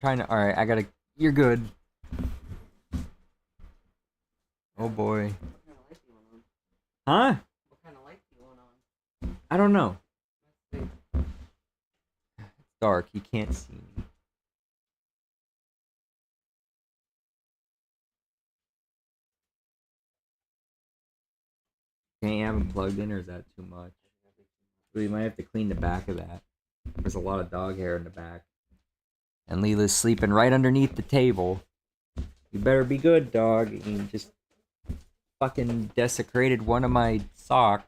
Trying to. All right, I gotta. You're good. Oh boy. What kind of light do you want on? Huh? What kind of light do you want on? I don't know. Let's see. It's dark. You can't see me. Can't you have them plugged in, or is that too much? We might have to clean the back of that. There's a lot of dog hair in the back. And Leela's sleeping right underneath the table. You better be good, dog. You just fucking desecrated one of my socks.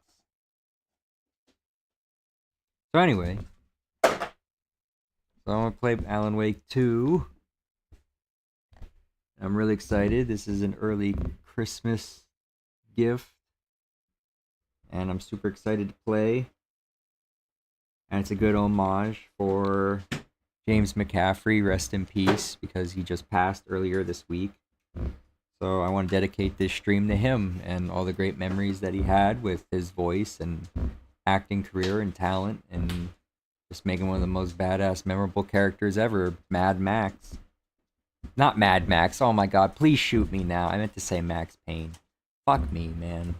So anyway, so I'm gonna play Alan Wake 2. I'm really excited. This is an early Christmas gift, and I'm super excited to play. And it's a good homage for James McCaffrey, rest in peace, because he just passed earlier this week. So I want to dedicate this stream to him and all the great memories that he had with his voice and acting career and talent, and just making one of the most badass, memorable characters ever, Mad Max. Not Mad Max, oh my god, please shoot me now. I meant to say Max Payne. Fuck me, man.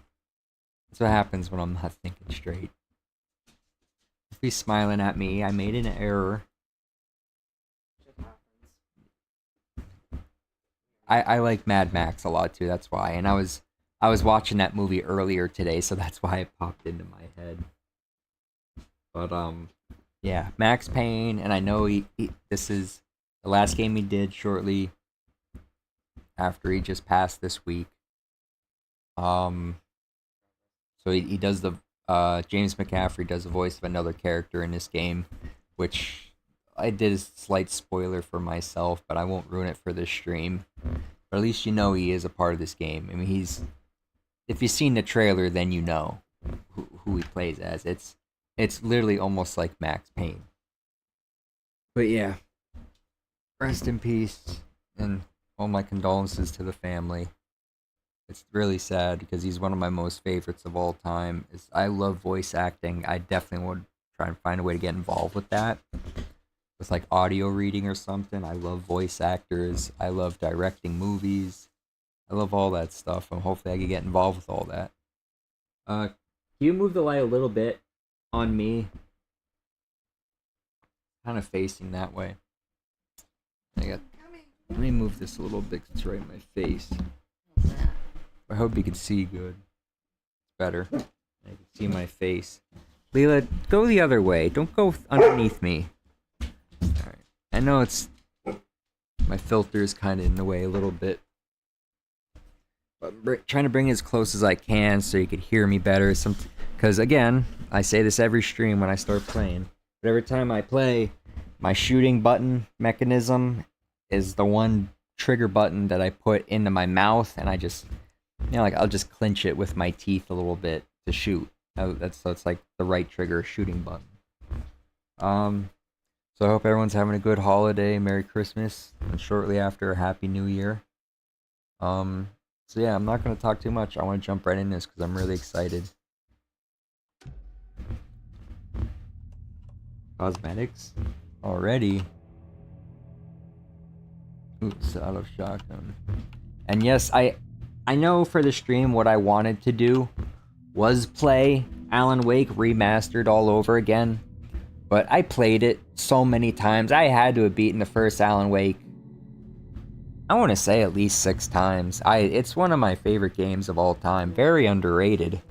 That's what happens when I'm not thinking straight. If he's smiling at me, I made an error. Shit happens. I like Mad Max a lot too, that's why. And I was watching that movie earlier today, so that's why it popped into my head. But yeah, Max Payne, and I know this is the last game he did shortly after he just passed this week. So he does the James McCaffrey does the voice of another character in this game, which I did a slight spoiler for myself, but I won't ruin it for this stream. But at least you know he is a part of this game. I mean, if you've seen the trailer, then you know who he plays as. It's literally almost like Max Payne. But yeah, rest in peace, and all my condolences to the family. It's really sad because he's one of my most favorites of all time. I love voice acting. I definitely would try and find a way to get involved with that. With like audio reading or something. I love voice actors. I love directing movies. I love all that stuff. And hopefully I can get involved with all that. Can you move the light a little bit on me? Kind of facing that way. Let me move this a little bit 'cause it's right in my face. What's that? I hope you can see good. It's better. I can see my face. Leela, go the other way. Don't go underneath me. Alright. I know my filter is kind of in the way a little bit. But I'm trying to bring it as close as I can so you could hear me better. Because again, I say this every stream when I start playing. But every time I play, my shooting button mechanism is the one trigger button that I put into my mouth, and I just, like I'll just clench it with my teeth a little bit to shoot. So it's like the right trigger shooting button. So I hope everyone's having a good holiday, Merry Christmas, and shortly after, a Happy New Year. So yeah, I'm not gonna talk too much. I want to jump right in this because I'm really excited. Cosmetics already. Oops, out of shotgun. And yes, I know for the stream what I wanted to do was play Alan Wake Remastered all over again. But I played it so many times. I had to have beaten the first Alan Wake, I want to say at least 6 times. It's one of my favorite games of all time. Very underrated.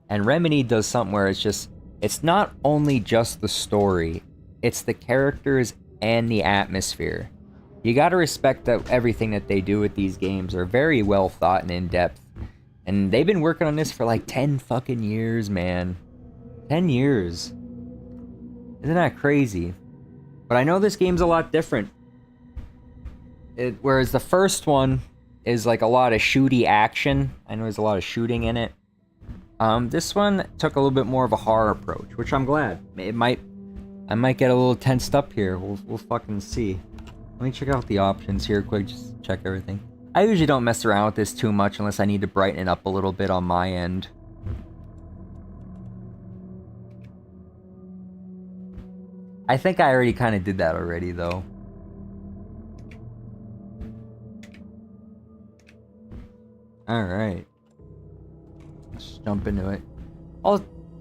And Remedy does something where it's not only just the story, it's the characters and the atmosphere. You gotta respect that everything that they do with these games are very well thought and in-depth. And they've been working on this for like 10 fucking years, man. 10 years. Isn't that crazy? But I know this game's a lot different. Whereas the first one is like a lot of shooty action. I know there's a lot of shooting in it. This one took a little bit more of a horror approach, which I'm glad. I might get a little tensed up here. We'll fucking see. Let me check out the options here quick, just check everything. I usually don't mess around with this too much unless I need to brighten it up a little bit on my end. I think I already kind of did that already, though. Alright. Let's jump into it.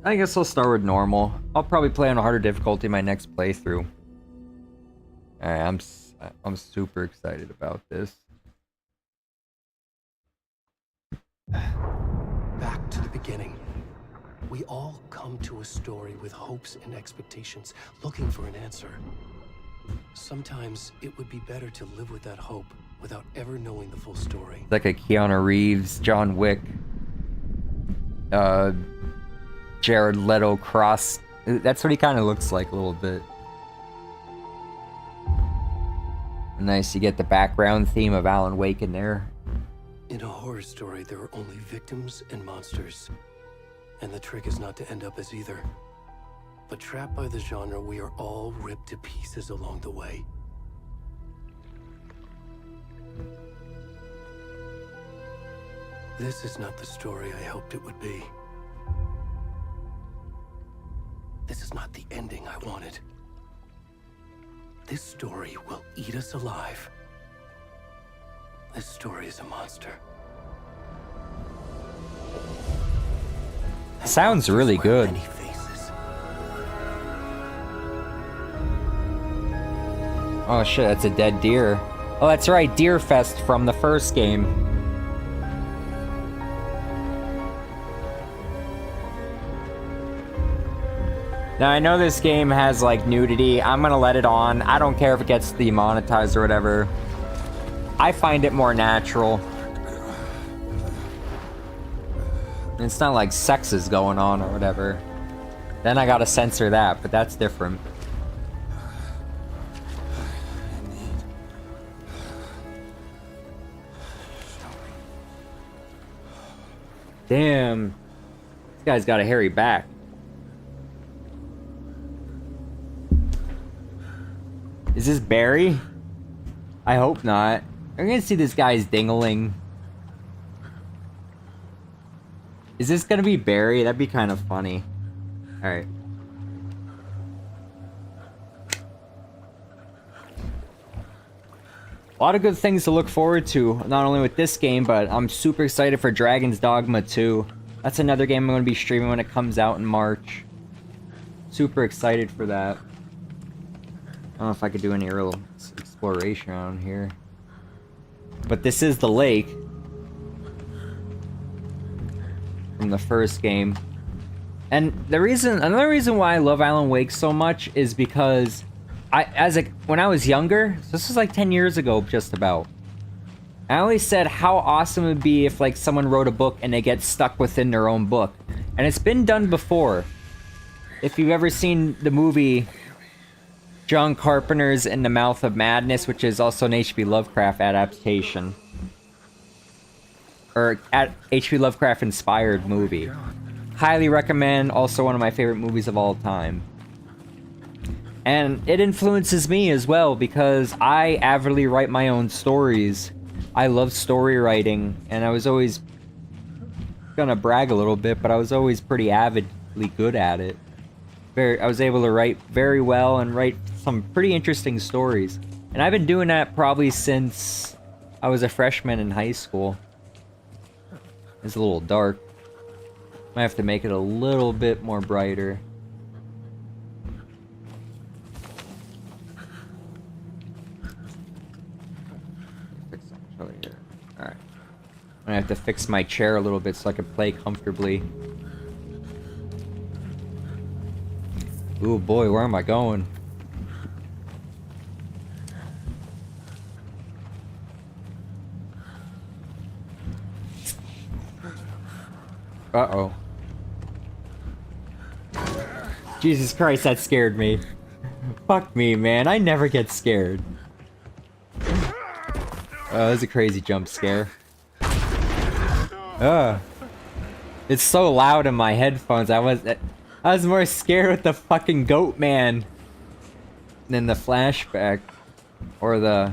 I guess I'll start with normal. I'll probably play on a harder difficulty my next playthrough. Alright, I'm super excited about this. Back to the beginning. We all come to a story with hopes and expectations, looking for an answer. Sometimes it would be better to live with that hope without ever knowing the full story. It's like a Keanu Reeves, John Wick, Jared Leto cross. That's what he kind of looks like a little bit. Nice, you get the background theme of Alan Wake in there. In a horror story, there are only victims and monsters. And the trick is not to end up as either. But trapped by the genre, we are all ripped to pieces along the way. This is not the story I hoped it would be. This is not the ending I wanted. This story will eat us alive. This story is a monster. Sounds really good. Many faces. Oh shit, that's a dead deer. Oh, that's right, Deer Fest from the first game. Now, I know this game has, like, nudity. I'm gonna let it on. I don't care if it gets demonetized or whatever. I find it more natural. It's not like sex is going on or whatever. Then I gotta censor that, but that's different. Damn. This guy's got a hairy back. Is this Barry? I hope not. I'm gonna see this guy's dingling. Is this gonna be Barry? That'd be kind of funny. Alright. A lot of good things to look forward to, not only with this game, but I'm super excited for Dragon's Dogma 2. That's another game I'm going to be streaming when it comes out in March. Super excited for that. I don't know if I could do any real exploration around here. But this is the lake from the first game. And another reason why I love Alan Wake so much is because when I was younger, so this was like 10 years ago just about, I always said how awesome it would be if like someone wrote a book and they get stuck within their own book. And it's been done before. If you've ever seen the movie John Carpenter's In the Mouth of Madness, which is also an H.P. Lovecraft adaptation. Or H.P. Lovecraft inspired movie. Highly recommend, also one of my favorite movies of all time. And it influences me as well because I avidly write my own stories. I love story writing, and I was always gonna brag a little bit, but I was always pretty avidly good at it. I was able to write very well and write some pretty interesting stories. And I've been doing that probably since I was a freshman in high school. It's a little dark. Might have to make it a little bit more brighter. Alright. I'm gonna have to fix my chair a little bit so I can play comfortably. Ooh boy, where am I going? Uh-oh. Jesus Christ, that scared me. Fuck me, man. I never get scared. Oh, that was a crazy jump scare. Ugh. It's so loud in my headphones. I was more scared with the fucking goat man than the flashback or the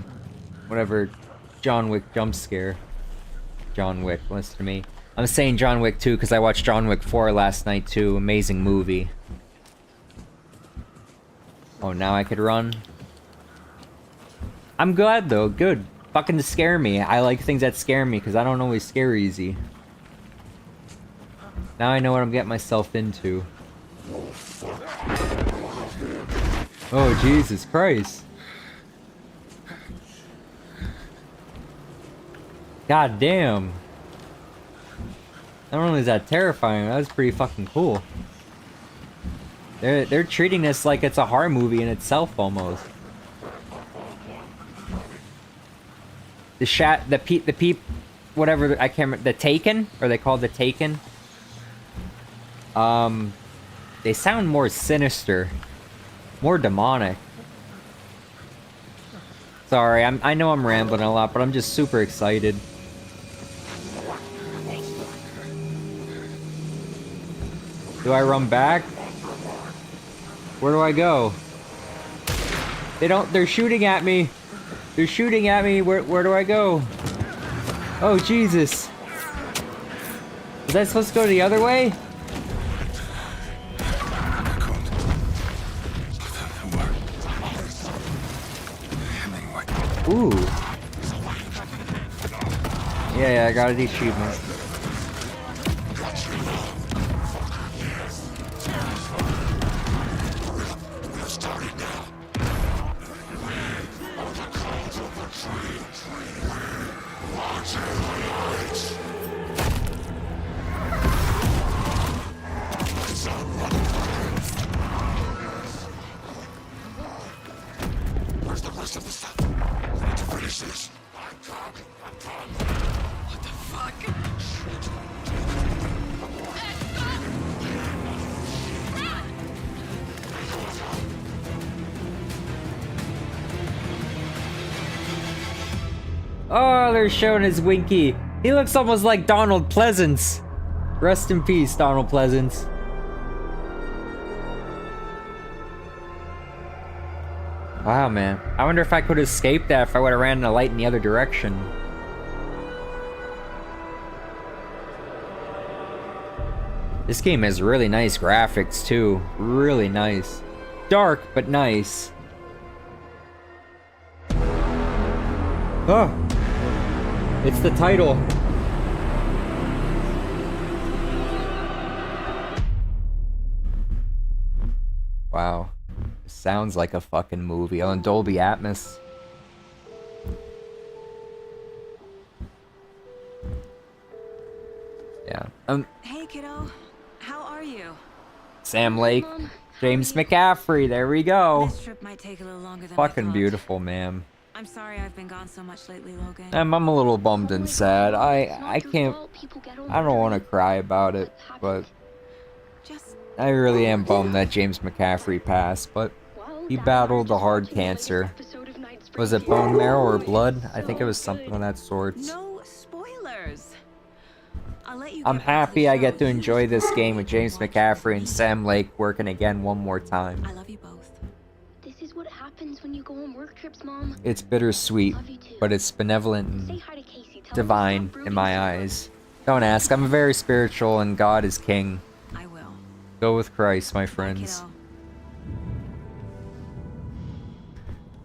whatever John Wick jump scare. John Wick, listen to me. I'm saying John Wick 2 because I watched John Wick 4 last night too. Amazing movie. Oh, now I could run. I'm glad though. Good. fucking to scare me. I like things that scare me because I don't always scare easy. Now I know what I'm getting myself into. Oh, Jesus Christ. God damn. Not only is that terrifying, that was pretty fucking cool. They're treating this like it's a horror movie in itself almost. The peep, whatever, I can't remember, the Taken? Or they called the Taken? They sound more sinister. More demonic. Sorry, I know I'm rambling a lot, but I'm just super excited. Do I run back? Where do I go? They're shooting at me. They're shooting at me. Where do I go? Oh, Jesus. Was I supposed to go the other way? Ooh. Yeah, I got an achievement. Where's the rest of the stuff? I need to finish this. What the fuck? Oh, they're showing his Winky. He looks almost like Donald Pleasance. Rest in peace, Donald Pleasance. Wow, man. I wonder if I could escape that if I would have ran the light in the other direction. This game has really nice graphics, too. Really nice. Dark, but nice. Oh! It's the title. Wow. Sounds like a fucking movie on Dolby Atmos. Yeah. Hey, kiddo. How are you? Sam Lake, James McCaffrey. There we go. This trip might take a little longer than I Fucking thought. beautiful, ma'am. I'm sorry I've been gone so much lately, Logan. I'm a little bummed and sad. I can't. I don't want to cry about it, but Just I really am bummed that James McCaffrey passed. But he battled a hard cancer. Was it bone marrow or blood? I think it was something of that sort. no spoilers. I'll let you I'm get back to happy the I get show. to enjoy this game with James McCaffrey and Sam Lake working again one more time. I love you both. This is what happens when you go on work trips, Mom. It's bittersweet, Love you too. Mm. but it's benevolent Say and hi to Casey. Tell divine him to stop in my brooding so eyes. Don't ask. I'm very spiritual and God is king. I will. Go with Christ, my Bye, friends. kiddo.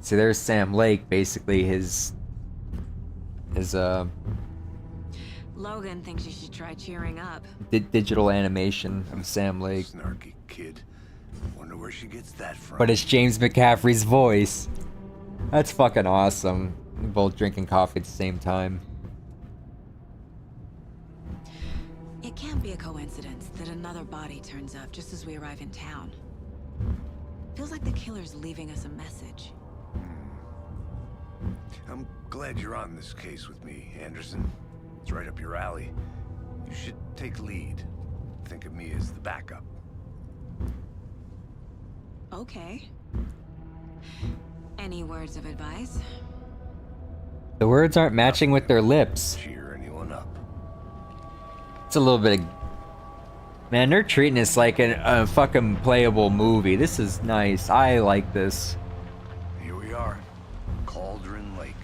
See, there's Sam Lake, basically his Logan thinks you should try cheering up. digital animation of Sam Lake. Snarky kid. Wonder where she gets that from. But it's James McCaffrey's voice. That's fucking awesome. We're both drinking coffee at the same time. It can't be a coincidence that another body turns up just as we arrive in town. Feels like the killer's leaving us a message. I'm glad you're on this case with me, Anderson. It's right up your alley. You should take lead. Think of me as the backup. Okay. Any words of advice? The words aren't matching with their lips. Cheer anyone up. It's a little bit of... Man, they're treating this like a fucking playable movie. This is nice. I like this. Here we are. Cauldron Lake.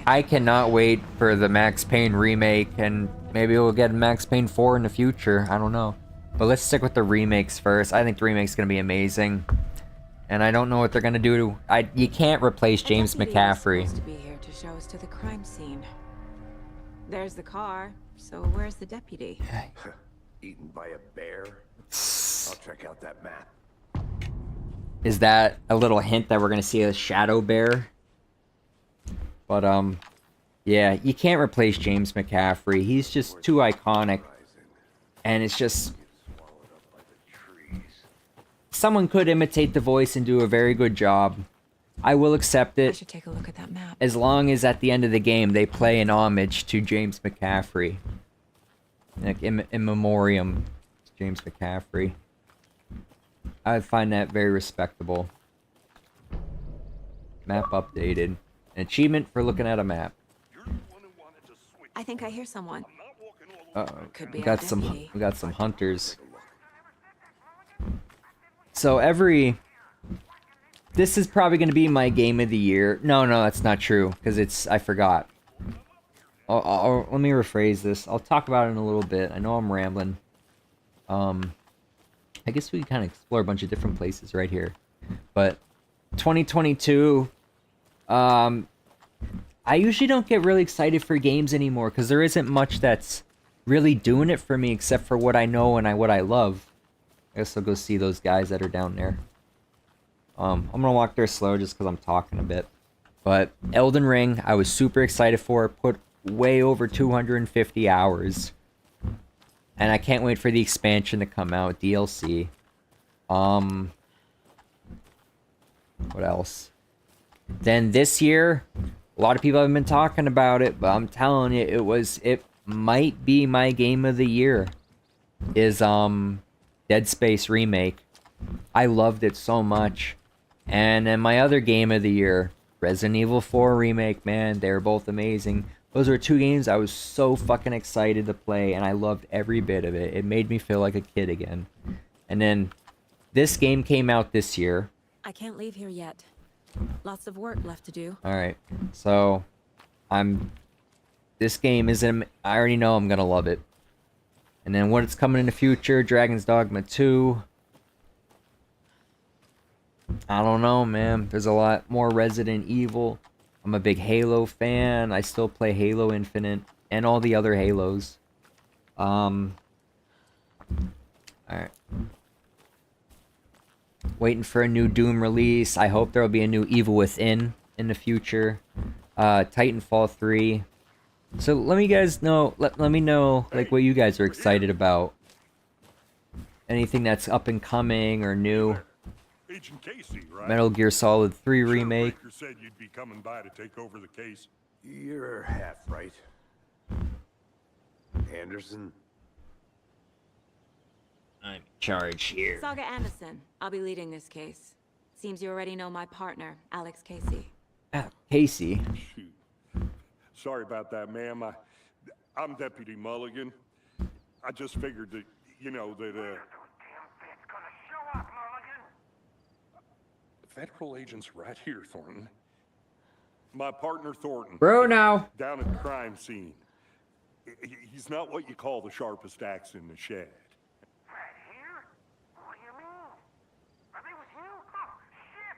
I cannot wait for the Max Payne remake, and maybe we'll get Max Payne 4 in the future. I don't know. But let's stick with the remakes first. I think the remake's gonna be amazing. and I don't know what they're gonna do. You can't replace A James deputy was McCaffrey. supposed to be here to show us to the crime scene. There's the car. So where's the deputy? Eaten by a bear? I'll check out that map. Is that a little hint that we're gonna see a shadow bear? But yeah, you can't replace James McCaffrey. He's just too iconic, and it's just Swallowed up by the trees. someone could imitate the voice and do a very good job. I will accept I it should take a look at that map. as long as at the end of the game they play an homage to James McCaffrey, like in memoriam to James McCaffrey. I would find that very respectable. Map updated. An achievement for looking at a map. I think I hear someone. Uh-oh. Could be We our got some deputy. we got some hunters. So this is probably going to be my game of the year. No, that's not true because I forgot. Let me rephrase this. I'll talk about it in a little bit. I know I'm rambling. I guess we can kind of explore a bunch of different places right here. But 2022, I usually don't get really excited for games anymore because there isn't much that's really doing it for me except for what I know and what I love. I guess I'll go see those guys that are down there. I'm gonna walk there slow just because I'm talking a bit. But Elden Ring, I was super excited for. Put way over 250 hours. And I can't wait for the expansion to come out, DLC. What else? Then this year, a lot of people have been talking about it, but I'm telling you, it might be my game of the year. Is Dead Space Remake. I loved it so much. And then my other game of the year, Resident Evil 4 Remake, man, they're both amazing. Those were two games I was so fucking excited to play, and I loved every bit of it. It made me feel like a kid again. And then this game came out this year. I can't leave here yet. Lots of work left to do. Alright, so this game isn't, I already know I'm gonna love it. And then what's coming in the future, Dragon's Dogma 2. I don't know, man. There's a lot more Resident Evil. I'm a big Halo fan. I still play Halo Infinite and all the other Halos. Alright. Waiting for a new Doom release. I hope there'll be a new Evil Within in the future. Titanfall 3. So let me guys know, let me know like what you guys are excited about. Anything that's up and coming or new. Agent Casey, right? Metal Gear Solid 3 remake. Sheriff Baker said you'd be coming by to take over the case. You're half right. Anderson? I'm in charge here. Saga Anderson. I'll be leading this case. Seems you already know my partner, Alex Casey. Ah, Casey. Shoot. Sorry about that, ma'am. I'm Deputy Mulligan. I just figured that, Federal agents right here, Thornton. My partner, Thornton. Bro now. Down at the crime scene. He's not what you call the sharpest axe in the shed. Right here? What do you mean? Are they with you? Oh, shit!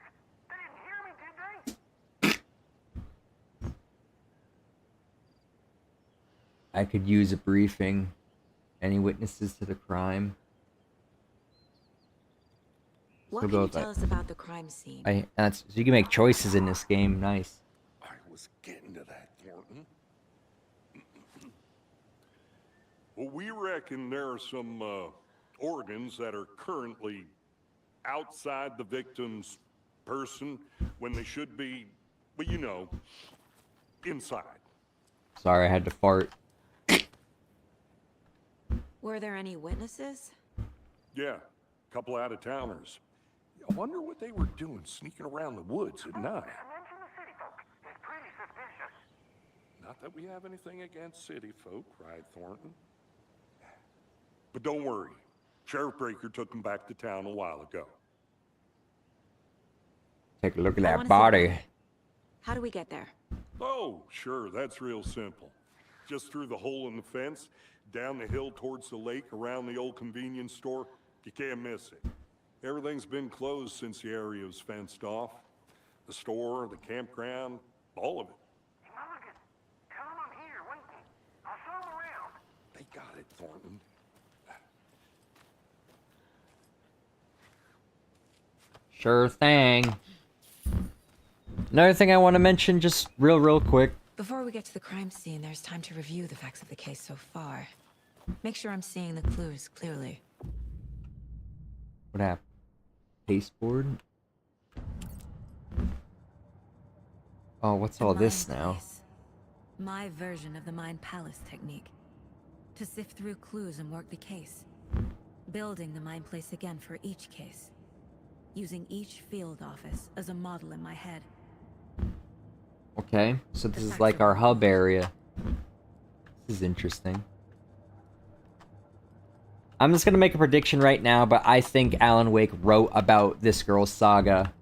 They didn't hear me, did they? I could use a briefing. Any witnesses to the crime? What We'll can go you with that. tell us about the crime scene? So you can make choices in this game. Nice. I was getting to that, Thornton. Well, we reckon there are some organs that are currently outside the victim's person when they should be, well, inside. Sorry, I had to fart. Were there any witnesses? Yeah, a couple out-of-towners. I wonder what they were doing sneaking around the woods at night. Mention the city folk. It's pretty suspicious. Not that we have anything against city folk, cried Thornton. But don't worry. Sheriff Baker took them back to town a while ago. Take a look at I that wanna see body. that. How do we get there? Oh, sure, that's real simple. Just through the hole in the fence, down the hill towards the lake, around the old convenience store. You can't miss it. Everything's been closed since the area was fenced off. The store, the campground, all of it. Hey, Mulligan, tell him I'm here waiting. I'll show him around. They got it, Thornton. Sure thing. Another thing I want to mention, just real quick. Before we get to the crime scene, there's time to review the facts of the case so far. Make sure I'm seeing the clues clearly. What happened? Pasteboard? Oh, what's all this Mind now? Place. My version of the Mind Palace technique. To sift through clues and work the case. Building the Mind Place again for each case. Using each field office as a model in my head. Okay, so this is like our hub area. This is interesting. I'm just gonna make a prediction right now, but I think Alan Wake wrote about this girl's saga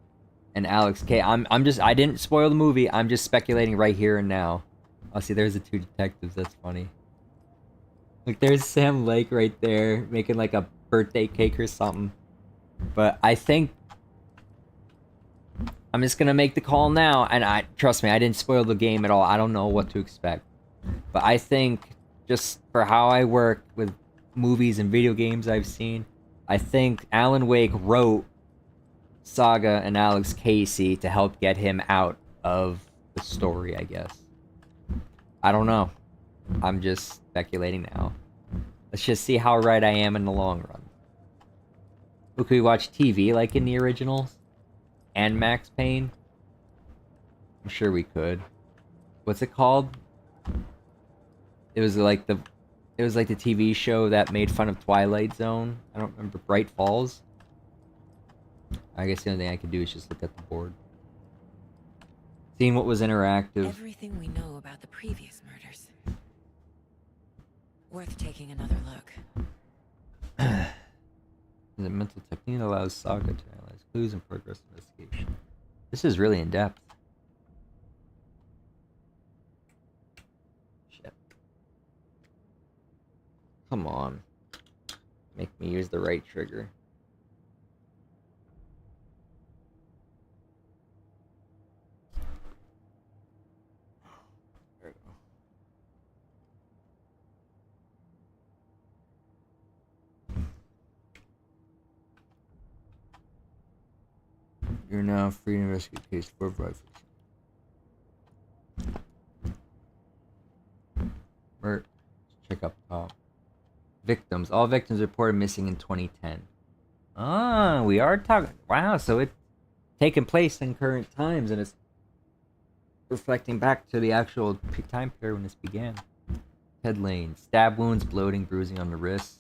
and Alex K. I didn't spoil the movie, I'm just speculating right here and now. Oh, see, there's the two detectives, that's funny. Like, there's Sam Lake right there, making like a birthday cake or something. But I think I'm just gonna make the call now, and trust me, I didn't spoil the game at all. I don't know what to expect. But I think, just for how I work with movies and video games I've seen, I think Alan Wake wrote Saga and Alex Casey to help get him out of the story, I guess. I don't know. I'm just speculating now. Let's just see how right I am in the long run. Could we watch TV like in the originals? And Max Payne? I'm sure we could. What's it called? It was like the TV show that made fun of Twilight Zone. I don't remember. Bright Falls? I guess the only thing I could do is just look at the board. Seeing what was interactive. Everything we know about the previous murders. Worth taking another look. The mental technique that allows Saga to analyze clues and progress investigation. This is really in depth. Shit. Come on. Make me use the right trigger. There we go. You're now free to investigate case 4 5. Check up top. Victims. All victims reported missing in 2010. Ah, we are talking. Wow, so it's taking place in current times and it's reflecting back to the actual time period when this began. Ted Lane. Stab wounds, bloating, bruising on the wrists.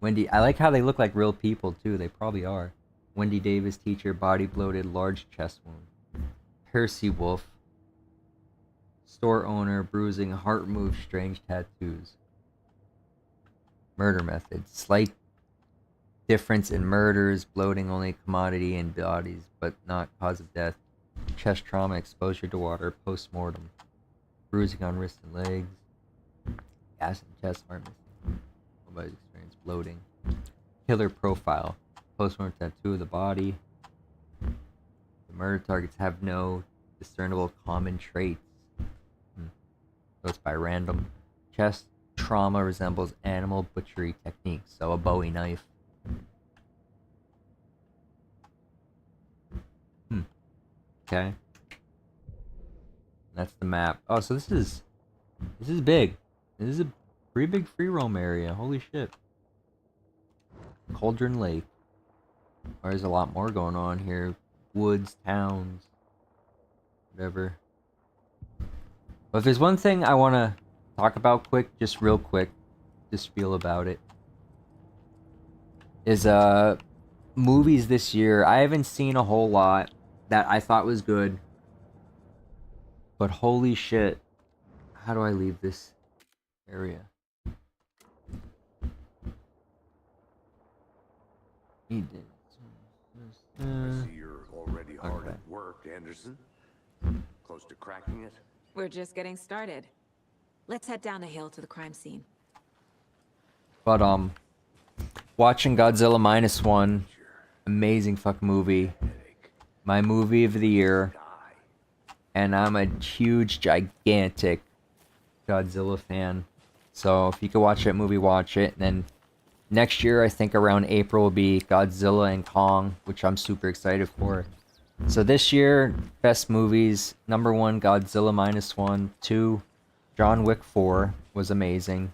Wendy. I like how they look like real people too. They probably are. Wendy Davis, teacher, body bloated, large chest wound. Percy Wolf, store owner, bruising, heart removed, strange tattoos. Murder method, slight difference in murders, bloating only commodity in bodies, but not cause of death. Chest trauma, exposure to water, post-mortem. Bruising on wrists and legs. Gas in chest, heart missing. Nobody's experienced bloating. Killer profile. Post-mortem tattoo of the body. The murder targets have no discernible common traits. So it's by random. Chest trauma resembles animal butchery techniques, so a Bowie knife. Okay. That's the map. Oh, so this is big. This is a pretty big free roam area. Holy shit. Cauldron Lake. There's a lot more going on here. Woods, towns, whatever. But if there's one thing I want to talk about quick, just real quick, just feel about it, is movies this year. I haven't seen a whole lot that I thought was good. But holy shit. How do I leave this area? He did. I see you're already hard at work, Anderson. Close to cracking it? We're just getting started. Let's head down the hill to the crime scene. But watching Godzilla -1 Amazing fucking movie. My movie of the year. And I'm a huge, gigantic Godzilla fan. So if you could watch that movie, watch it. And then next year, I think around April, will be Godzilla and Kong, which I'm super excited for. So this year, best movies. Number 1, Godzilla -1. 2, John Wick 4 was amazing.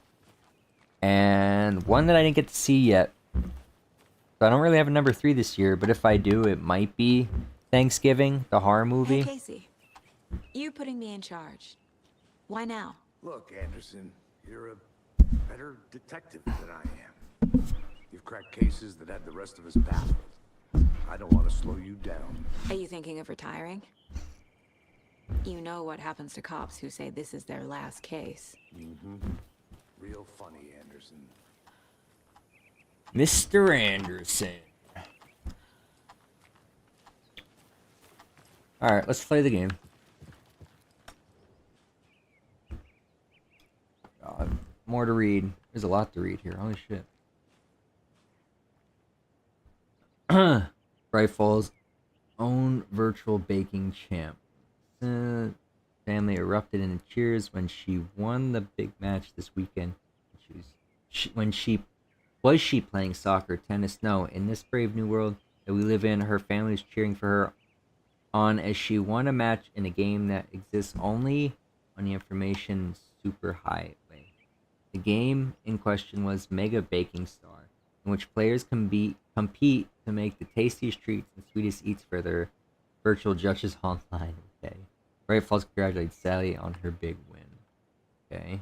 And one that I didn't get to see yet. So I don't really have a number 3 this year, but if I do, it might be Thanksgiving, the horror movie. Hey, Casey. You putting me in charge. Why now? Look, Anderson, you're a better detective than I am. You've cracked cases that had the rest of us baffled. I don't want to slow you down. Are you thinking of retiring? You know what happens to cops who say this is their last case. Real funny, Anderson. Mr. Anderson. Alright, let's play the game. God, more to read. There's a lot to read here. Holy shit. Bright Falls' own virtual baking champ. Family erupted in cheers when she won the big match this weekend. Was she playing soccer, tennis? No. In this brave new world that we live in, her family is cheering for her on as she won a match in a game that exists only on the information super highway. The game in question was Mega Baking Star, in which players compete to make the tastiest treats and sweetest eats for their virtual judges online. Okay. Bright Falls congratulates Sally on her big win. Okay.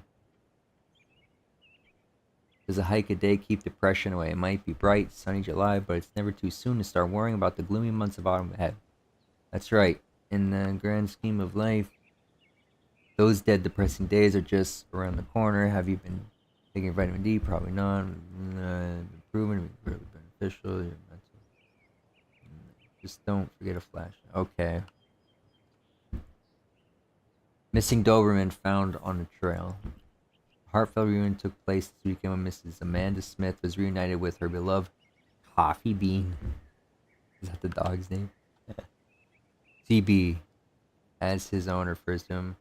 Does a hike a day keep depression away? It might be bright, sunny July, but it's never too soon to start worrying about the gloomy months of autumn ahead. That's right. In the grand scheme of life, those dead, depressing days are just around the corner. Have you been taking vitamin D? Probably not. Improvement is really beneficial. Your mental. Just don't forget a flash. Okay. Missing Doberman found on a trail. Heartfelt reunion took place this weekend when Mrs. Amanda Smith was reunited with her beloved Coffee Bean. Is that the dog's name? TB, as his owner refers to him,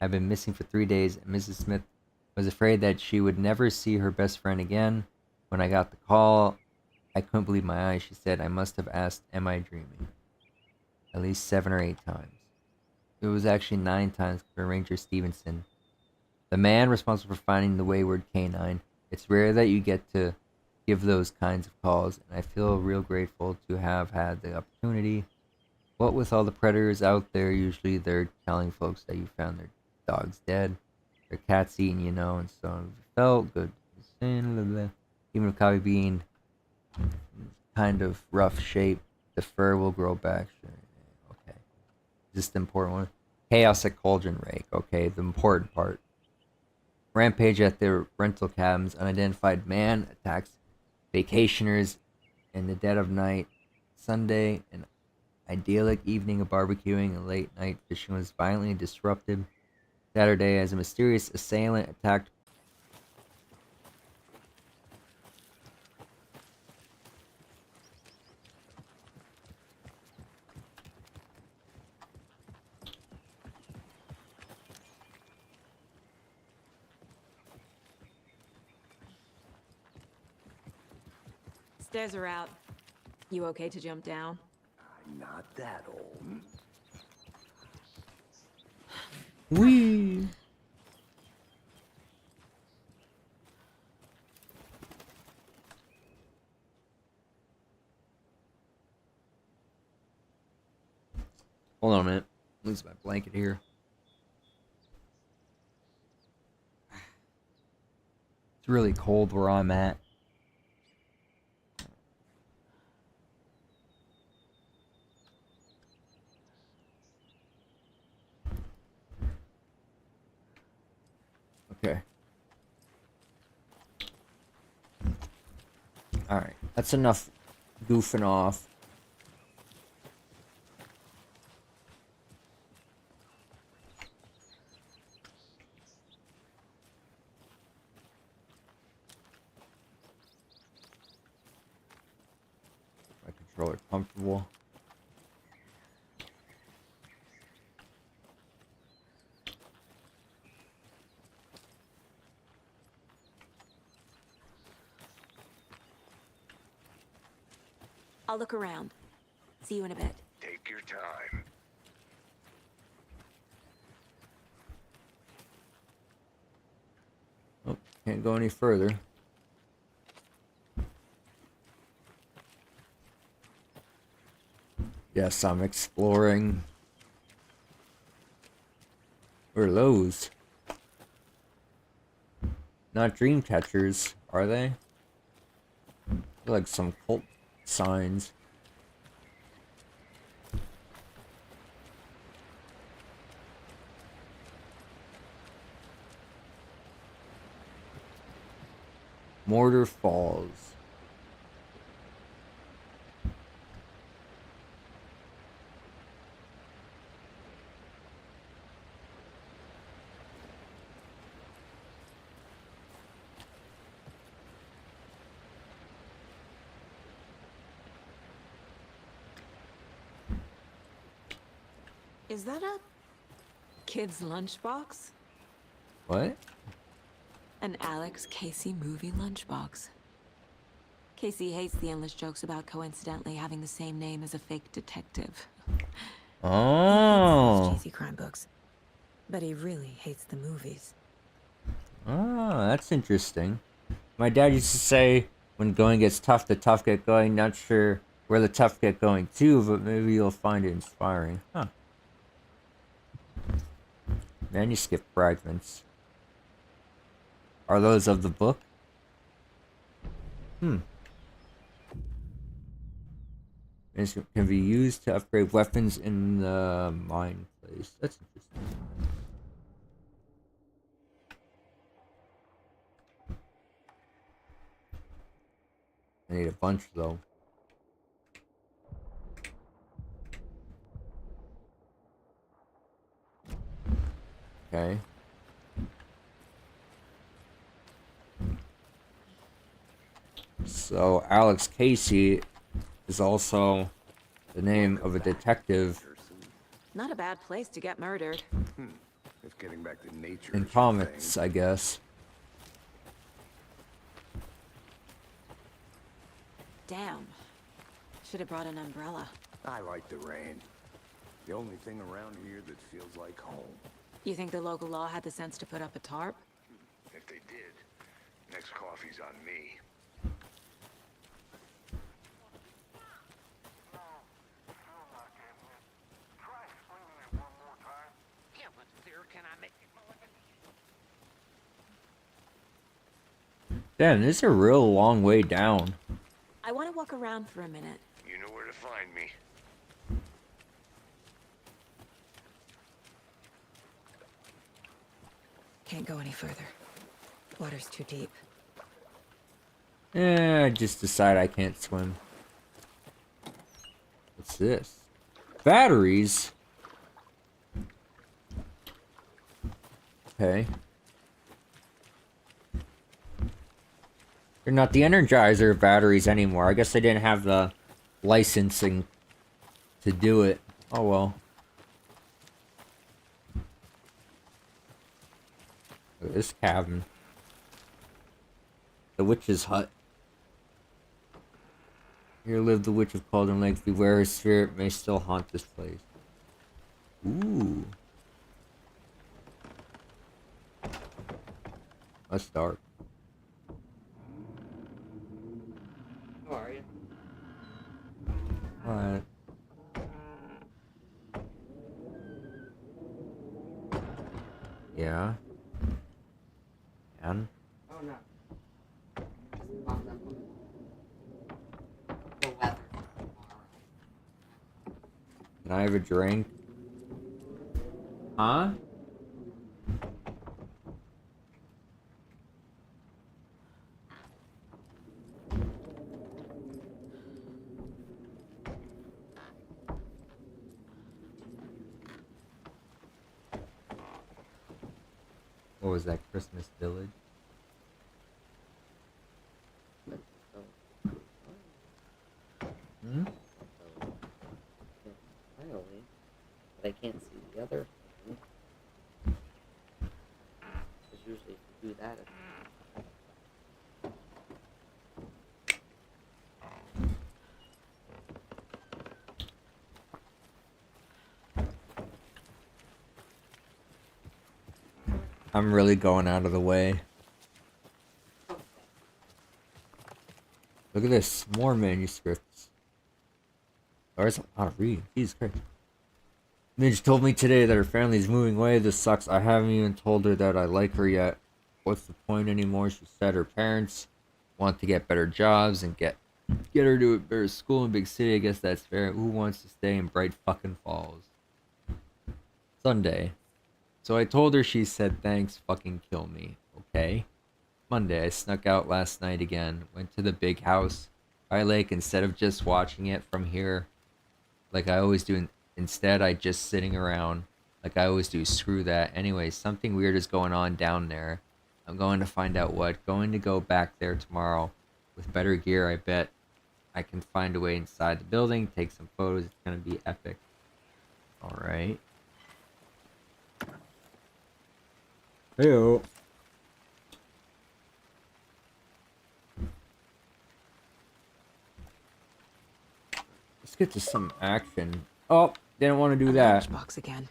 had been missing for 3 days, and Mrs. Smith was afraid that she would never see her best friend again. When I got the call, I couldn't believe my eyes. She said, I must have asked, am I dreaming? At least 7 or 8 times. It was actually 9 times for Ranger Stevenson, the man responsible for finding the wayward canine. It's rare that you get to give those kinds of calls, and I feel real grateful to have had the opportunity. What with all the predators out there, usually they're telling folks that you found their dog's dead, their cat's eating, you know, and so on. It felt good. Even with Coffee Bean kind of rough shape, the fur will grow back. Sure. Okay. Is this the important one? Chaos at Cauldron Rake. Okay, the important part. Rampage at the rental cabins. Unidentified man attacks vacationers in the dead of night. Sunday, an idyllic evening of barbecuing and late night fishing was violently disrupted. Saturday, as a mysterious assailant attacked Stairs are out. You okay to jump down? I'm not that old. Wee. Hold on a minute. Lose my blanket here. It's really cold where I'm at. Okay. Alright, that's enough goofing off. controller comfortable. I'll look around. See you in a bit. Take your time. Oh, can't go any further. Yes, I'm exploring. Where are those? Not dream catchers, are they? They're like some cult signs. Mortar Falls. Is that a kid's lunchbox? What? An Alex Casey movie lunchbox. Casey hates the endless jokes about coincidentally having the same name as a fake detective. Oh. He hates cheesy crime books, but he really hates the movies. Oh, that's interesting. My dad used to say, when going gets tough, the tough get going. Not sure where the tough get going to, but maybe you'll find it inspiring. Huh. Manuscript fragments. Are those of the book? Manuscript can be used to upgrade weapons in the mine place. That's interesting. I need a bunch though. Okay. So Alex Casey is also the name of a detective Not a bad place to get murdered. If getting back to nature in is your comics, thing. I guess. Damn. Should have brought an umbrella. I like the rain. The only thing around here that feels like home. You think the local law had the sense to put up a tarp? If they did, next coffee's on me. Yeah, but there can I make Damn, this is a real long way down. I want to walk around for a minute. You know where to find me. Can't go any further. Water's too deep. I just decide I can't swim. What's this? Batteries? Okay. They're not the Energizer batteries anymore. I guess they didn't have the licensing to do it. Oh well. Look at this cabin. The witch's hut. Here lived the witch of Cauldron Lake. Beware her spirit may still haunt this place. Ooh. That's dark. Who are you? Alright. Yeah. And? Oh no. Just popped up on the weather. Can I have a drink? Huh? What was that, Christmas Village? Hmm? do that. I'm really going out of the way. Look at this. More manuscripts. There's a lot of reading. Jesus Christ. Midge told me today that her family's moving away. This sucks. I haven't even told her that I like her yet. What's the point anymore? She said her parents want to get better jobs and get her to a better school in big city. I guess that's fair. Who wants to stay in Bright fucking Falls? Sunday. So I told her, she said thanks, fucking kill me. Okay. Monday, I snuck out last night again. Went to the big house by lake instead of just watching it from here like I always do. Instead, I just sitting around like I always do. Screw that. Anyway, something weird is going on down there. I'm going to find out what. Going to go back there tomorrow with better gear. I bet I can find a way inside the building, take some photos. It's going to be epic. Alright. Heyo. Let's get to some action. Oh, didn't want to do that. Lunchbox again.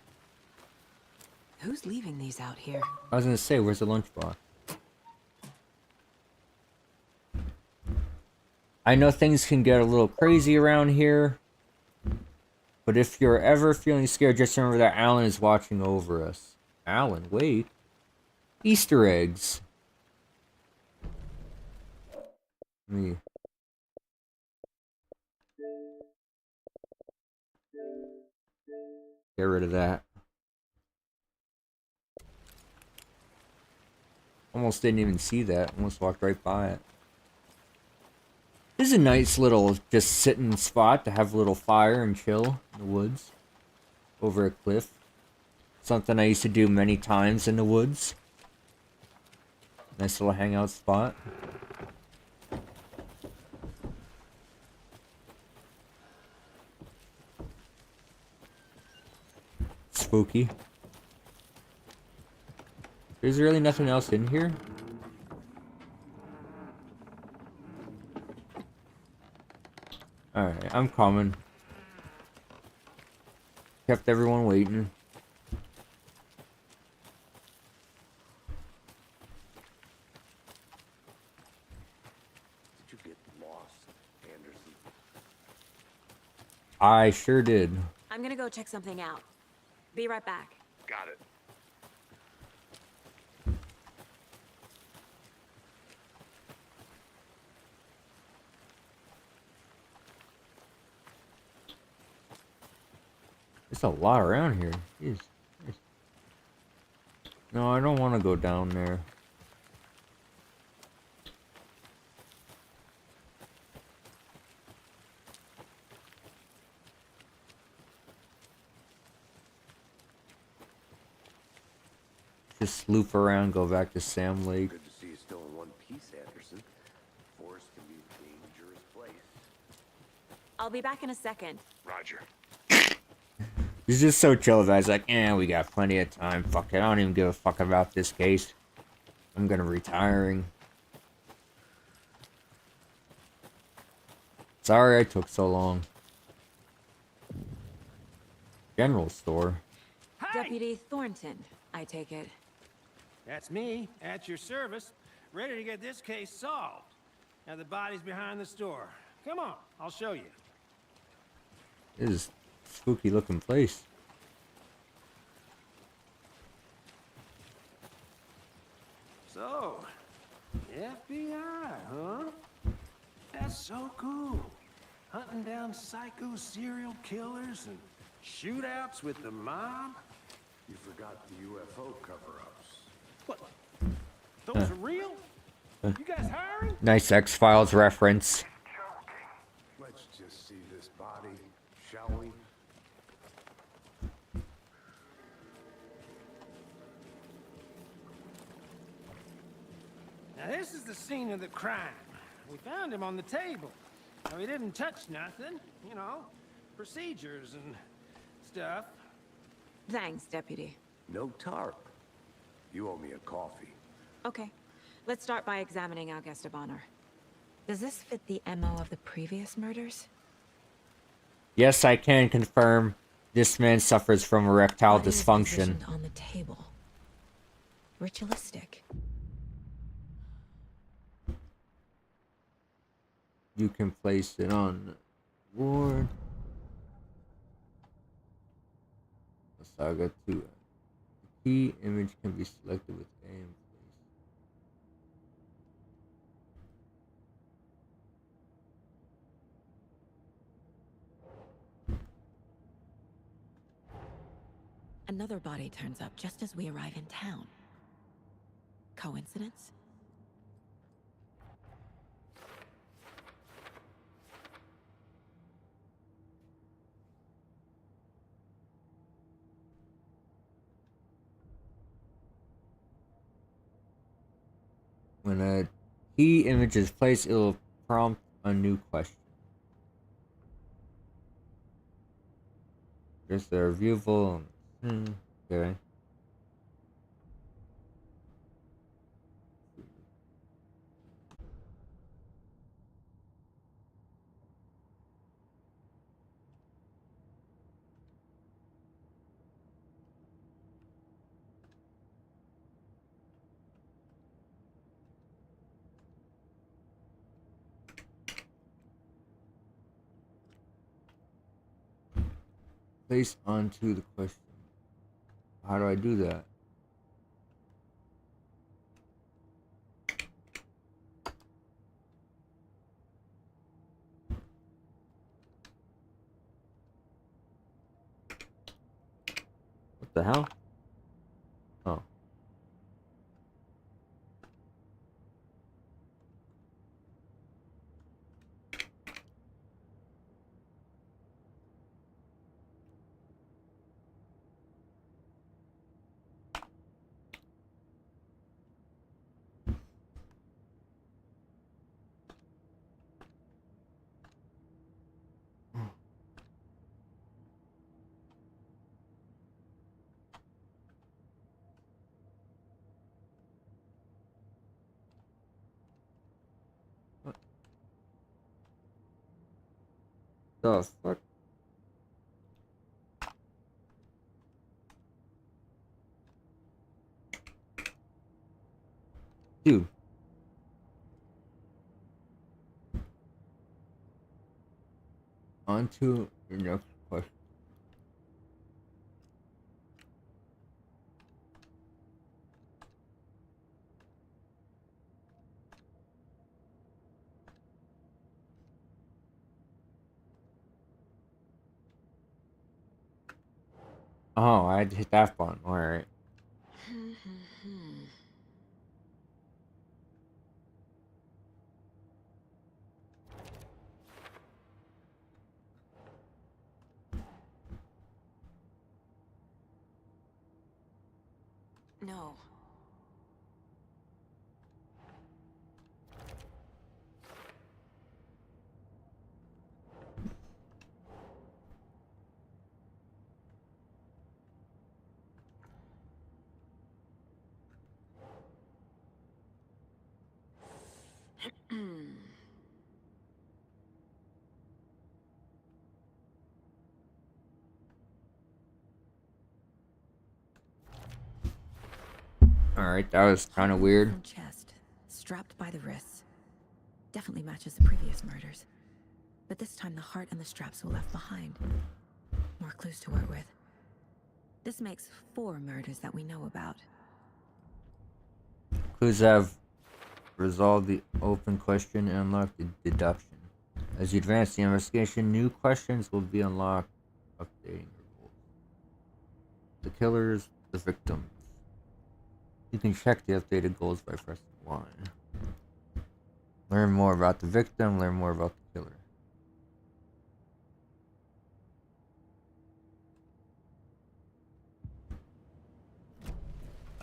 Who's leaving these out here? I was gonna say, where's the lunchbox? I know things can get a little crazy around here, but if you're ever feeling scared, just remember that Alan is watching over us. Alan, wait. Easter eggs. Me. Get rid of that. Almost didn't even see that. Almost walked right by it. This is a nice little just sitting spot to have a little fire and chill in the woods. Over a cliff. Something I used to do many times in the woods. Nice little hangout spot. Spooky. There's really nothing else in here? Alright, I'm coming. Kept everyone waiting. Did you get lost, Anderson? I sure did. I'm gonna go check something out. Be right back. Got it. There's a lot around here. Jeez. No, I don't want to go down there. Just loop around, go back to Sam Lake. Good to see you still in one piece, Anderson. Forest can be a dangerous place. I'll be back in a second. Roger. He's just so chill about it. He's like, we got plenty of time. Fuck it, I don't even give a fuck about this case. I'm gonna retiring. Sorry I took so long. General store. Deputy Thornton, I take it. That's me, at your service, ready to get this case solved. Now the body's behind the store. Come on, I'll show you. This is a spooky looking place. So, FBI, huh? That's so cool. Hunting down psycho serial killers and shootouts with the mob. You forgot the UFO cover-ups. What? Those are real? You guys hiring? Nice X-Files reference. Let's just see this body, shall we? Now this is the scene of the crime. We found him on the table. Now he didn't touch nothing, you know, procedures and stuff. Thanks, Deputy. No tarp. You owe me a coffee. Okay, let's start by examining our guest of honor. Does this fit the MO of the previous murders? Yes, I can confirm this man suffers from erectile Body is dysfunction. positioned on the table. Ritualistic. You can place it on the board. The Saga 2. The key image can be selected with aim. Another body turns up just as we arrive in town. Coincidence? When a key image is placed, it will prompt a new question. Just a reviewable. Okay. Place onto the question. How do I do that? What the hell? Oh. What the fuck? Dude. Onto your next question. Oh, I had to hit that button. Alright. No. Alright, that was kind of weird. From chest, strapped by the wrists. Definitely matches the previous murders. But this time the heart and the straps were left behind. More clues to work with. This makes 4 murders that we know about. Clues have resolved the open question and unlocked the deduction. As you advance the investigation, new questions will be unlocked, updating your goals. The killers, the victims. You can check the updated goals by pressing 1. Learn more about the victim, learn more about the killer.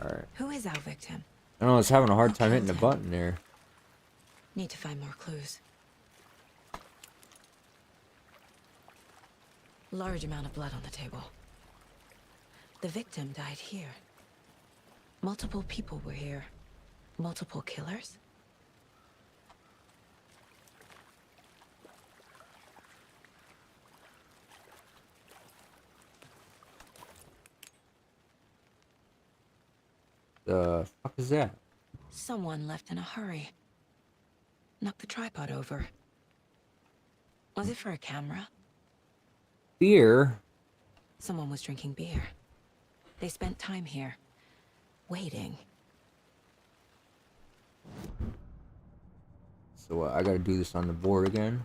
Alright. Who is our victim? I know I was having a hard time Okay, hitting the then. button there. Need to find more clues. Large amount of blood on the table. The victim died here. Multiple people were here. Multiple killers? The fuck is that? Someone left in a hurry. Knocked the tripod over. Was it for a camera? Beer? Someone was drinking beer. They spent time here, waiting. So I gotta do this on the board again.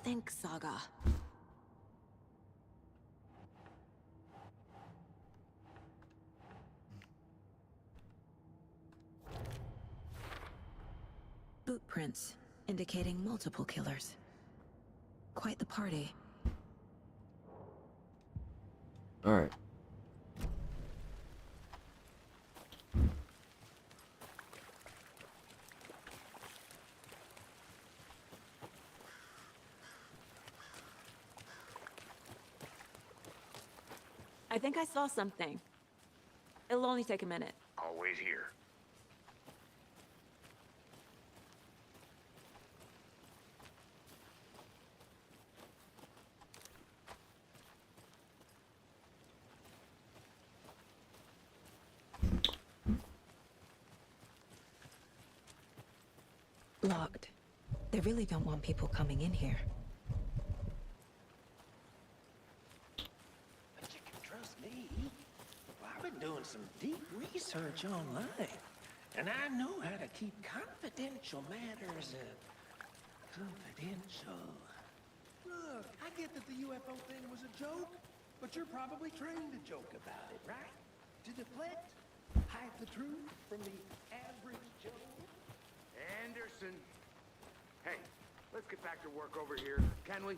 Think, Saga. Boot prints, indicating multiple killers. Quite the party. Alright. I think I saw something. It'll only take a minute. I'll wait here. Locked. They really don't want people coming in here. But you can trust me. Well, I've been doing some deep research online, and I know how to keep confidential matters confidential. Look, I get that the UFO thing was a joke, but you're probably trained to joke about it, right? To deflect, hide the truth from the average Joe. Anderson! Hey, let's get back to work over here, can we?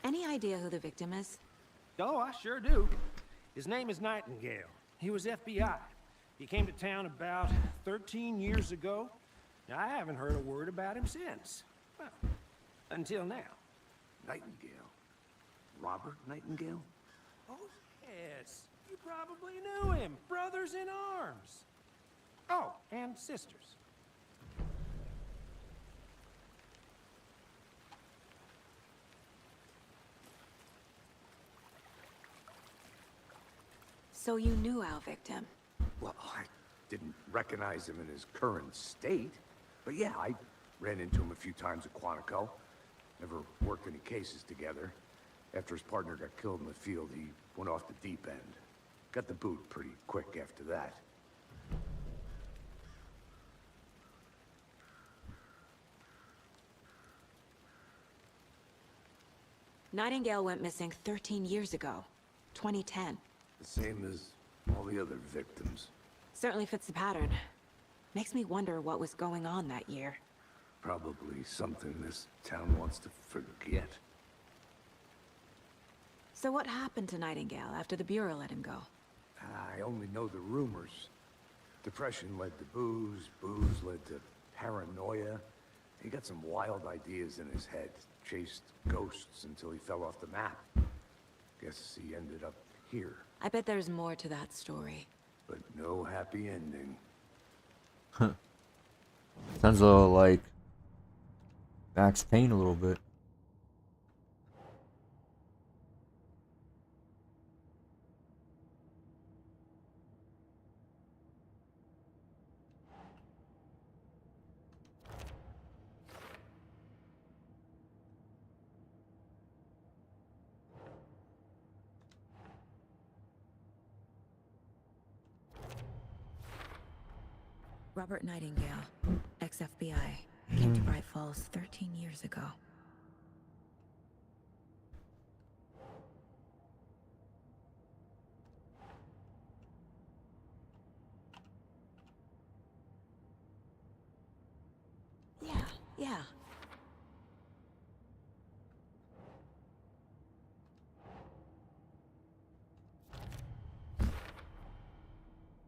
Any idea who the victim is? Oh, I sure do. His name is Nightingale. He was FBI. He came to town about 13 years ago. Now, I haven't heard a word about him since. Well, until now. Nightingale? Robert Nightingale? Oh, yes. You probably knew him. Brothers in arms. Oh, and sisters. So you knew our victim? Well, I didn't recognize him in his current state. But yeah, I ran into him a few times at Quantico. Never worked any cases together. After his partner got killed in the field, he went off the deep end. Got the boot pretty quick after that. Nightingale went missing 13 years ago. 2010. The same as all the other victims. Certainly fits the pattern. Makes me wonder what was going on that year. Probably something this town wants to forget. So what happened to Nightingale after the Bureau let him go? I only know the rumors. Depression led to booze, booze led to paranoia. He got some wild ideas in his head. Chased ghosts until he fell off the map. Guess he ended up here. I bet there's more to that story. But no happy ending. Sounds a little like Max Payne a little bit. Robert Nightingale, ex-FBI, came to Bright Falls 13 years ago. Yeah.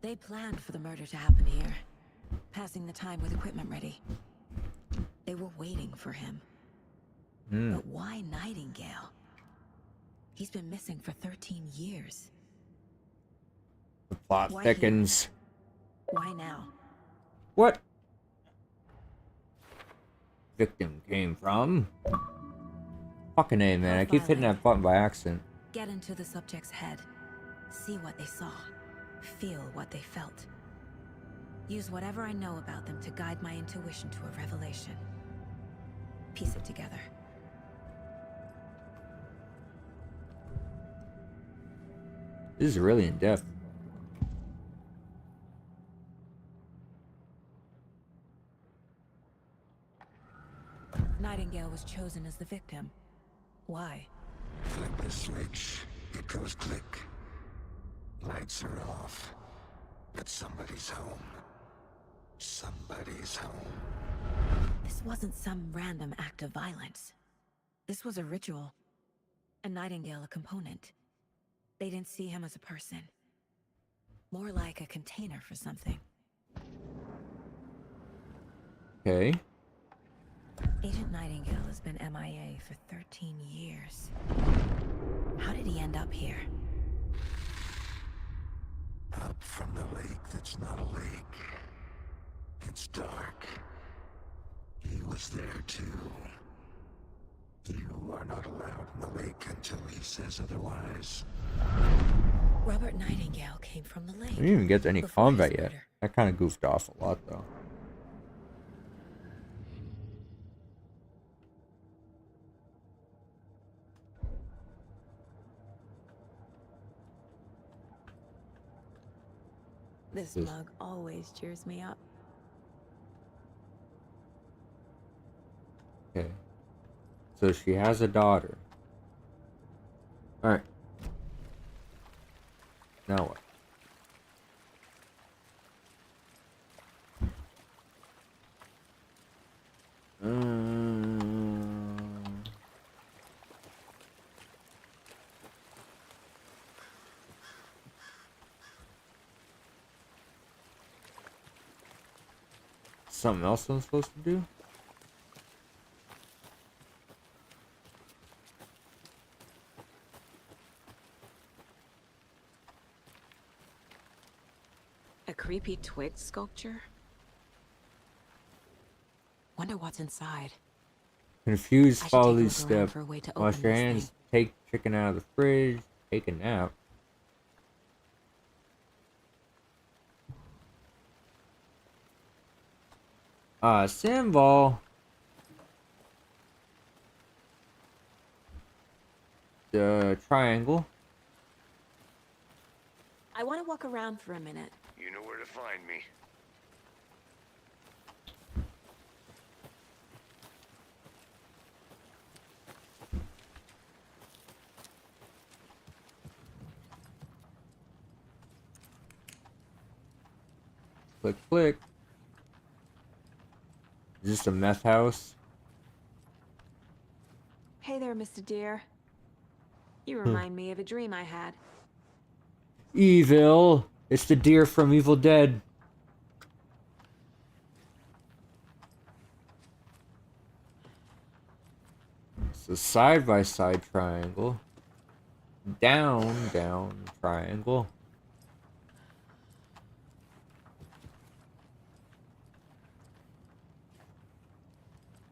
They planned for the murder to happen here, passing the time with equipment ready. They were waiting for him. But why Nightingale? He's been missing for 13 years. The plot Why thickens. Why now? What victim came from? Fucking A, man. I keep hitting that button by accident. Get into the subject's head. See what they saw. Feel what they felt. Use whatever I know about them to guide my intuition to a revelation. Piece it together. This is really in depth. Nightingale was chosen as the victim. Why? Flip the switch. It goes click. Lights are off. But somebody's home. Somebody's home. This wasn't some random act of violence. This was a ritual. A Nightingale a component. They didn't see him as a person. More like a container for something. Okay. Agent Nightingale has been MIA for 13 years. How did he end up here? Up from the lake that's not a lake. It's dark. He was there too. You are not allowed in the lake until he says otherwise. Robert Nightingale came from the lake. We didn't even get to any before combat his yet. murder. That kind of goofed off a lot, though. This mug always cheers me up. Okay. So she has a daughter. Alright. Now what? Something else I'm supposed to do? A creepy twig sculpture? Wonder what's inside. Confused, I should follow take a these look around steps. for a way to Wash open your this hands, thing. take chicken out of the fridge, take a nap. Symbol. The triangle. I want to walk around for a minute. You know where to find me. Click, click. Is this a meth house? Hey there, Mr. Deer. You remind me of a dream I had. Evil. It's the deer from Evil Dead. It's a side-by-side triangle. Down, down triangle.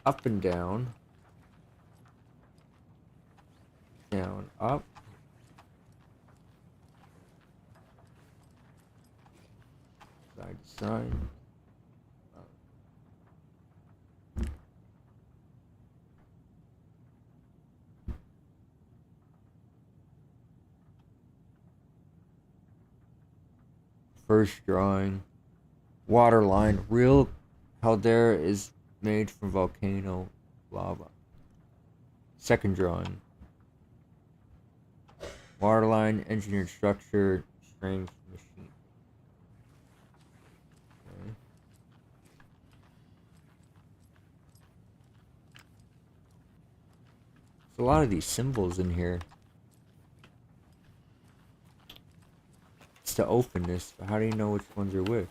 Up and down. Down, up. Side to side. First drawing. Waterline. Real caldera is made from volcano lava. Second drawing. Waterline, engineered structure, strange machine. Okay. There's a lot of these symbols in here. It's to open this, but how do you know which ones are which?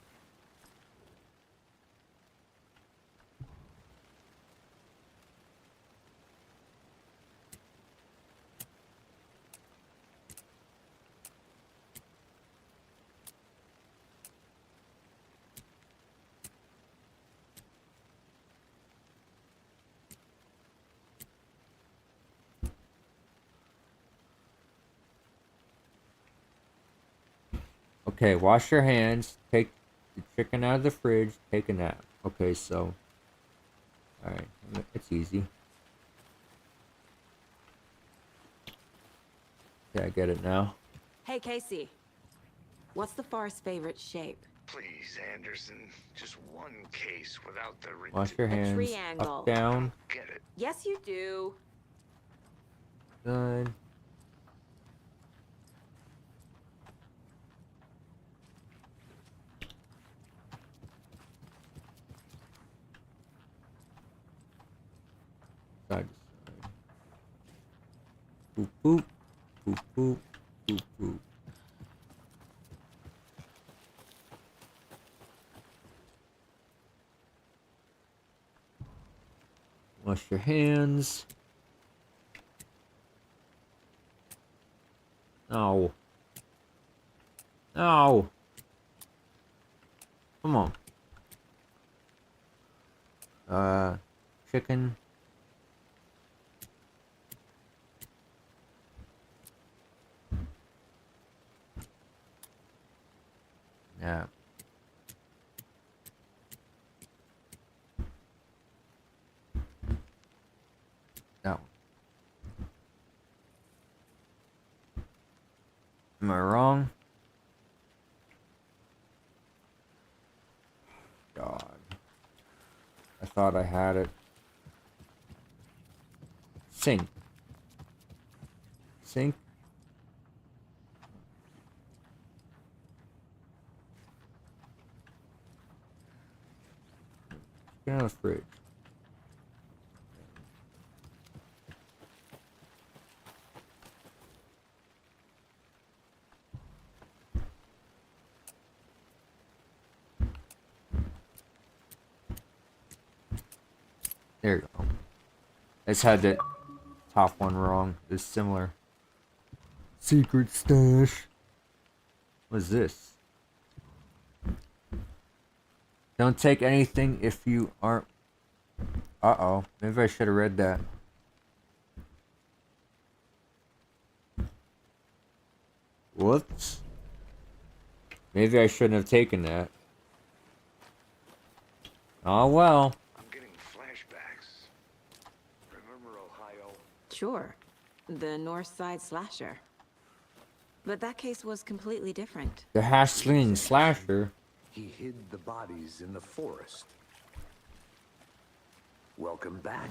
Okay, wash your hands, take the chicken out of the fridge, take a nap. Okay, so... Alright, it's easy. Okay, I get it now. Hey, Casey. What's the far's favorite shape? Please, Anderson. Just one case without the... Wash your hands, triangle. up, down. Get it. Yes, you do. Good. Side to side. Boop, boop. Boop, boop. Boop, boop. Wash your hands. No. No. Come on. Chicken. Yeah. That one. Am I wrong? God. I thought I had it. Sink. Sink. Get out of the fridge. There you go. I just had the top one wrong. It's similar. Secret stash. What is this? Don't take anything if you aren't... Uh-oh. Maybe I should have read that. Whoops. Maybe I shouldn't have taken that. Oh well. I'm getting flashbacks. Remember Ohio? Sure. The North Side slasher. But that case was completely different. The hash-slinging slasher. He hid the bodies in the forest. Welcome back.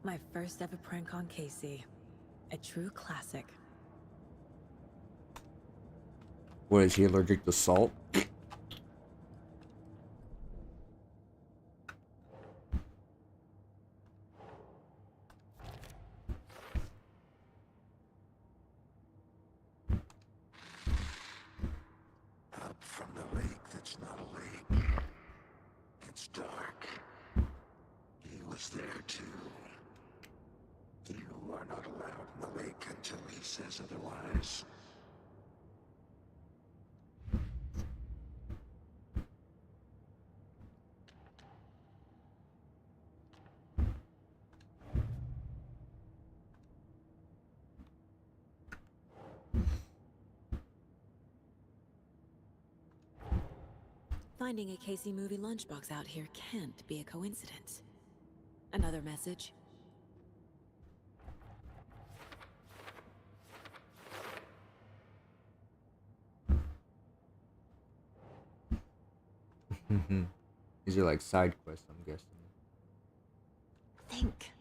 My first ever prank on Casey. A true classic. What, is he allergic to salt? Up from the lake that's not a lake. It's dark. He was there too. You are not allowed in the lake until he says otherwise. Finding a Casey movie lunchbox out here can't be a coincidence. Another message? These are like side quests, I'm guessing. Think.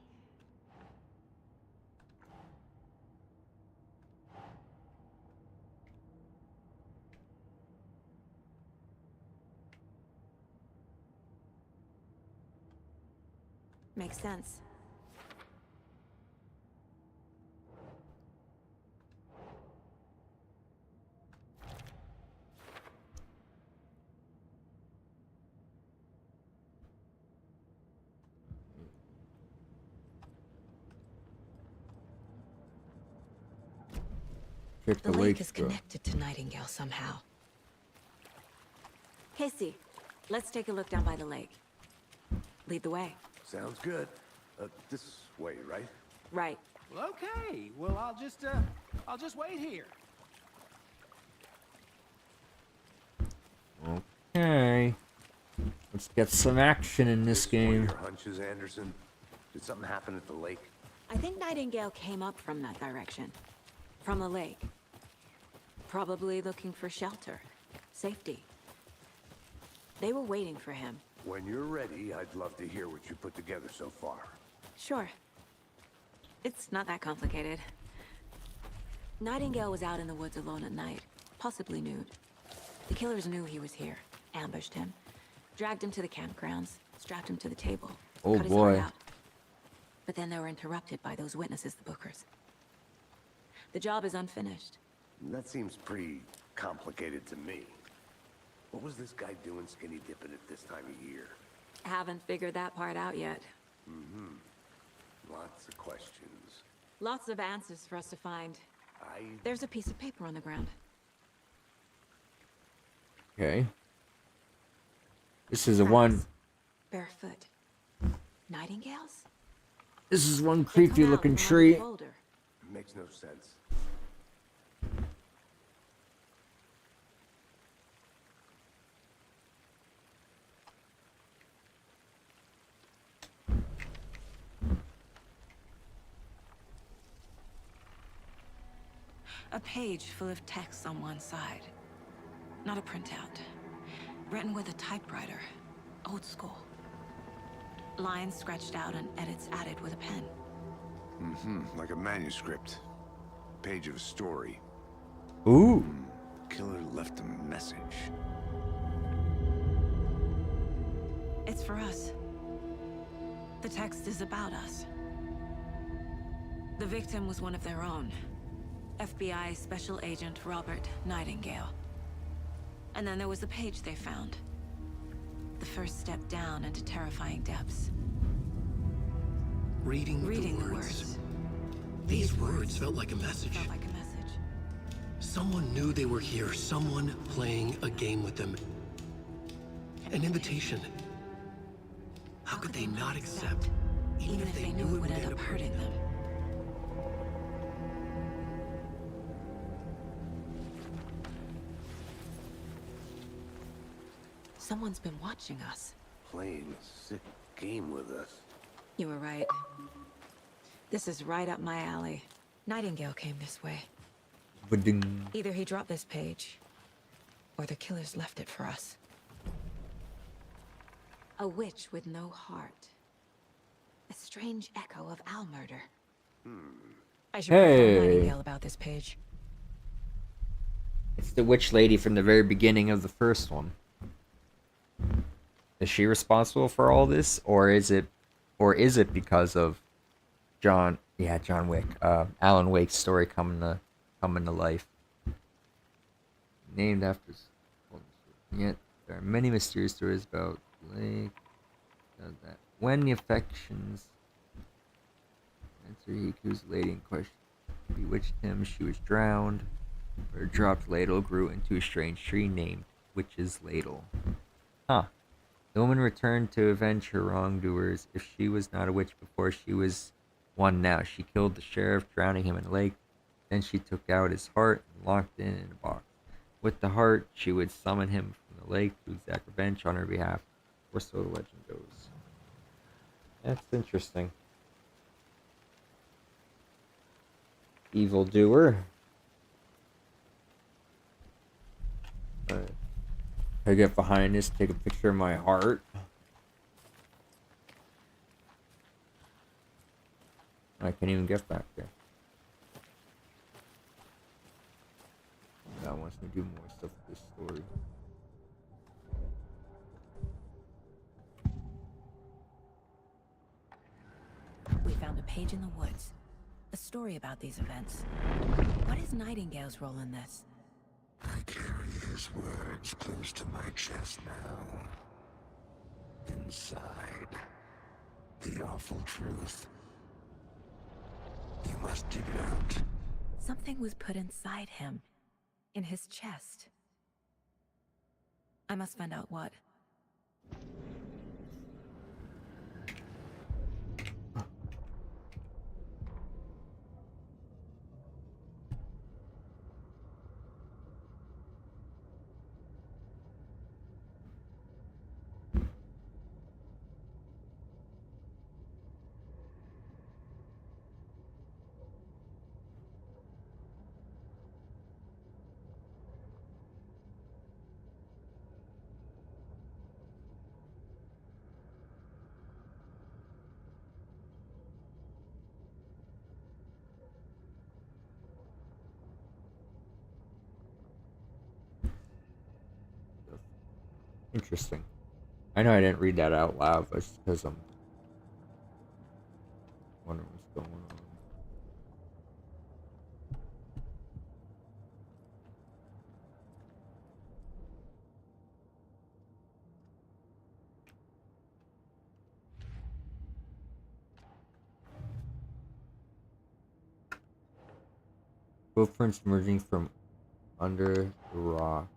Makes sense. Check The lake is though. connected to Nightingale somehow. Casey, let's take a look down by the lake. Lead the way. Sounds good. This way, right? Right. Well, okay. Well, I'll just wait here. Okay. Let's get some action in this One of game. your hunches, Anderson? Did something happen at the lake? I think Nightingale came up from that direction. From the lake. Probably looking for shelter. Safety. They were waiting for him. When you're ready, I'd love to hear what you put together so far. Sure. It's not that complicated. Nightingale was out in the woods alone at night, possibly nude. The killers knew he was here, ambushed him, dragged him to the campgrounds, strapped him to the table, Oh, cut his heart boy. out. But then they were interrupted by those witnesses, the Bookers. The job is unfinished. That seems pretty complicated to me. What was this guy doing skinny dipping at this time of year? Haven't figured that part out yet. Lots of questions. Lots of answers for us to find. There's a piece of paper on the ground. Okay. This is a one. Barefoot. Nightingales? This is one They come creepy out looking from under the tree. boulder. Makes no sense. A page full of text on one side. Not a printout. Written with a typewriter. Old school. Lines scratched out and edits added with a pen. Like a manuscript. Page of a story. Ooh. Killer left a message. It's for us. The text is about us. The victim was one of their own. FBI Special Agent Robert Nightingale. And then there was the page they found. The first step down into terrifying depths. Reading the words. These words felt like a message. Felt like a message. Someone knew they were here. Someone playing a game with them. An invitation. How could they not accept? Even if they knew it would end up hurting them. Someone's been watching us. Playing a sick game with us. You were right. This is right up my alley. Nightingale came this way. Ba-ding. Either he dropped this page, or the killers left it for us. A witch with no heart. A strange echo of Al murder. I should Hey. inform Nightingale about this page. It's the witch lady from the very beginning of the first one. Is she responsible for all this, or is it because of John Wick, Alan Wake's story coming to life? Named after. Yet there are many mysterious stories about Lake. Does that when the affections answer he accused the lady in question bewitched him, she was drowned. Her dropped ladle grew into a strange tree named Witch's Ladle. Huh. The woman returned to avenge her wrongdoers. If she was not a witch before, she was one now. She killed the sheriff, drowning him in a lake. Then she took out his heart and locked it in a box. With the heart, she would summon him from the lake to exact revenge on her behalf, or so the legend goes. That's interesting. Evildoer. Alright. I get behind this, take a picture of my heart. I can't even get back there. God wants me to do more stuff with this story. found a page in the woods. A story about these events. What is Nightingale's role in this? I carry his words close to my chest now. Inside, the awful truth. You must dig it out. Something was put inside him. In his chest. I must find out what. Interesting. I know I didn't read that out loud, but it's because I'm wondering what's going on. Footprints emerging from under the rock.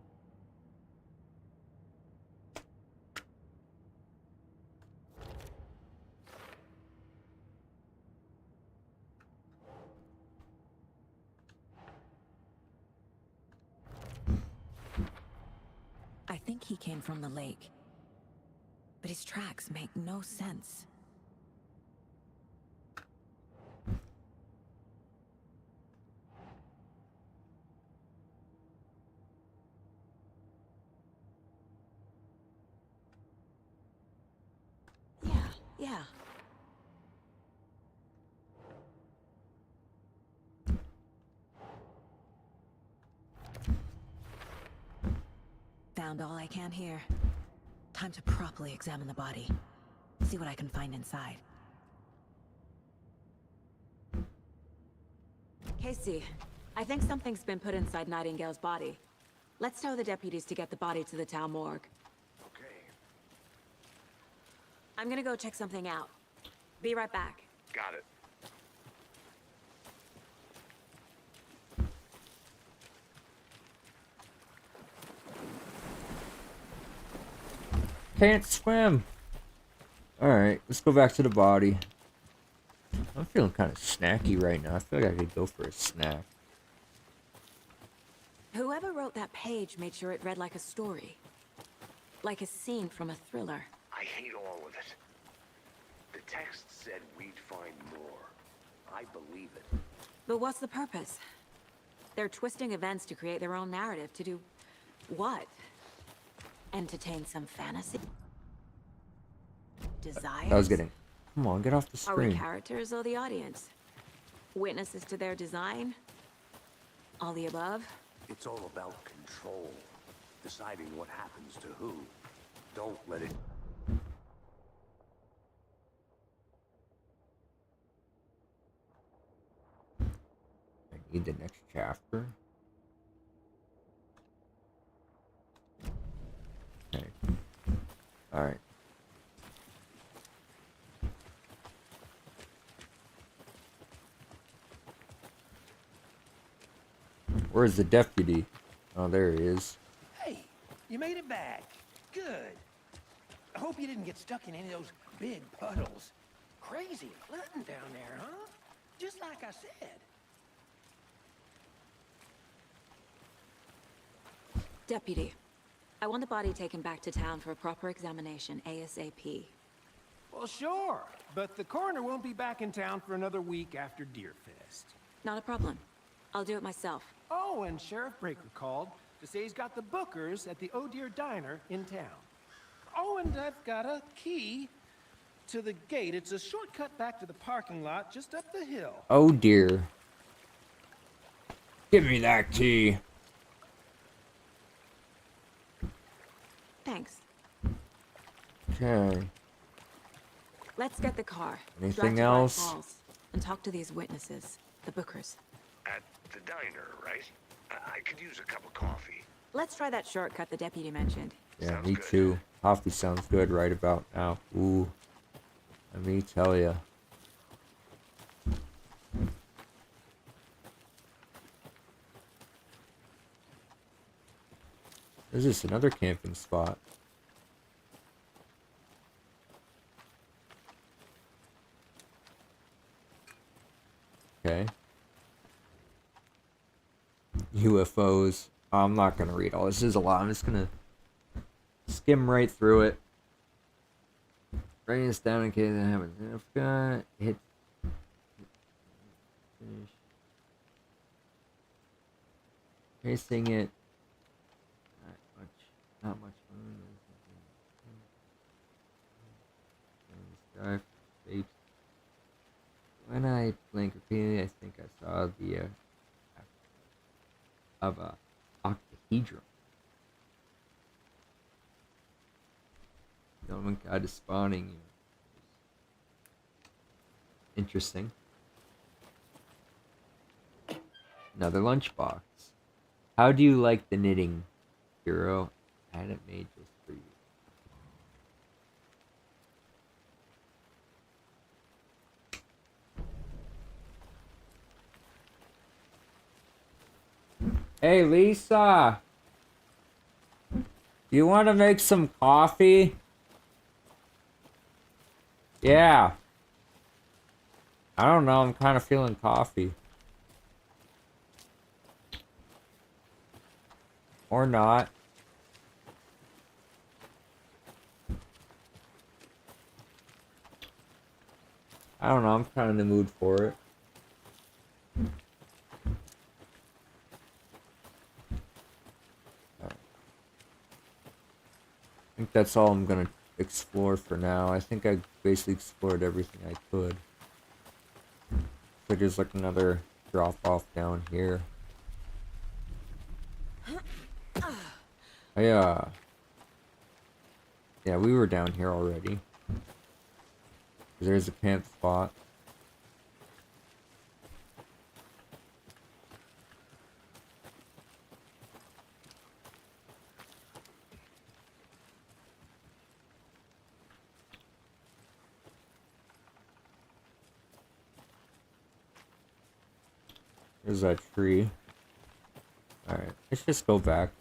I think he came from the lake. But his tracks make no sense. Yeah. Found all I can here. Time to properly examine the body. See what I can find inside. Casey, I think something's been put inside Nightingale's body. Let's tell the deputies to get the body to the town morgue. Okay. I'm gonna go check something out. Be right back. Got it. Can't swim. Alright, let's go back to the body. I'm feeling kind of snacky right now. I feel like I could go for a snack. Whoever wrote that page made sure it read like a story. Like a scene from a thriller. I hate all of it. The text said we'd find more. I believe it. But what's the purpose? They're twisting events to create their own narrative. To do what? Entertain some fantasy? Desires? I was getting... Come on, get off the Are we screen. characters or the audience? Witnesses to their design? All the above? It's all about control. Deciding what happens to who. Don't let it... I need the next chapter. Okay. Alright. Where's the deputy? Oh, there he is. Hey, you made it back. Good. I hope you didn't get stuck in any of those big puddles. Crazy flooding down there, huh? Just like I said. Deputy, I want the body taken back to town for a proper examination, ASAP. Well, sure. But the coroner won't be back in town for another week after Deerfest. Not a problem. I'll do it myself. Oh, and Sheriff Breaker called to say he's got the bookers at the Oh Dear Diner in town. Oh, and I've got a key to the gate. It's a shortcut back to the parking lot just up the hill. Oh dear. Give me that key. Thanks. Okay. Let's get the car. Anything Drive to Bright else? Falls. and talk to these witnesses, the Bookers. At the diner, right? I could use a cup of coffee. Let's try that shortcut the deputy mentioned. Yeah, Sounds me good. too. Coffee sounds good right about now. Ooh, let me tell ya. There's just another camping spot. Okay. UFOs. I'm not gonna read all this. This is a lot. I'm just gonna skim right through it. Writing this down in case it happens. I forgot. Hit. Finish. Tracing it. Not much fun. Shapes. When I blink repeatedly, I think I saw the of a octahedron. Gentleman God is spawning. Interesting. Another lunchbox. How do you like the knitting, hero? I had it made just for you. Hey Lisa, you want to make some coffee? Yeah. I don't know, I'm kind of feeling coffee. Or not. I don't know, I'm kind of in the mood for it. I think that's all I'm gonna explore for now. I think I basically explored everything I could. So there's like another drop off down here. Yeah, we were down here already. There's a camp spot. There's that tree. Alright, let's just go back.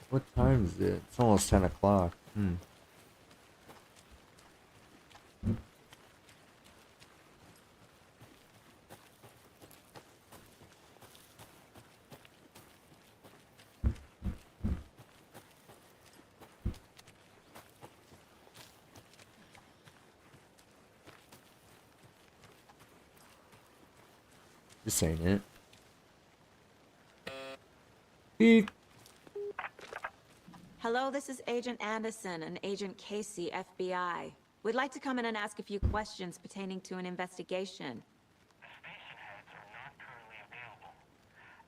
What time is it? It's almost 10 o'clock. This ain't it. Beep. Hello, this is Agent Anderson and Agent Casey, FBI. We'd like to come in and ask a few questions pertaining to an investigation. The station heads are not currently available.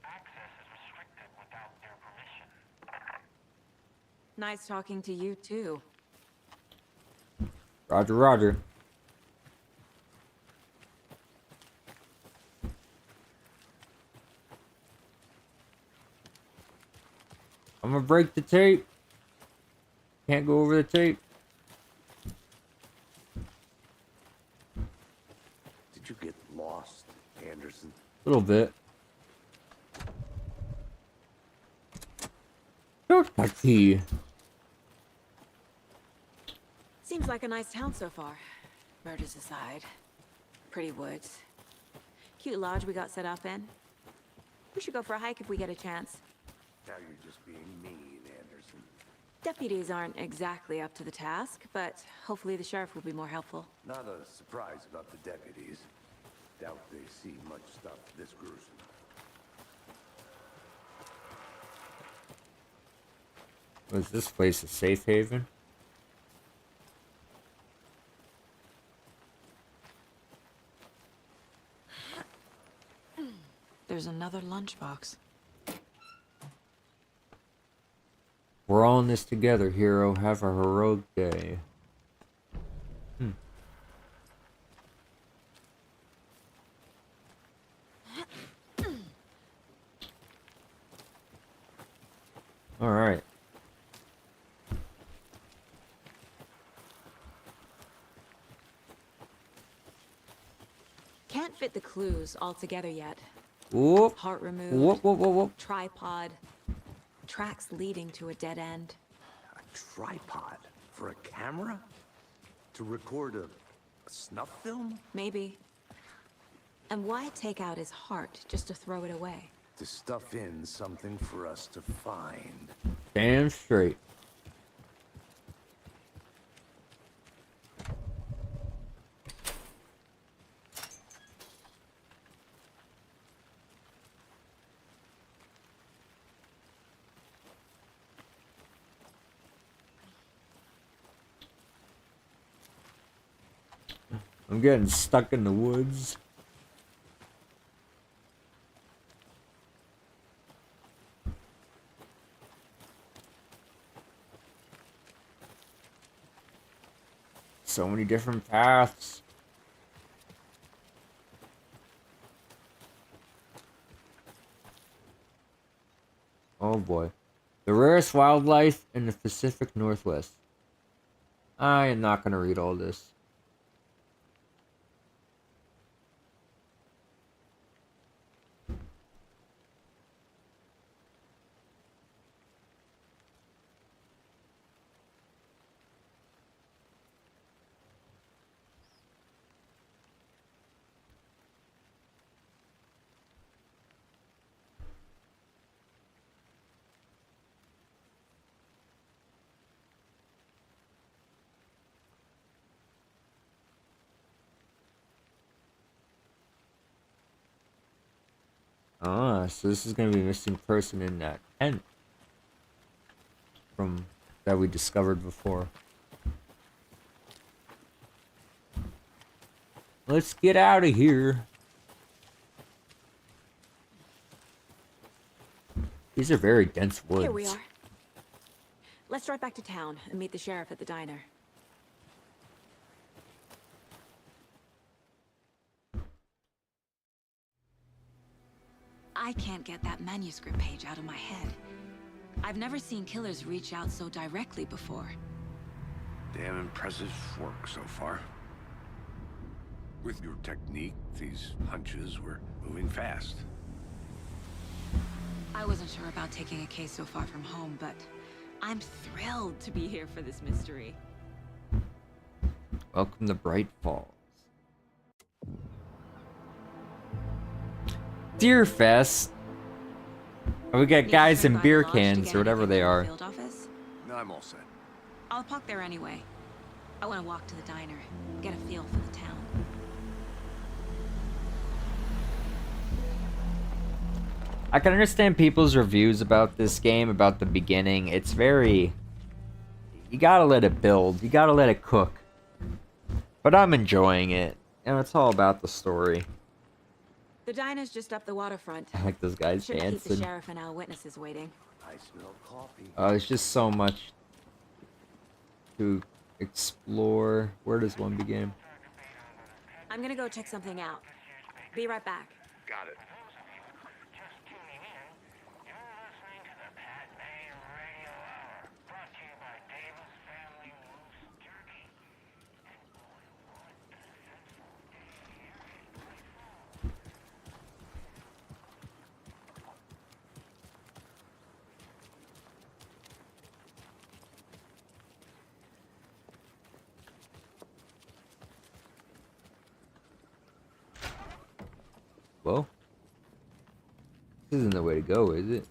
Access is restricted without their permission. Nice talking to you, too. Roger, roger. I'm gonna break the tape. Can't go over the tape. Did you get lost, Anderson? A little bit. Shortcut key. Seems like a nice town so far. Murders aside. Pretty woods. Cute lodge we got set up in. We should go for a hike if we get a chance. Now you're just being mean, Anderson. Deputies aren't exactly up to the task, but hopefully the sheriff will be more helpful. Not a surprise about the deputies. Doubt they see much stuff this gruesome. Was this place a safe haven? There's another lunchbox. We're all in this together, hero. Have a heroic day. Alright. Can't fit the clues all together yet. Whoop. Heart removed. Whoop, whoop, whoop, whoop. Tripod. Tracks leading to a dead end. A tripod for a camera? To record a snuff film? Maybe. And why take out his heart just to throw it away? To stuff in something for us to find. Damn straight. I'm getting stuck in the woods. So many different paths. Oh boy. The rarest wildlife in the Pacific Northwest. I am not going to read all this. Ah, so this is gonna be a missing person in that tent from that we discovered before. Let's get out of here. These are very dense woods. Here we are. Let's drive back to town and meet the sheriff at the diner. I can't get that manuscript page out of my head. I've never seen killers reach out so directly before. Damn impressive work so far. With your technique, these hunches were moving fast. I wasn't sure about taking a case so far from home, but I'm thrilled to be here for this mystery. Welcome to Bright Falls. Deer Fest. We got guys in beer cans or whatever they are. Field office? No, I'm all set. I'll park there anyway. I want to walk to the diner, get a feel for the town. I can understand people's reviews about this game, about the beginning. It's very... You gotta let it build. You gotta let it cook. But I'm enjoying it. And it's all about the story. The diner's just up the waterfront. I like those guys Shouldn't keep the dancing. sheriff and our witnesses waiting. I smell coffee. There's just so much to explore. Where does one begin? I'm gonna go check something out. Be right back. Got it. Well, this isn't the way to go, is it?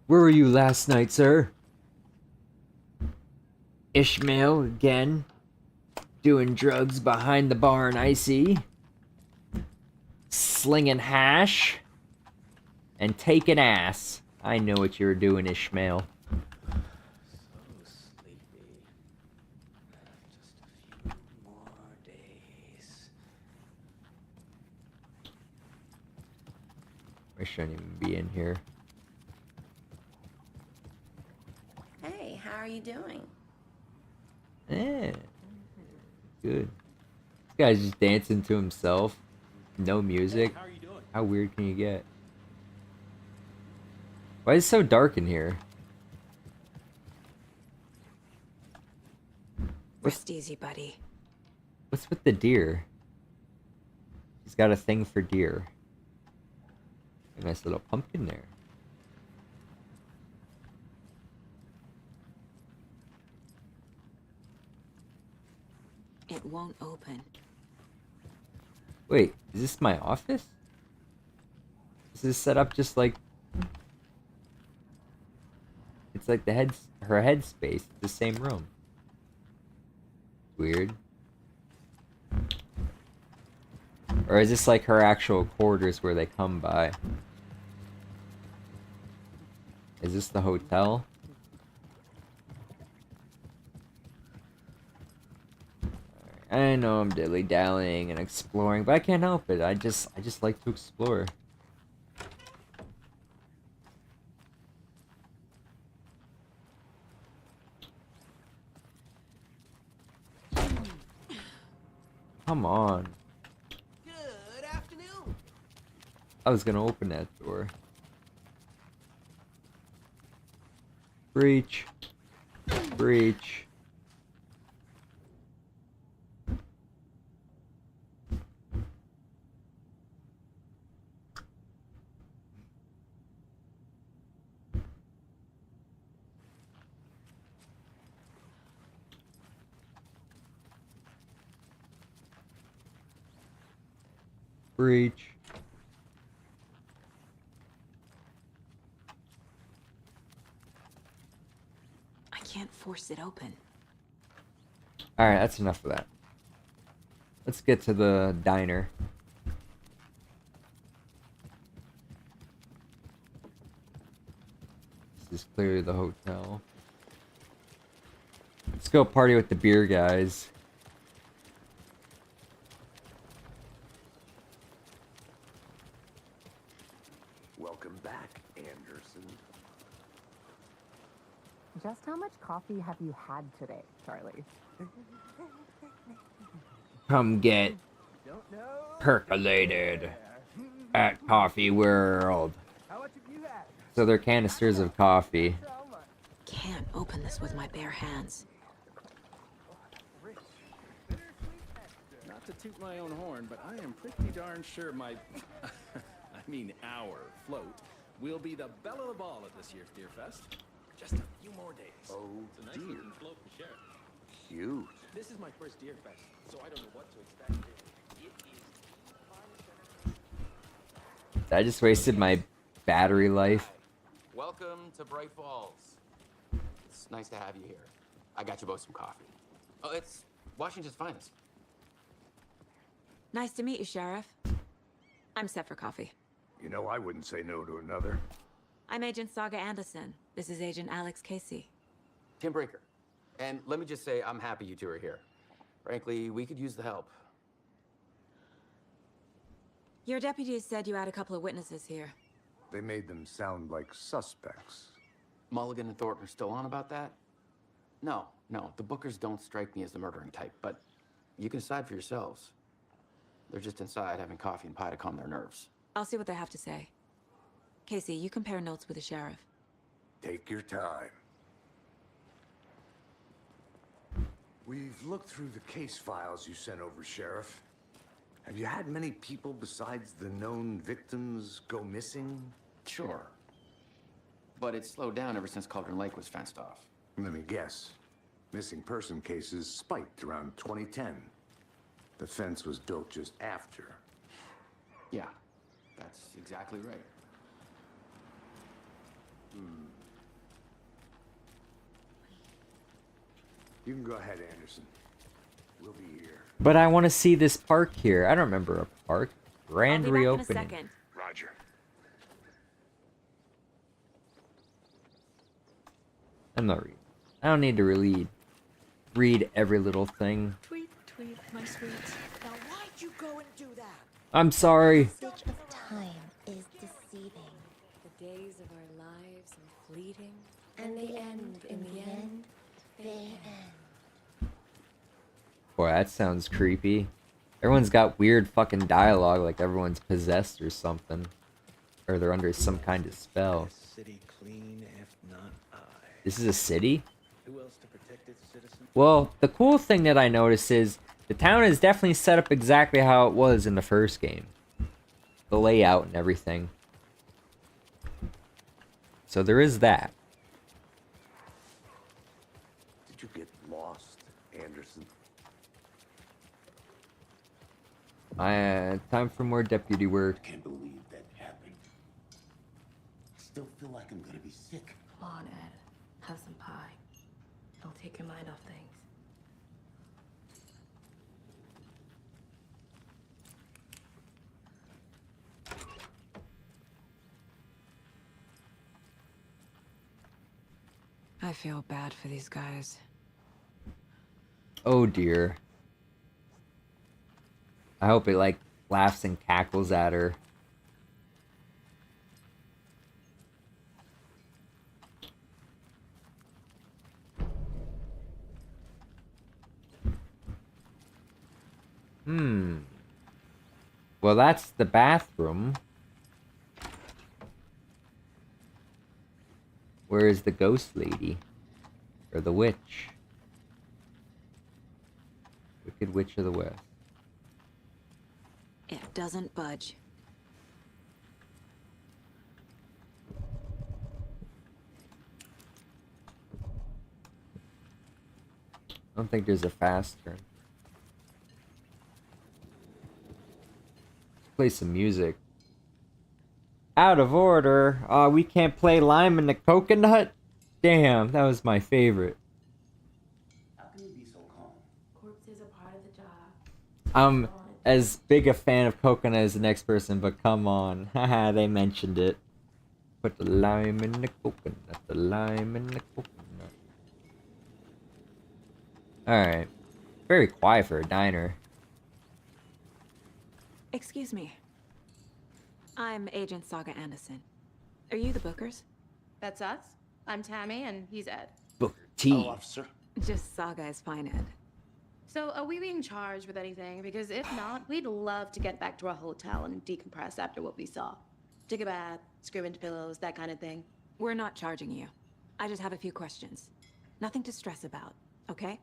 Where were you last night, sir? Ishmael again? Doing drugs behind the barn, I see. Slinging hash. And taking ass. I know what you're doing, Ishmael. I shouldn't even be in here. how are you doing? Yeah. Good. This guy's just dancing to himself. No music. How are you doing? How weird can you get? Why is it so dark in here? Rest easy, buddy. What's with the deer? He's got a thing for deer. A nice little pumpkin there. It won't open. Wait, is this my office? Is this set up just like... It's like the her headspace. It's the same room. Weird. Or is this like her actual quarters where they come by? Is this the hotel? I know I'm dilly-dallying and exploring, but I can't help it. I just like to explore. Come on. Good afternoon. I was gonna open that door. Breach. Breach. Breach. I can't force it open. Alright, that's enough of that. Let's get to the diner. This is clearly the hotel. Let's go party with the beer guys. Welcome back, Anderson. Just how much coffee have you had today, Charlie? Come get percolated at Coffee World. So they're canisters of coffee. Can't open this with my bare hands. Not to toot my own horn, but I am pretty darn sure my, our float will be the belle of the ball at this year's Deer Fest. Just a few more days. Oh, It's a nice dear. looking float to share. Cute. This is my first Deer Fest, so I don't know what to expect. I just wasted my battery life. Welcome to Bright Falls. It's nice to have you here. I got you both some coffee. Oh, it's Washington's finest. Nice to meet you, Sheriff. I'm set for coffee. You know, I wouldn't say no to another. I'm Agent Saga Anderson. This is Agent Alex Casey. Tim Breaker. And let me just say, I'm happy you two are here. Frankly, we could use the help. Your deputies said you had a couple of witnesses here. They made them sound like suspects. Mulligan and Thornton are still on about that? No, the Bookers don't strike me as the murdering type, but you can decide for yourselves. They're just inside having coffee and pie to calm their nerves. I'll see what they have to say. Casey, you compare notes with the sheriff. Take your time. We've looked through the case files you sent over, Sheriff. Have you had many people besides the known victims go missing? Sure. But it's slowed down ever since Cauldron Lake was fenced off. Let me guess. Missing person cases spiked around 2010. The fence was built just after. Yeah, that's exactly right. You can go ahead, Anderson. We'll be here. But I want to see this park here. I don't remember a park. Grand I'll be reopening. back in a second. Roger. I'm not reading. I don't need to read every little thing. Tweet, my sweet. Now why'd you go and do that? I'm sorry. The passage of time is deceiving. The days of our lives are fleeting. And they end in the end. They end. Boy, that sounds creepy. Everyone's got weird fucking dialogue, like everyone's possessed or something. Or they're under some kind of spell. City clean, if not I. This is a city? Who else to protect its citizens? Well, the cool thing that I noticed is the town is definitely set up exactly how it was in the first game. The layout and everything. So there is that. Did you get lost, Anderson? Time for more deputy work. Can't believe that happened. Still feel like I'm gonna be sick. Come on, Ed. Have some pie. It'll take your mind off things. I feel bad for these guys. Oh dear. I hope it like laughs and cackles at her. Well, that's the bathroom. Where is the ghost lady? Or the witch? Wicked Witch of the West. It doesn't budge. I don't think there's a fast turn. Let's play some music. Out of order. We can't play Lime and the Coconut? Damn, that was my favorite. How can you be so calm? Corpses are part of the job. I'm as big a fan of Coconut as the next person, but come on. Haha, they mentioned it. Put the lime in the coconut, the lime in the coconut. Alright. Very quiet for a diner. Excuse me. I'm Agent Saga Anderson. Are you the Bookers? That's us. I'm Tammy, and he's Ed. Booker T. Hello, officer. Just Saga is fine, Ed. So, are we being charged with anything? Because if not, we'd love to get back to our hotel and decompress after what we saw. Take a bath, scream into pillows, that kind of thing. We're not charging you. I just have a few questions. Nothing to stress about, okay?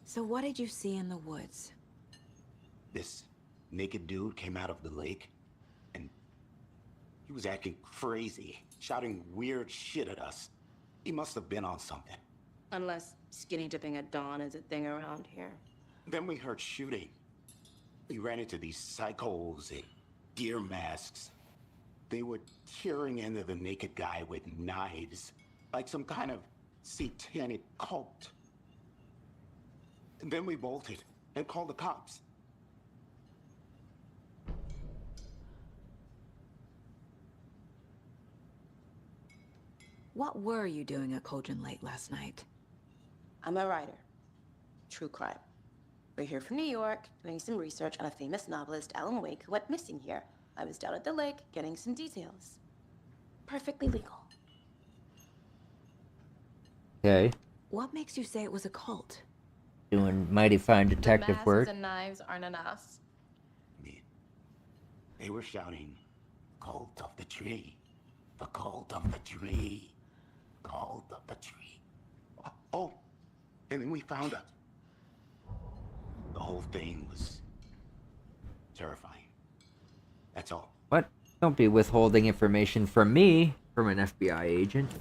So what did you see in the woods? This naked dude came out of the lake, and he was acting crazy, shouting weird shit at us. He must have been on something. Unless skinny dipping at dawn is a thing around here. Then we heard shooting. We ran into these psychos in deer masks. They were tearing into the naked guy with knives, like some kind of satanic cult. And then we bolted and called the cops. What were you doing at Cauldron Lake last night? I'm a writer. True crime. We're here from New York, doing some research on a famous novelist, Alan Wake, who went missing here. I was down at the lake, getting some details. Perfectly legal. Okay. What makes you say it was a cult? Doing mighty fine detective the work. masks and knives aren't enough. They were shouting, "Cult of the tree, the cult of the tree, cult of the tree." Oh, and then we found her. The whole thing was terrifying. That's all. What? Don't be withholding information from me, from an FBI agent.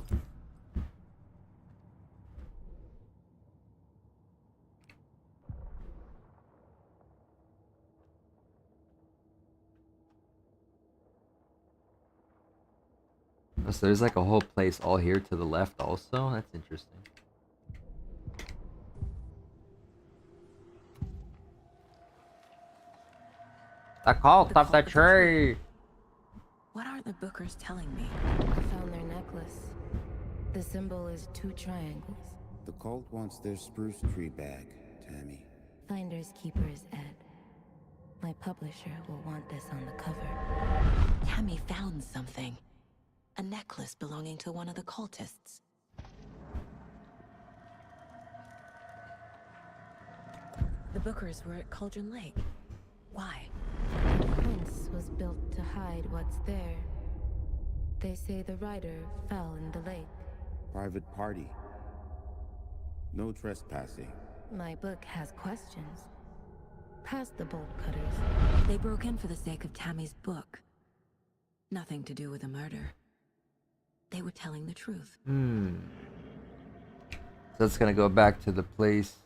Oh, so there's like a whole place all here to the left also? That's interesting. The cult of the tree! What are the Bookers telling me? I found their necklace. The symbol is 2 triangles. The cult wants their spruce tree back, Tammy. Finders keepers, Ed. My publisher will want this on the cover. Tammy found something. A necklace belonging to one of the cultists. The Bookers were at Cauldron Lake. Why? Once was built to hide what's there. They say the rider fell in the lake. Private party. No trespassing. My book has questions. Past the bolt cutters. They broke in for the sake of Tammy's book. Nothing to do with the murder. They were telling the truth. So that's gonna go back to the place.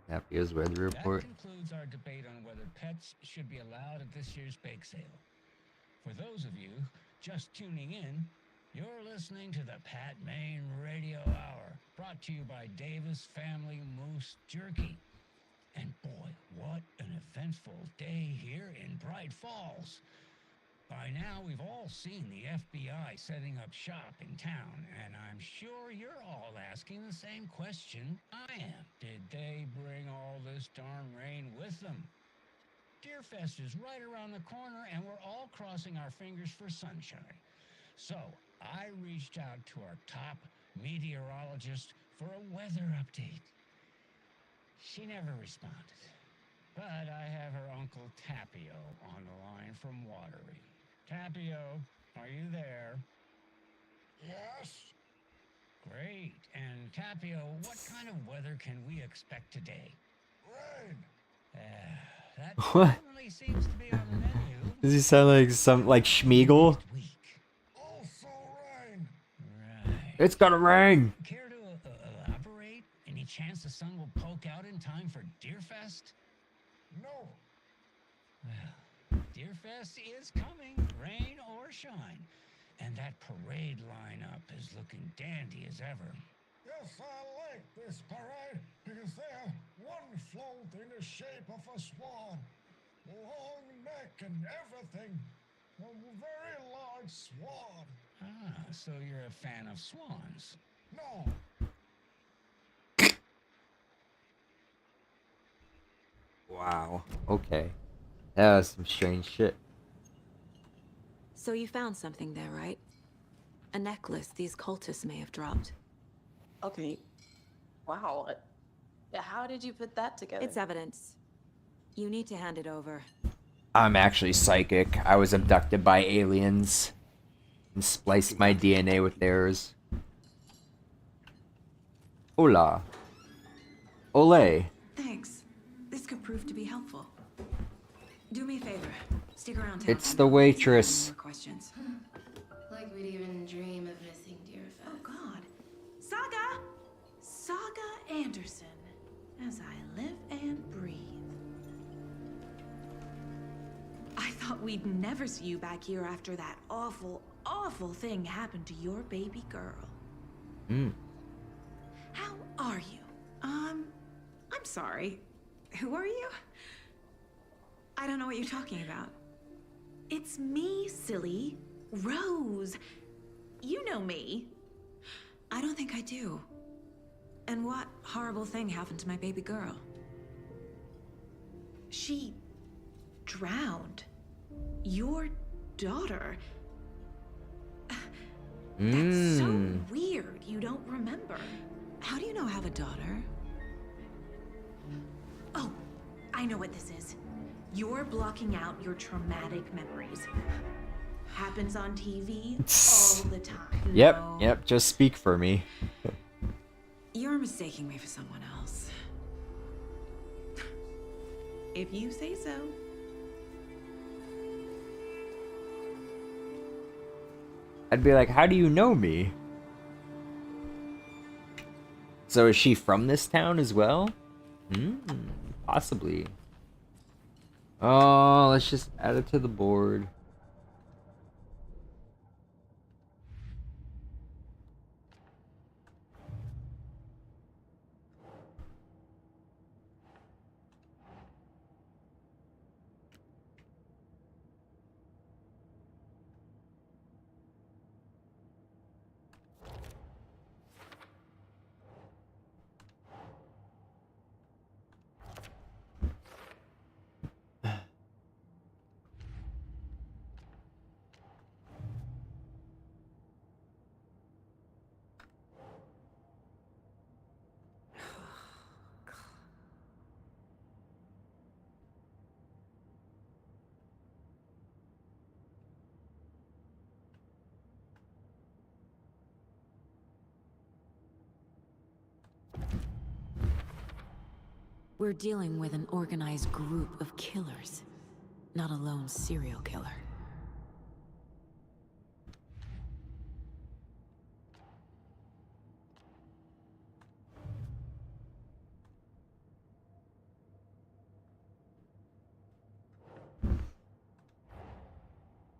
Tapio's weather report. That concludes our debate on whether pets should be allowed at this year's bake sale. For those of you just tuning in, you're listening to the Pat Maine Radio Hour, brought to you by Davis Family Moose Jerky. And boy, what an eventful day here in Bright Falls. By now, we've all seen the FBI setting up shop in town, and I'm sure you're all asking the same question I am. Did they bring all this darn rain with them? Deerfest is right around the corner, and we're all crossing our fingers for sunshine. So, I reached out to our top meteorologist for a weather update. She never responded, but I have her Uncle Tapio on the line from Watery. Tapio, are you there? Yes. Great. And Tapio, what kind of weather can we expect today? Rain. That What? definitely seems to be on the menu. Does he sound like some like Schmeagol? Also rain. Right. It's gonna rain. Care to elaborate? Any chance the sun will poke out in time for Deerfest? No. Well, Deerfest is coming, rain or shine. And that parade lineup is looking dandy as ever. Yes, I like this parade because they have one float in the shape of a swan. Long neck and everything. A very large swan. Ah, so you're a fan of swans. No. Wow. Okay. That was some strange shit. So you found something there, right? A necklace these cultists may have dropped. Okay. Wow. How did you put that together? It's evidence. You need to hand it over. I'm actually psychic. I was abducted by aliens and spliced my DNA with theirs. Hola. Ole. Thanks. This could prove to be helpful. Do me a favor. Stick around. It's the waitress. More questions. Like we'd even dream of missing Deerfest. Oh God. Saga Anderson. As I live and breathe. I thought we'd never see you back here after that awful, awful thing happened to your baby girl. How are you? I'm sorry. Who are you? I don't know what you're talking about. It's me, silly. Rose. You know me. I don't think I do. And what horrible thing happened to my baby girl? She drowned. Your daughter. That's so weird. You don't remember. How do you know I have a daughter? Oh, I know what this is. You're blocking out your traumatic memories. Happens on TV all the time. Yep, just speak for me. You're mistaking me for someone else. If you say so. I'd be like, how do you know me? So is she from this town as well? Possibly. Oh, let's just add it to the board. We're dealing with an organized group of killers, not a lone serial killer.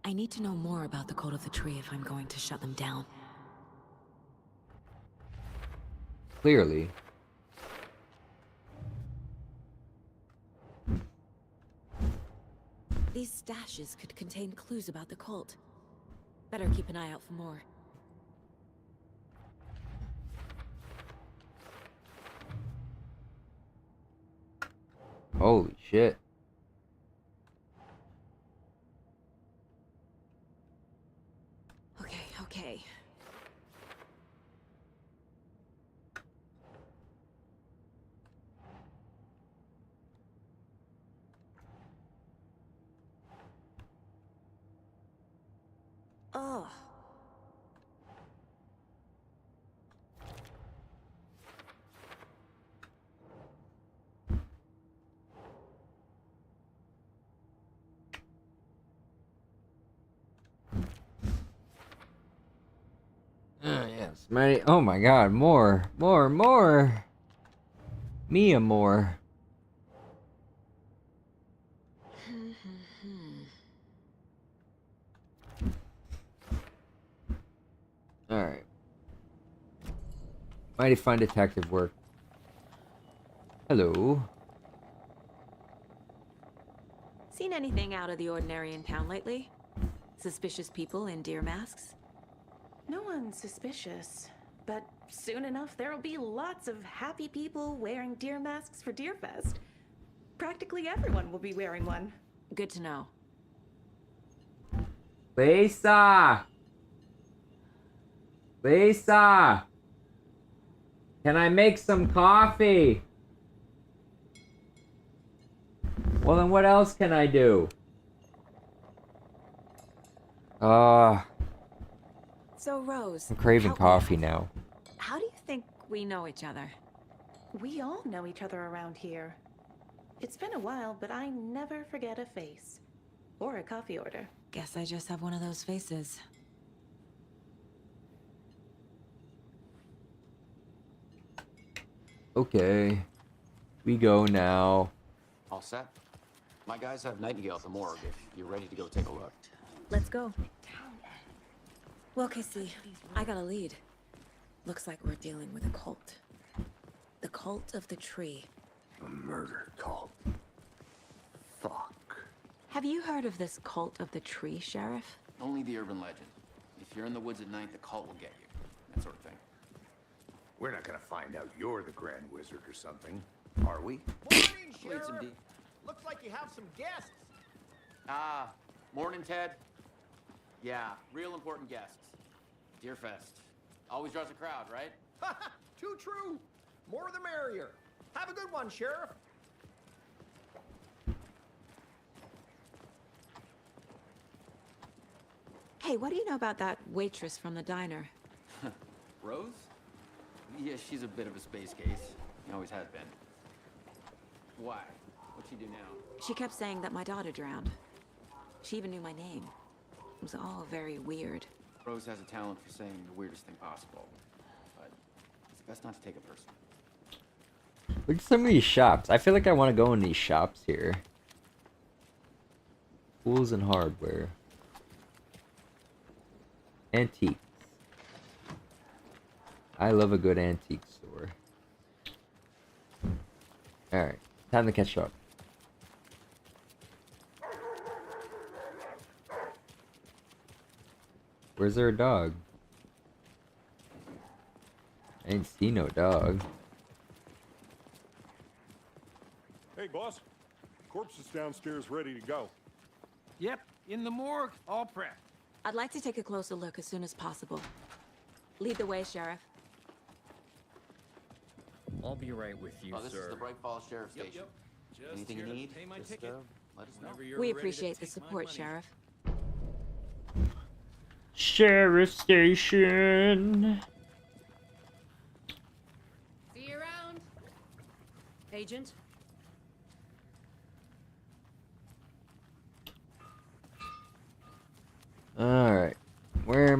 I need to know more about the Cult of the Tree if I'm going to shut them down. Clearly. These stashes could contain clues about the cult. Better keep an eye out for more. Holy shit. Okay. Oh. Yes, mighty. Oh my god, more. Mia more. Alright. Mighty fine detective work. Hello. Seen anything out of the ordinary in town lately? Suspicious people in deer masks? No one's suspicious, but soon enough there'll be lots of happy people wearing deer masks for Deerfest. Practically everyone will be wearing one. Good to know. Lisa! Lisa! Can I make some coffee? Well, then what else can I do? So, Rose, I'm craving help me coffee out. now. How do you think we know each other? We all know each other around here. It's been a while, but I never forget a face. Or a coffee order. Guess I just have one of those faces. Okay. We go now. All set? My guys have Nightingale at the morgue if you're ready to go take a look. Let's go. Well, Casey, I got a lead. Looks like we're dealing with a cult. The Cult of the Tree. A murder cult. Fuck. Have you heard of this Cult of the Tree, Sheriff? Only the urban legend. If you're in the woods at night, the cult will get you. That sort of thing. We're not gonna find out you're the Grand Wizard or something, are we? Morning, Sheriff. Sheriff. Looks like you have some guests. Ah, morning, Ted. Yeah, real important guests. Deerfest. Always draws a crowd, right? Too true. More the merrier. Have a good one, Sheriff. Hey, what do you know about that waitress from the diner? Rose? Yeah, she's a bit of a space case. Always has been. Why? What'd she do now? She kept saying that my daughter drowned. She even knew my name. It was all very weird. Rose has a talent for saying the weirdest thing possible. But it's best not to take it personally. Look at some of these shops. I feel like I want to go in these shops here. Tools and hardware. Antiques. I love a good antique store. Alright, time to catch up. Where's there a dog? I ain't see no dog. Hey, boss. Corpse is downstairs ready to go. Yep, in the morgue, all prepped. I'd like to take a closer look as soon as possible. Lead the way, Sheriff. I'll be right with you, This sir. is the Bright Falls Sheriff Station. Just Anything you here to need, pay my just ticket. let us know. Whenever you're We ready to appreciate the take my support, money. Sheriff. Sheriff Station. See you around. Agent,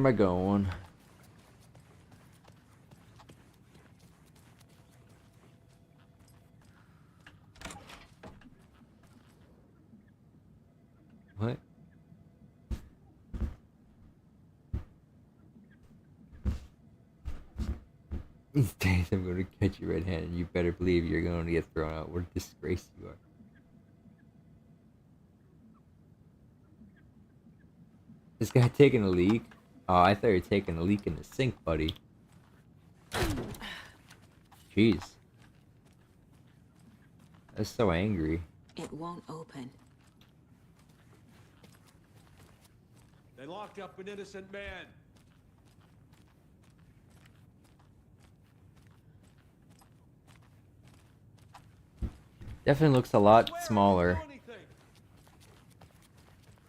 am I going? What? These days I'm going to catch you red-handed. You better believe you're going to get thrown out. What a disgrace you are. This guy taking a leak? Oh, I thought you were taking a leak in the sink, buddy. Jeez. That's so angry. It won't open. They locked up an innocent man. Definitely looks a lot smaller.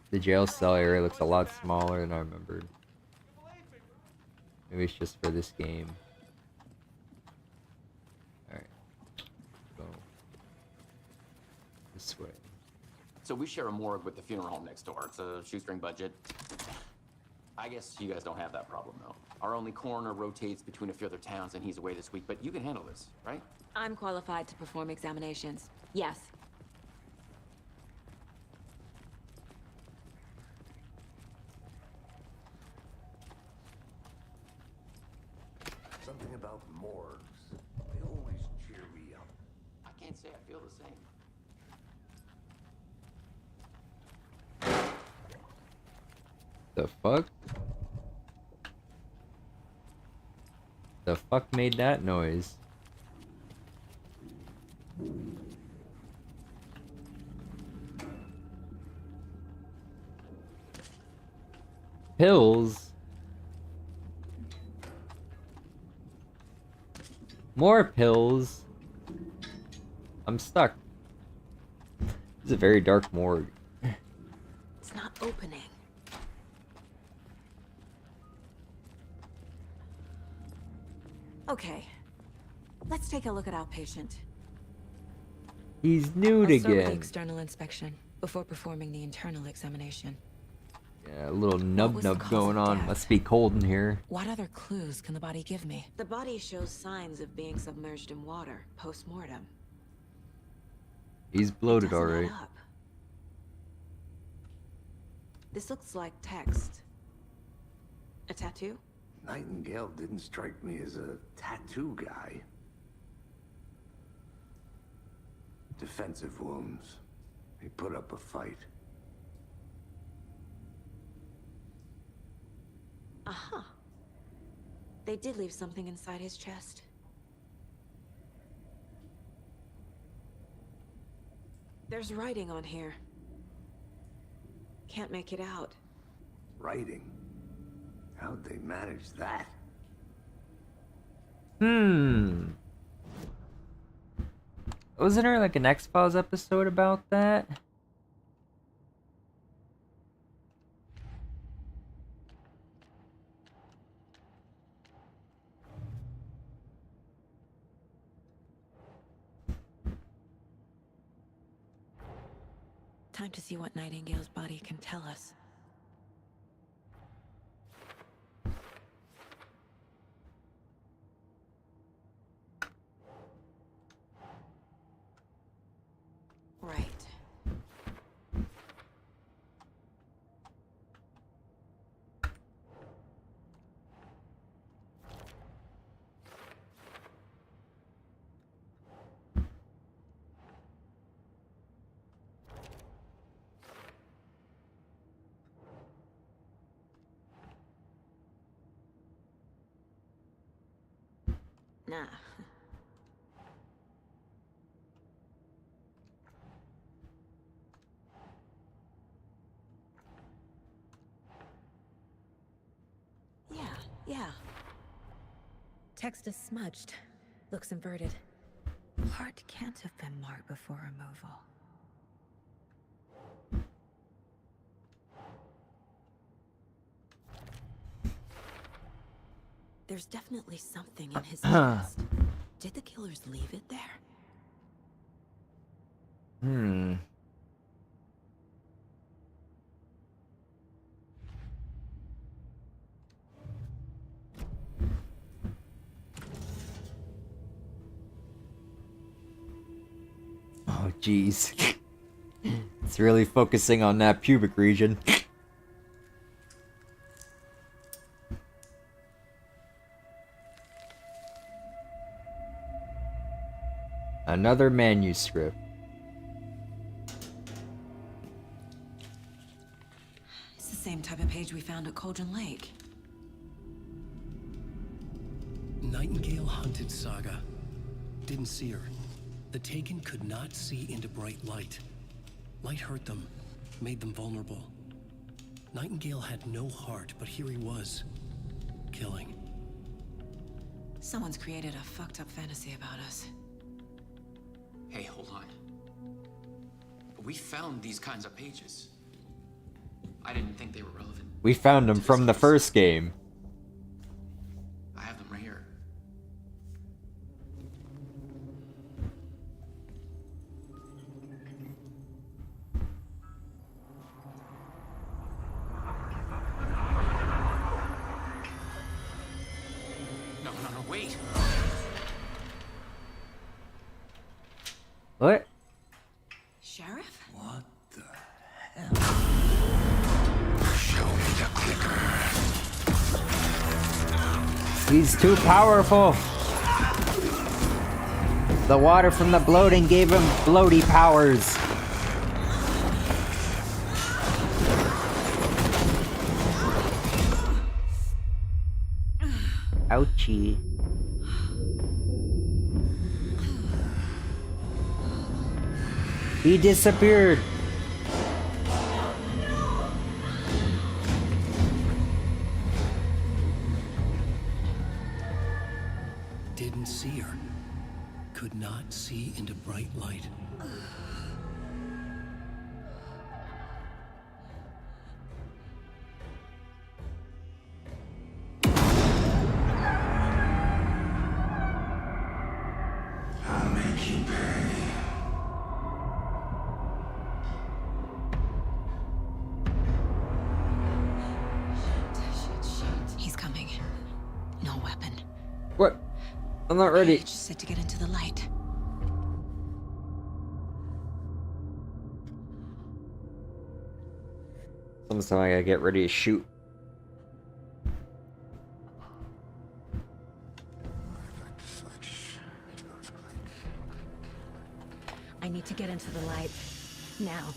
The jail cell area looks a lot smaller than I remembered. Maybe it's just for this game. Alright. Go. This way. So we share a morgue with the funeral home next door. It's a shoestring budget. I guess you guys don't have that problem, though. Our only coroner rotates between a few other towns, and he's away this week, but you can handle this, right? I'm qualified to perform examinations. Yes. Something about morgues. They always cheer me up. I can't say I feel the same. The fuck? The fuck made that noise? Pills? More pills? I'm stuck. This is a very dark morgue. It's not opening. Okay. Let's take a look at our patient. He's nude I'll start with the again. external inspection before performing the internal examination. Yeah, a little What nub was the nub cause going of on. death? Must be cold in here. What other clues can the body give me? The body shows signs of being submerged in water post-mortem. He's bloated Doesn't add alright. up. This looks like text. A tattoo? Nightingale didn't strike me as a tattoo guy. Defensive wounds. He put up a fight. Aha. They did leave something inside his chest. There's writing on here. Can't make it out. Writing. How'd they manage that? Wasn't there like an X-Files episode about that? Time to see what Nightingale's body can tell us. Right. Nah. Yeah. Text is smudged. Looks inverted. Heart can't have been marked before removal. There's definitely something in his chest. Did the killers leave it there? Oh, jeez. It's really focusing on that pubic region. Another manuscript. It's the same type of page we found at Cauldron Lake. Nightingale hunted Saga. Didn't see her. The Taken could not see into bright light. Light hurt them, made them vulnerable. Nightingale had no heart, but here he was, killing. Someone's created a fucked up fantasy about us. Hey, hold on. We found these kinds of pages. I didn't think they were relevant. We found them from the first game. I have them right here. No, wait. What? Sheriff? What the hell? Show me the clicker. He's too powerful. The water from the bloating gave him bloaty powers. Ouchie. He disappeared. Didn't see her. Could not see into bright light. I'll make you pay. He's coming. No weapon. What? I'm not ready. Just said to get into the light. Sometime I gotta get ready to shoot. I need to get into the light. Now.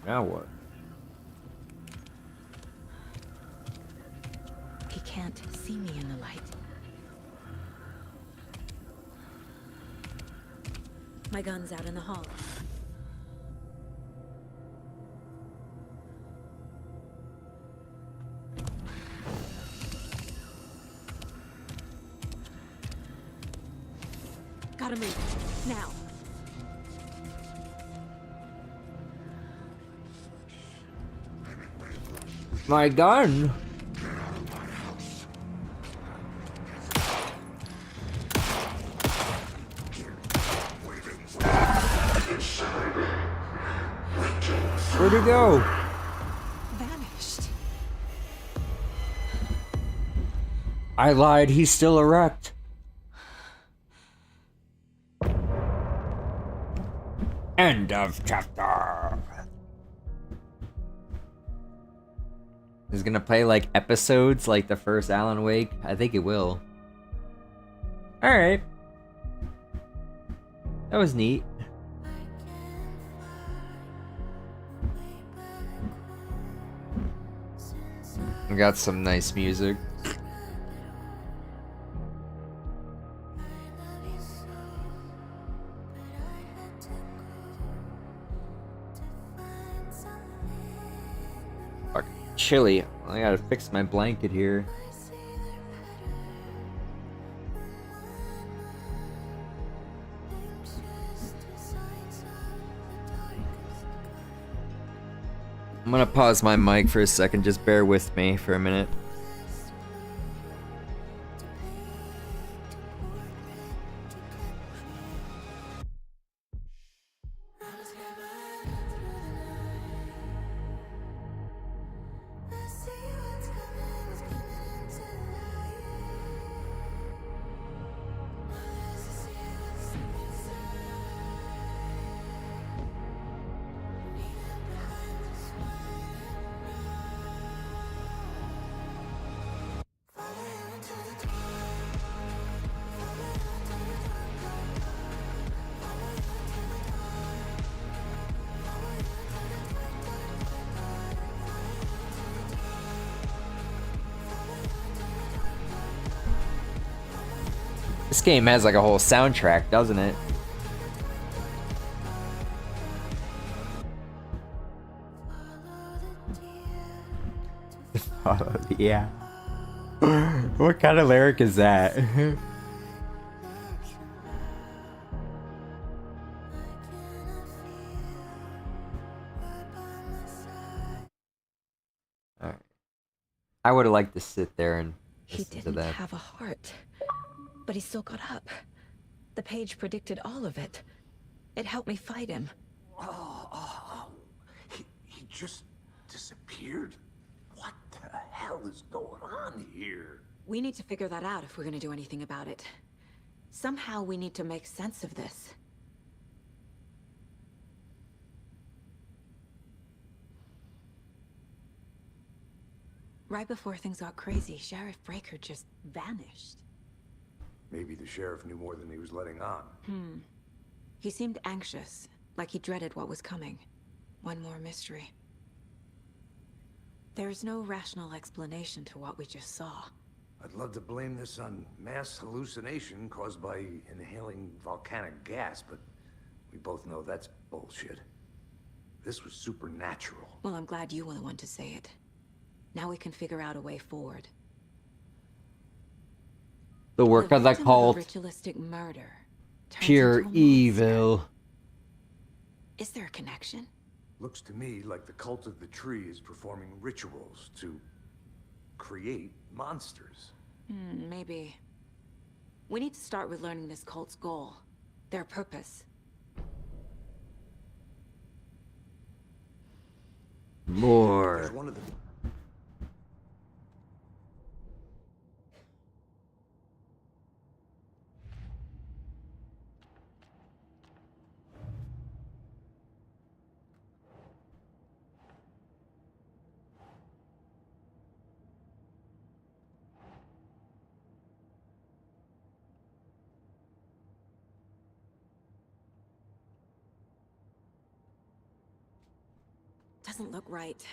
Now what? He can't see me in the light. My gun's out in the hall. Gotta move. Now. My gun! Where'd he go? Vanished. I lied, he's still erect. End of chapter. Is it gonna play like episodes like the first Alan Wake? I think it will. Alright. That was neat. We got some nice music. Fucking chilly. I gotta fix my blanket here. I'm gonna pause my mic for a second, just bear with me for a minute. This game has like a whole soundtrack, doesn't it? Yeah. What kind of lyric is that? Alright. I would have liked to sit there and He listen to didn't that. have a heart, but he still got up. The page predicted all of it. It helped me fight him. He just disappeared? What the hell is going on here? We need to figure that out if we're gonna do anything about it. Somehow we need to make sense of this. Right before things got crazy, Sheriff Breaker just vanished. Maybe the sheriff knew more than he was letting on. He seemed anxious, like he dreaded what was coming. One more mystery. There's no rational explanation to what we just saw. I'd love to blame this on mass hallucination caused by inhaling volcanic gas, but we both know that's bullshit. This was supernatural. Well, I'm glad you were the one to say it. Now we can figure out a way forward. The work of the victim cult. a ritualistic murder turns Pure into a evil. Is there a connection? Looks to me like the cult of the tree is performing rituals to create monsters. Maybe. We need to start with learning this cult's goal. Their purpose. More. There's one of them. Doesn't look right.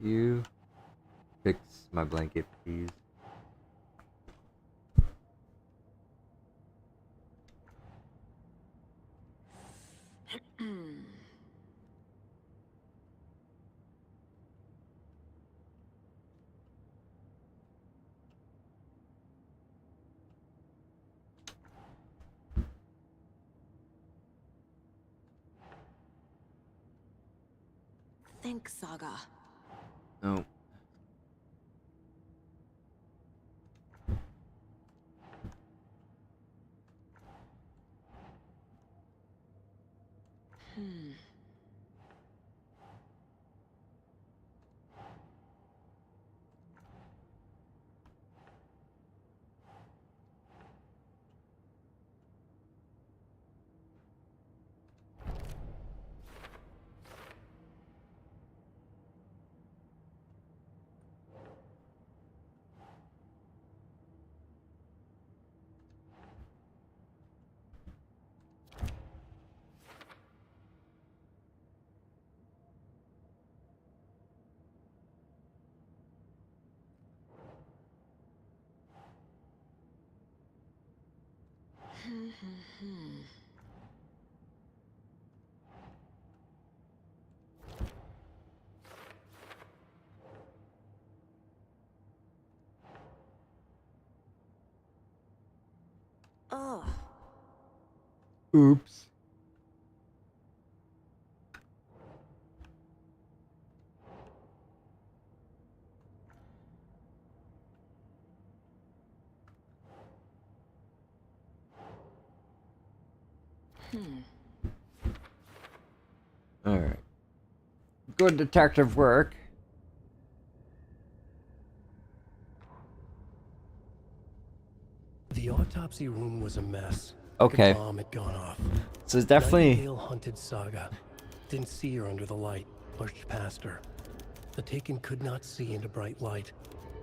You fix my blanket, please. Think, Saga. No. Oh. Oops. Alright. Good detective work. The autopsy room was a mess. Okay. The bomb had gone off. So it's definitely... Nightingale hunted Saga. Didn't see her under the light. Pushed past her. The Taken could not see into bright light.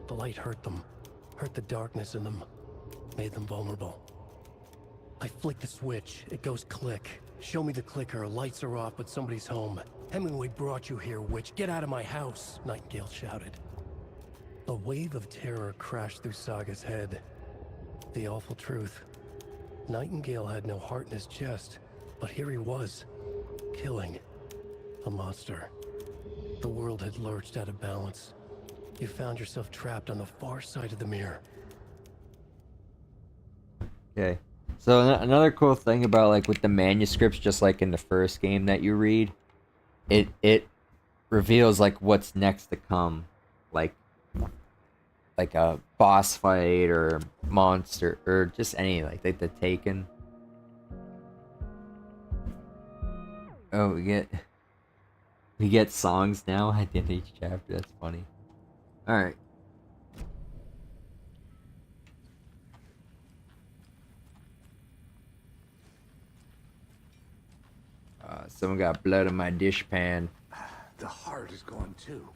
The light hurt them. Hurt the darkness in them. Made them vulnerable. I flick the switch. It goes click. Show me the clicker. Lights are off, but somebody's home. Hemingway brought you here, witch. Get out of my house, Nightingale shouted. A wave of terror crashed through Saga's head. The awful truth. Nightingale had no heart in his chest, but here he was, killing a monster. The world had lurched out of balance. You found yourself trapped on the far side of the mirror. Okay. So another cool thing about like with the manuscripts, just like in the first game that you read, it reveals like what's next to come, like a boss fight or monster or just any like the Taken. Oh, we get songs now at the end of each chapter. That's funny. All right. Someone got blood in my dishpan. The heart is gone too.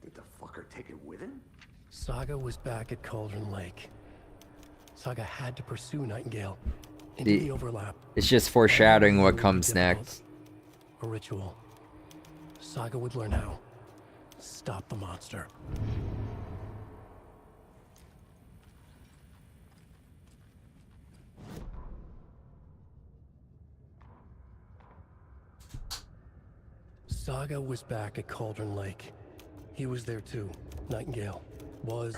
Did the fucker take it with him? Saga was back at Cauldron Lake. Saga had to pursue Nightingale into the overlap. It's just foreshadowing what comes next. A ritual. Saga would learn how. Stop the monster. Saga was back at Cauldron Lake. He was there too. Nightingale was...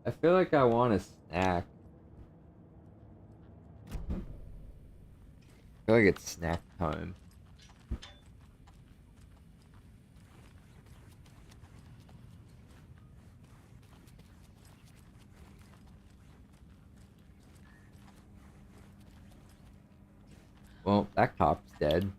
I feel like I want a snack. I feel like it's snack time. Well, that cop's dead.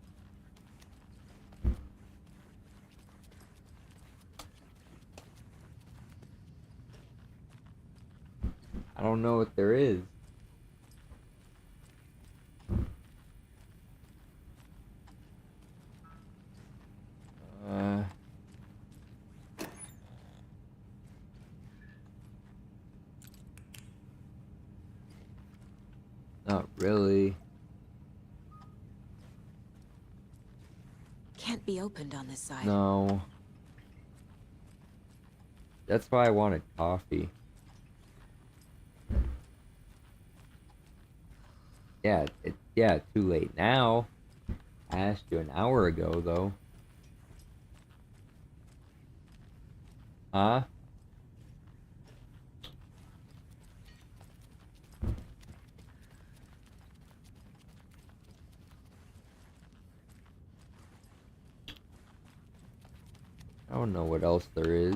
I don't know what there is. Not really. Can't be opened on this side. No. That's why I wanted coffee. Yeah, too late now. I asked you an hour ago, though. Huh? I don't know what else there is.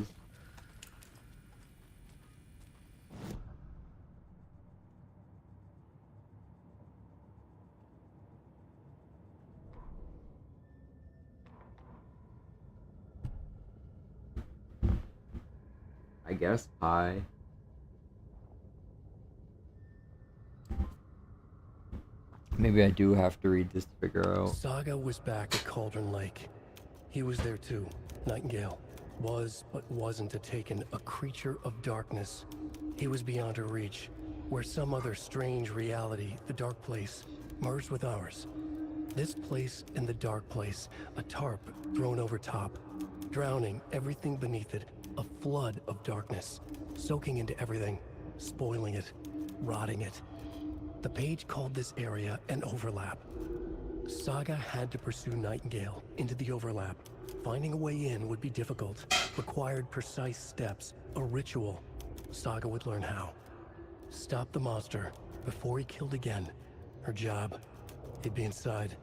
I guess pie. Maybe I do have to read this to figure out. Saga was back at Cauldron Lake. He was there too. Nightingale was, but wasn't a Taken, a creature of darkness. He was beyond her reach, where some other strange reality, the dark place, merged with ours. This place and the dark place, a tarp thrown over top, drowning everything beneath it, a flood of darkness, soaking into everything, spoiling it, rotting it. The page called this area an overlap. Saga had to pursue Nightingale into the overlap. Finding a way in would be difficult, required precise steps, a ritual. Saga would learn how. Stop the monster before he killed again. Her job, he'd be inside,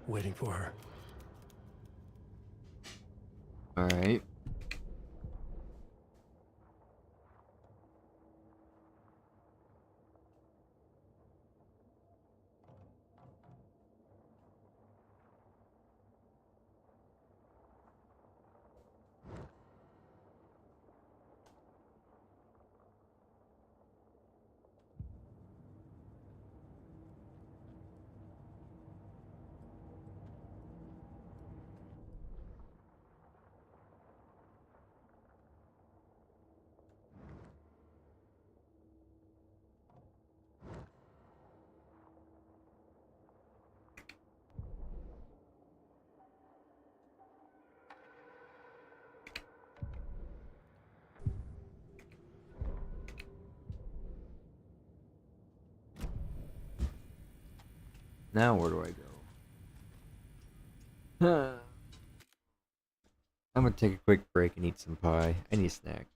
waiting for her. All right. Now where do I go? I'm gonna take a quick break and eat some pie. I need a snack.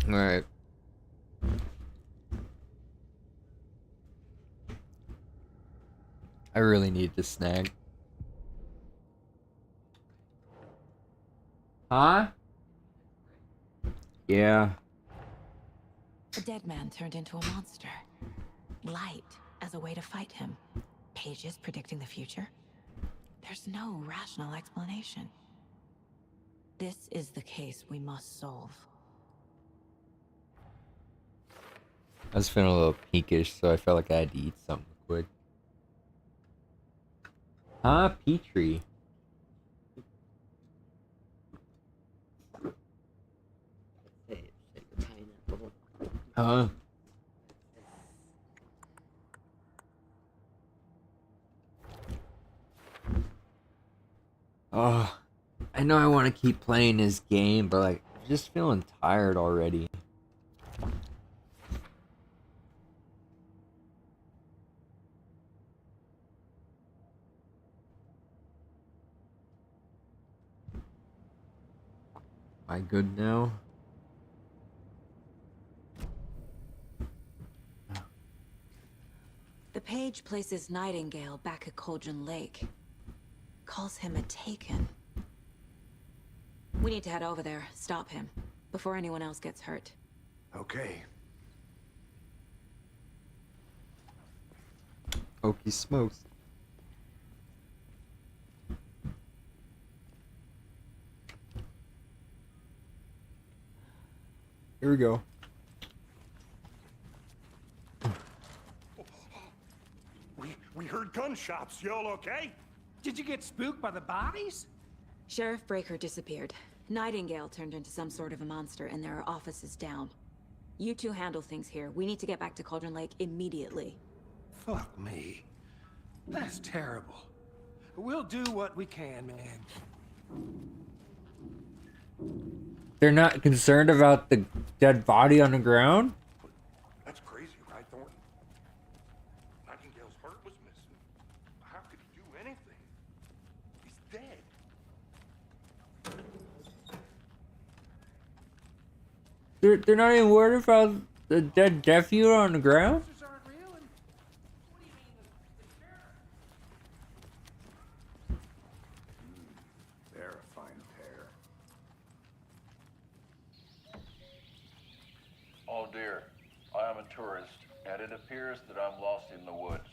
Alright. I really need this snack. Huh? Yeah. The dead man turned into a monster. Light as a way to fight him. Pages predicting the future. There's no rational explanation. This is the case we must solve. I was feeling a little peakish, so I felt like I had to eat something quick. Huh? Petrie. Huh? Oh, I know I want to keep playing this game, but like, I'm just feeling tired already. Am I good now? The page places Nightingale back at Cauldron Lake. Calls him a Taken. We need to head over there, stop him, before anyone else gets hurt. Okay. Okey smokes. Here we go. We heard gunshots. Y'all okay? Did you get spooked by the bodies? Sheriff Breaker disappeared. Nightingale turned into some sort of a monster, and there are offices down. You two handle things here. We need to get back to Cauldron Lake immediately. Fuck me. That's terrible. We'll do what we can, man. They're not concerned about the dead body on the ground? That's crazy, right, Thornton? Nightingale's heart was missing. How could he do anything? He's dead. They're not even worried about the dead nephew on the ground? They're a fine pair. Oh dear, I am a tourist, and it appears that I'm lost in the woods.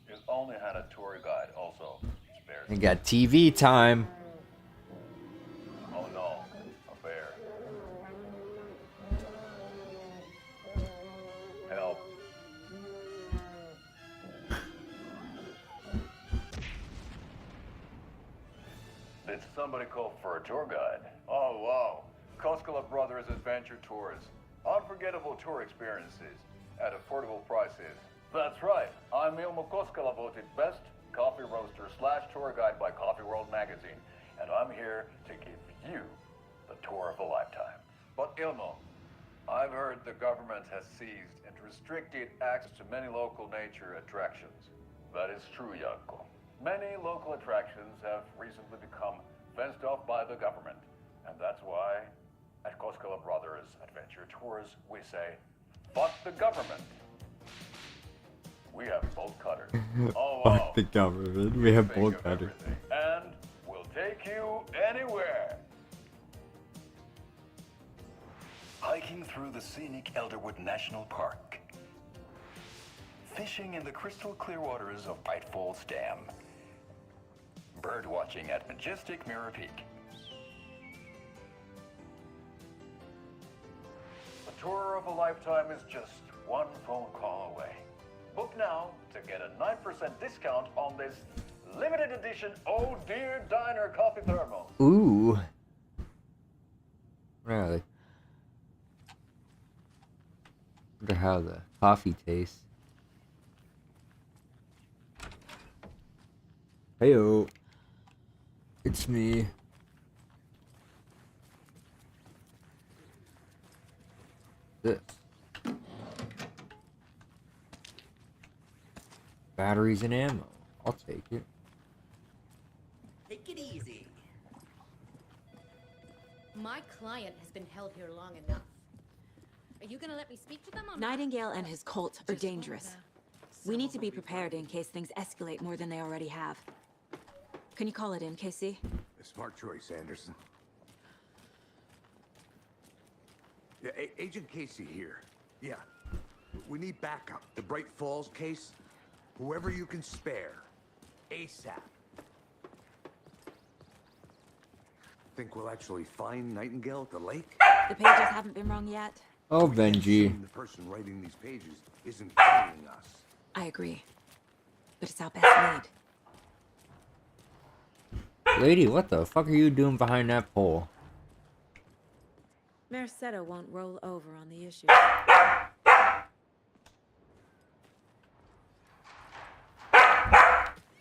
You've only had a tour guide, also. Spares. They got TV time. Oh no, a bear. Help. Did somebody call for a tour guide? Oh wow, Koskela Brothers Adventure Tours. Unforgettable tour experiences at affordable prices. That's right, I'm Ilmo Koskela, voted best coffee roaster / tour guide by Coffee World magazine, and I'm here to give you the tour of a lifetime. But Ilmo, I've heard the government has seized and restricted access to many local nature attractions. That is true, Janko. Many local attractions have recently become fenced off by the government, and that's why at Koskela Brothers Adventure Tours we say, fuck the government. We have bolt cutters. Oh, wow. Fuck the government. We have bolt cutters. And we'll take you anywhere. Hiking through the scenic Elderwood National Park. Fishing in the crystal clear waters of White Falls Dam. Bird watching at majestic Mirror Peak. The tour of a lifetime is just one phone call away. Book now to get a 9% discount on this limited edition Oh Dear Diner coffee thermos. Ooh. What are they? Wonder how the coffee tastes. Heyo. It's me. This. Batteries and ammo. I'll take it. Take it easy. My client has been held here long enough. you gonna let me speak to them or not? Nightingale and his cult are dangerous. We need to be prepared in case things escalate more than they already have. Can you call it in, Casey? A smart choice, Anderson. Yeah, Agent Casey here. Yeah. We need backup. The Bright Falls case, whoever you can spare. ASAP. Think we'll actually find Nightingale at the lake? The pages haven't been wrong yet. Oh, Benji. The person writing these pages isn't fooling us. I agree. But it's our best lead. Lady, what the fuck are you doing behind that pole? Mercedo won't roll over on the issue.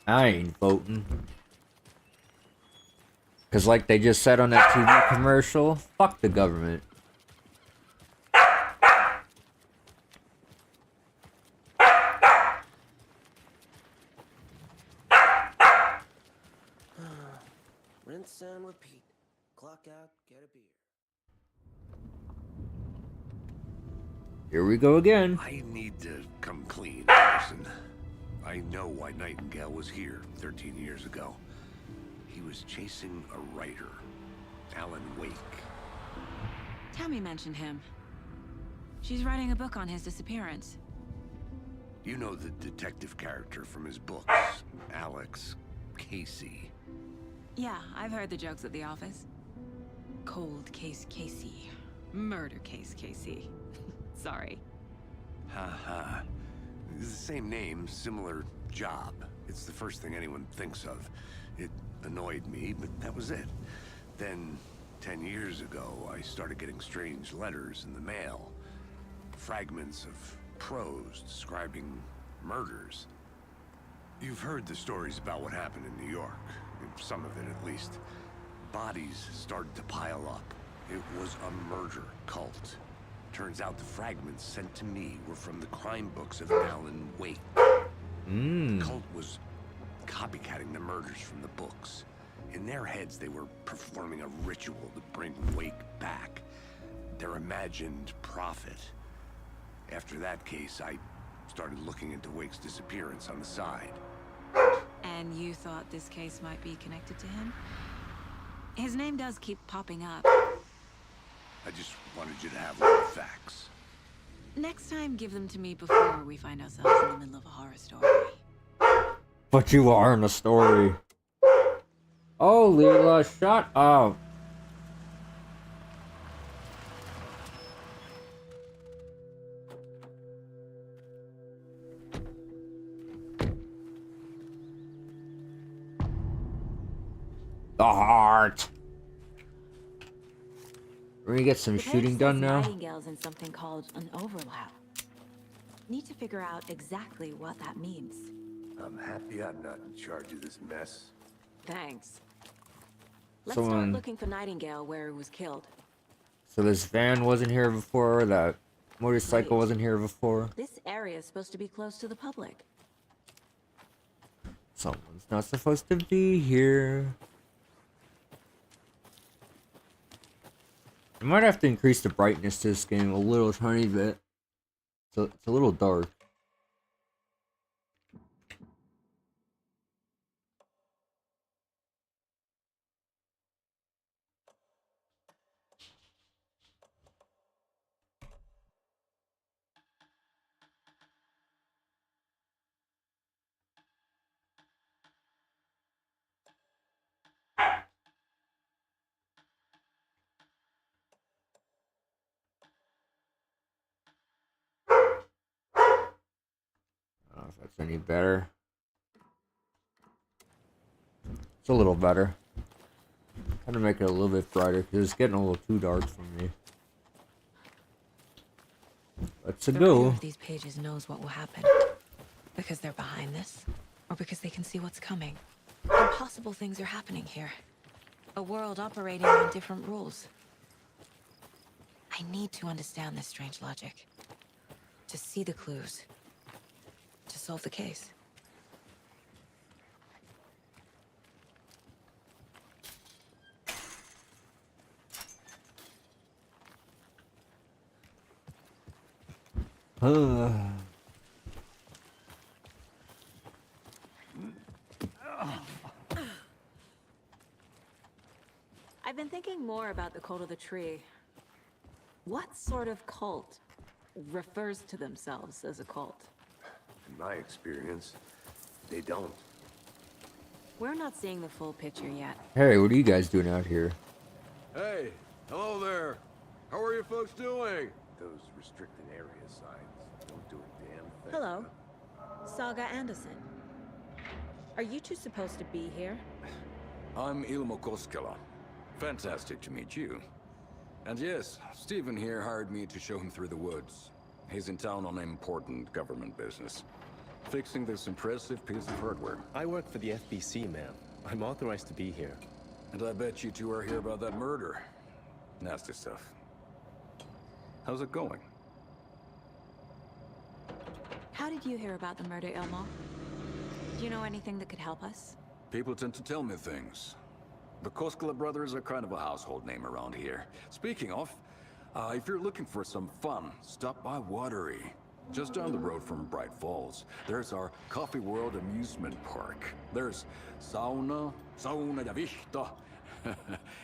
I ain't voting. Cause like they just said on that TV commercial, fuck the government. Rinse and repeat. Clock out, get a beer. Here we go again. I need to come clean, Anderson. I know why Nightingale was here 13 years ago. He was chasing a writer, Alan Wake. Tammy mentioned him. She's writing a book on his disappearance. You know the detective character from his books, Alex Casey. Yeah, I've heard the jokes at the office. Cold case Casey. Murder case Casey. Sorry. Ha. It's the same name, similar job. It's the first thing anyone thinks of. It annoyed me, but that was it. Then, 10 years ago, I started getting strange letters in the mail. Fragments of prose describing murders. You've heard the stories about what happened in New York. Some of it, at least. Bodies started to pile up. It was a murder cult. Turns out the fragments sent to me were from the crime books of Alan Wake. The cult was copycatting the murders from the books. In their heads, they were performing a ritual to bring Wake back. Their imagined prophet. After that case, I started looking into Wake's disappearance on the side. And you thought this case might be connected to him? His name does keep popping up. I just wanted you to have all the facts. Next time, give them to me before we find ourselves in the middle of a horror story. But you are in a story. Oh, Leela, shut up. The heart. We're gonna get some The page shooting says done now. Nightingale's in something called an overlap. Need to figure out exactly what that means. I'm happy I'm not in charge of this mess. Thanks. Let's start looking for Nightingale where he was killed. So this van wasn't here before, that motorcycle wasn't here before. This area is supposed to be close to the public. Someone's not supposed to be here. I might have to increase the brightness to this game a little tiny bit. So it's a little dark. I don't know if that's any better. It's a little better. Kind of make it a little bit brighter because it's getting a little too dark for me. Let's The go. writer of these pages knows what will happen. Because they're behind this, or because they can see what's coming. Impossible things are happening here. A world operating on different rules. I need to understand this strange logic. To see the clues. To solve the case. I've been thinking more about the cult of the tree. What sort of cult refers to themselves as a cult? In my experience, they don't. We're not seeing the full picture yet. Hey, what are you guys doing out here? Hey, hello there. How are you folks doing? Those restricted area signs don't do a damn thing. Hello, Saga Anderson. Are you two supposed to be here? I'm Ilmo Koskela. Fantastic to meet you. And yes, Stephen here hired me to show him through the woods. He's in town on important government business. Fixing this impressive piece of hardware. I work for the FBC, ma'am. I'm authorized to be here. And I bet you two are here about that murder. Nasty stuff. How's it going? How did you hear about the murder, Ilmo? Do you know anything that could help us? People tend to tell me things. The Koskela brothers are kind of a household name around here. Speaking of, if you're looking for some fun, stop by Watery. Just down the road from Bright Falls, there's our Coffee World amusement park. There's sauna ja vihta.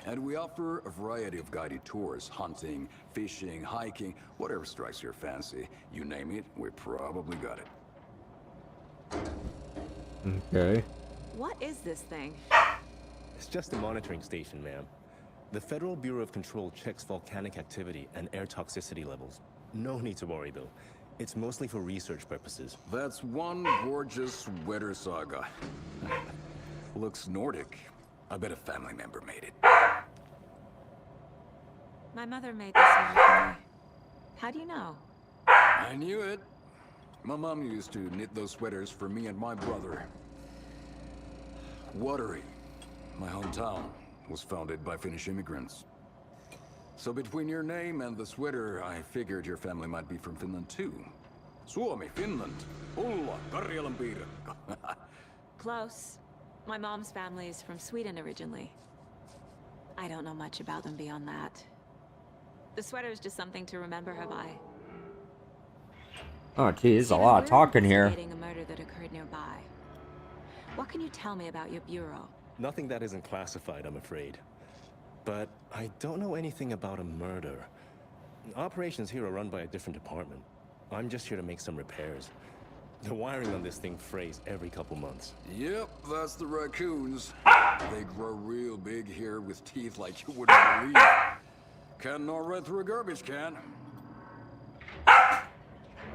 And we offer a variety of guided tours, hunting, fishing, hiking, whatever strikes your fancy. You name it, we probably got it. Okay. What is this thing? It's just a monitoring station, ma'am. The Federal Bureau of Control checks volcanic activity and air toxicity levels. No need to worry, though. It's mostly for research purposes. That's one gorgeous weather saga. Looks Nordic. I bet a family member made it. My mother made this one for me. How do you know? I knew it. My mom used to knit those sweaters for me and my brother. Watery, my hometown, was founded by Finnish immigrants. So between your name and the sweater, I figured your family might be from Finland too. Suomi, Finland. Ulla, Karjalan piirakka. Close. My mom's family is from Sweden originally. I don't know much about them beyond that. The sweater is just something to remember her by. Oh, gee, there's a lot of talking here. Investigating a murder that occurred nearby. What can you tell me about your bureau? Nothing that isn't classified, I'm afraid. But I don't know anything about a murder. Operations here are run by a different department. I'm just here to make some repairs. The wiring on this thing frays every couple months. Yep, that's the raccoons. They grow real big here with teeth like you wouldn't believe. Can't gnaw right through a garbage can.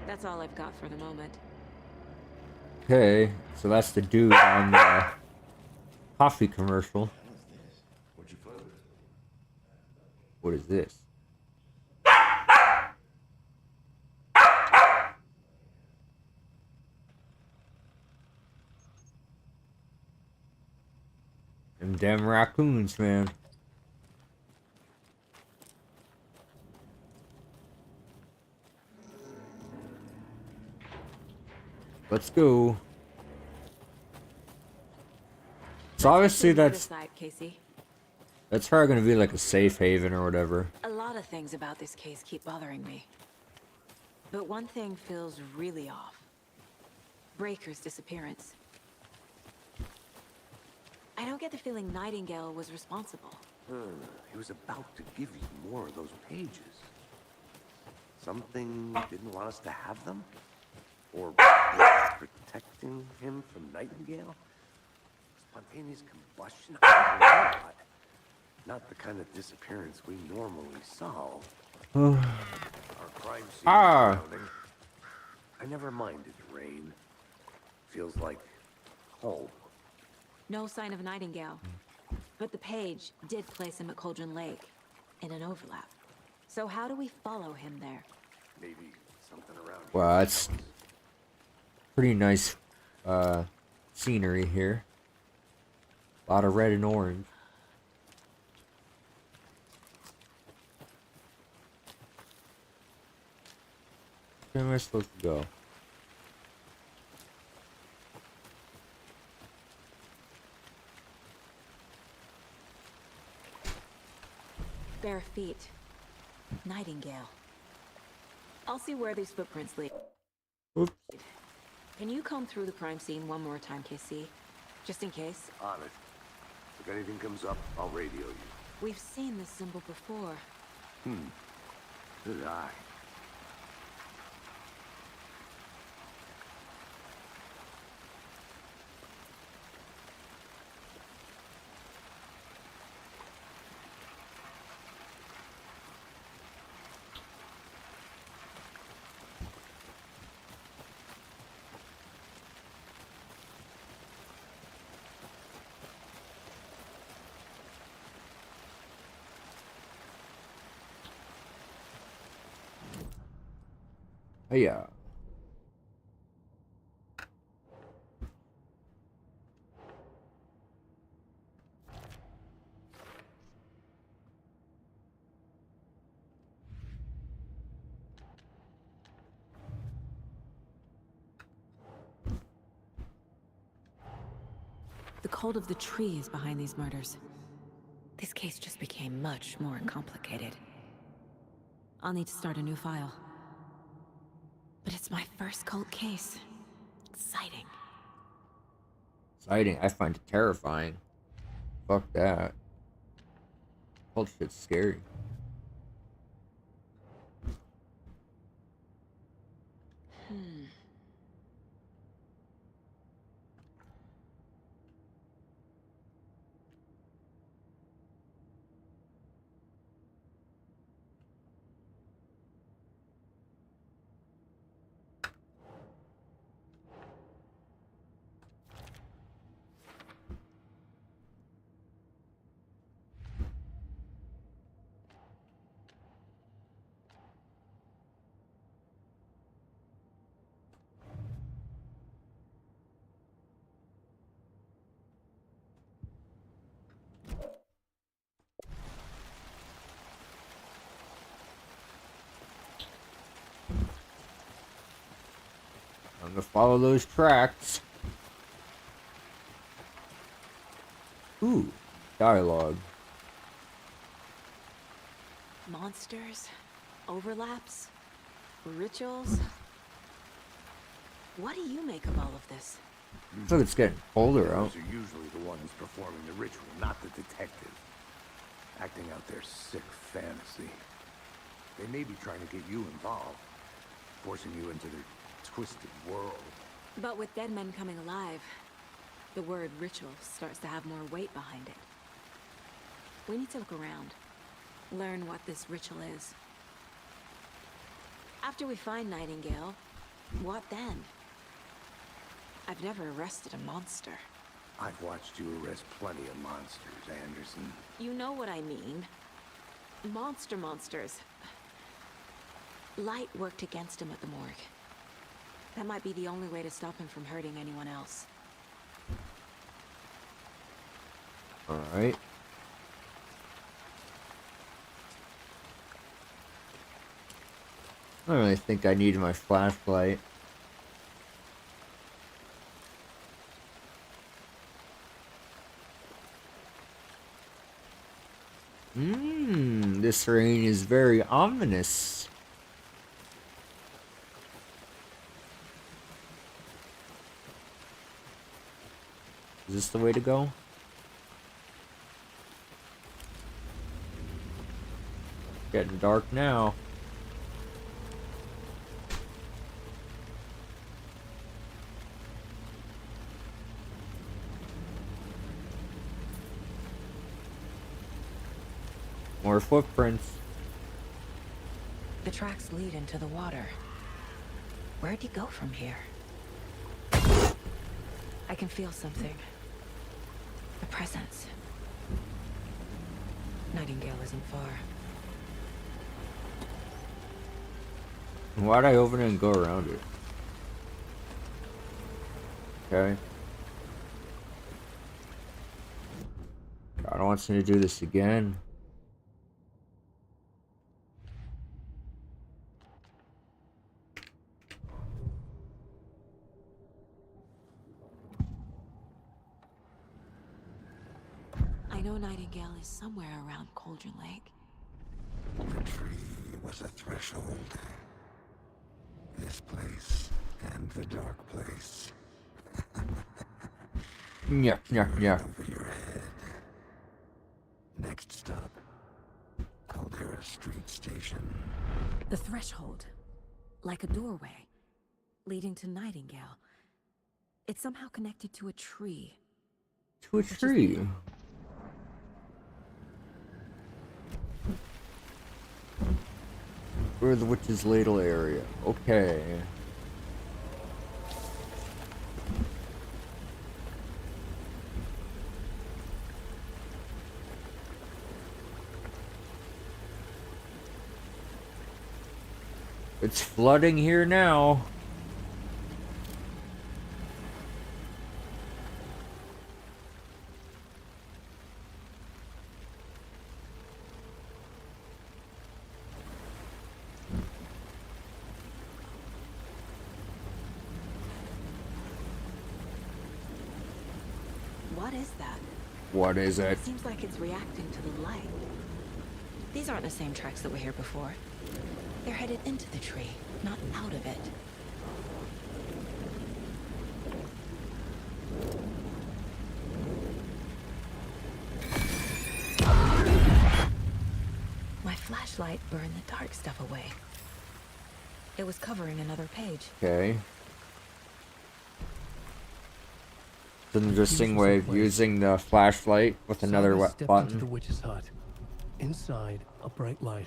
That's all I've got for the moment. Okay, so that's the dude on the coffee commercial. What is this? Them damn raccoons, man. Let's go. So obviously that's Casey. that's probably gonna be like a safe haven or whatever. A lot of things about this case keep bothering me. But one thing feels really off. Breaker's disappearance. I don't get the feeling Nightingale was responsible. He was about to give you more of those pages. Something didn't want us to have them? Or was protecting him from Nightingale? Spontaneous combustion? I don't know. Not the kind of disappearance we normally solve. Our crime scene surrounding. I never minded rain. Feels like home. No sign of Nightingale. But the page did place him at Cauldron Lake, in an overlap. So how do we follow him there? Maybe something around. Wow, that's pretty nice scenery here. A lot of red and orange. Where am I supposed to go? Bare feet. Nightingale. I'll see where these footprints lead. Oops. Can you comb through the crime scene one more time, KC? Just in case. On it. If anything comes up, I'll radio you. We've seen this symbol before. Did I? Yeah. The cult of the tree is behind these murders. This case just became much more complicated. I'll need to start a new file. But it's my first cult case. Exciting. Exciting. I find it terrifying. Fuck that. Whole shit's scary. I'm gonna follow those tracks. Ooh, dialogue. Monsters? Overlaps? Rituals? What do you make of all of this? Looks like it's getting colder out. Those are usually the ones performing the ritual, not the detective. Acting out their sick fantasy. They may be trying to get you involved, forcing you into their twisted world. But with dead men coming alive, the word ritual starts to have more weight behind it. We need to look around, learn what this ritual is. After we find Nightingale, what then? I've never arrested a monster. I've watched you arrest plenty of monsters, Anderson. You know what I mean. Monsters. Light worked against him at the morgue. That might be the only way to stop him from hurting anyone else. Alright. I don't really think I need my flashlight. This rain is very ominous. Is this the way to go? Getting dark now. More footprints. The tracks lead into the water. Where'd he go from here? I can feel something. A presence. Nightingale isn't far. Why'd I open it and go around it? Okay. God, I don't want me to do this again. I know Nightingale is somewhere around Cauldron Lake. The tree was a threshold. this place and the dark place. Yeah. Over your head. Next stop, Caldera Street Station. The threshold. Like a doorway. Leading to Nightingale. It's somehow connected to a tree. To a tree? Where the witch's ladle area. Okay. It's flooding here now. What is that? What is it? It seems like it's reacting to the light. These aren't the same tracks that were here before. They're headed into the tree, not out of it. My flashlight burned the dark stuff away. It was covering another page. Okay. It's an interesting way of using the flashlight with another Saga stepped button. into the witch's hut. Inside, a bright light.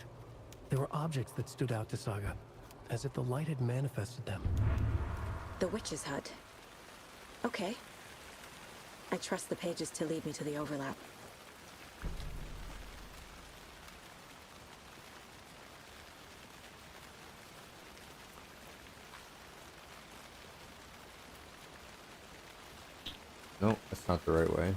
There were objects that stood out to Saga, as if the light had manifested them. The witch's hut. Okay. I trust the pages to lead me to the overlap. Nope, that's not the right way.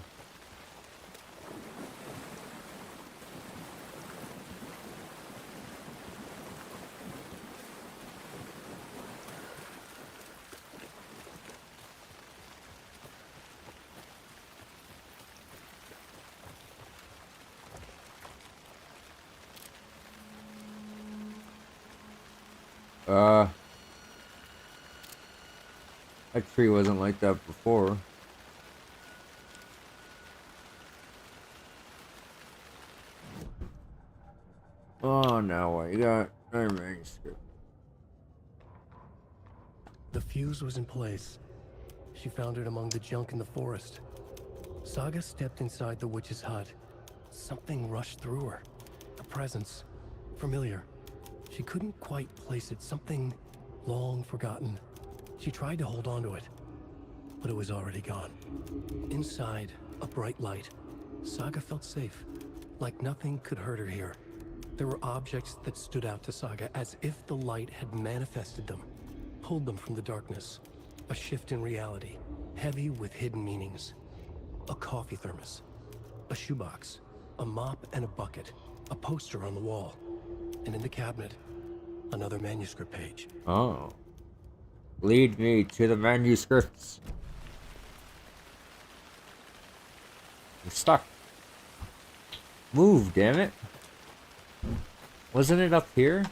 That tree wasn't like that before. Oh, now what? You got another manuscript. The fuse was in place. She found it among the junk in the forest. Saga stepped inside the witch's hut. Something rushed through her. A presence. Familiar. She couldn't quite place it. Something long forgotten. She tried to hold on to it, but it was already gone. Inside, a bright light. Saga felt safe, like nothing could hurt her here. There were objects that stood out to Saga as if the light had manifested them, pulled them from the darkness. A shift in reality, heavy with hidden meanings. A coffee thermos, a shoebox, a mop and a bucket, a poster on the wall, and in the cabinet, another manuscript page. Oh. Lead me to the manuscripts. I'm stuck. Move, damn it. Wasn't it up here?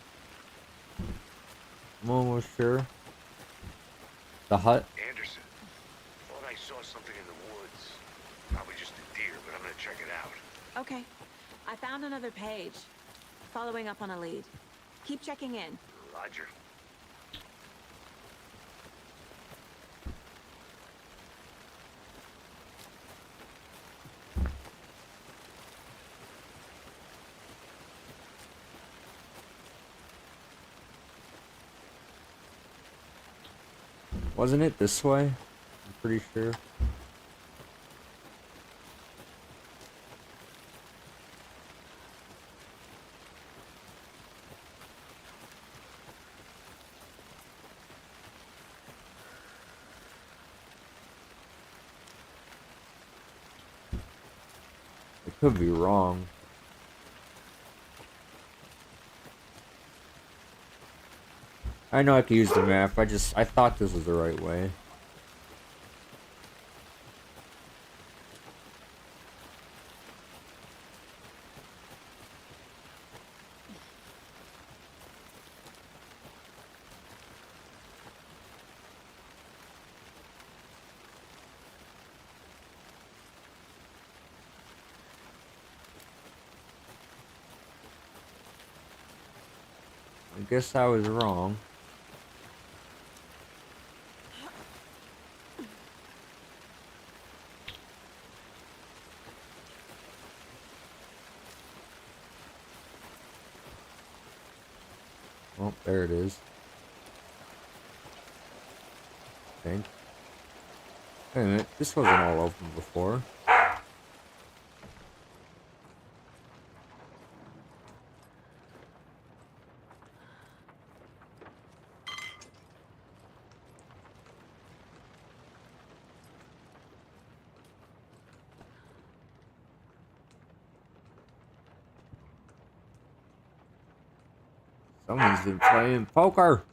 I'm almost sure. The hut? Anderson, thought I saw something in the woods. Probably just a deer, but I'm gonna check it out. Okay. I found another page. Following up on a lead. Keep checking in. Roger. Wasn't it this way? I'm pretty sure. I could be wrong. I know I could use the map, I thought this was the right way. guess I was wrong. Oh, there it is. Okay. Wait a minute, this wasn't all open before. Someone's been playing poker.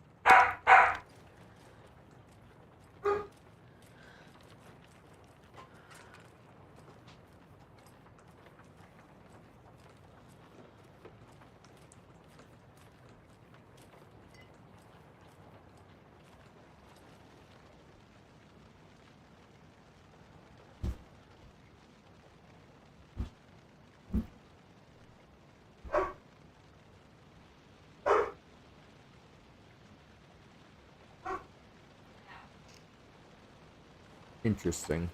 Interesting.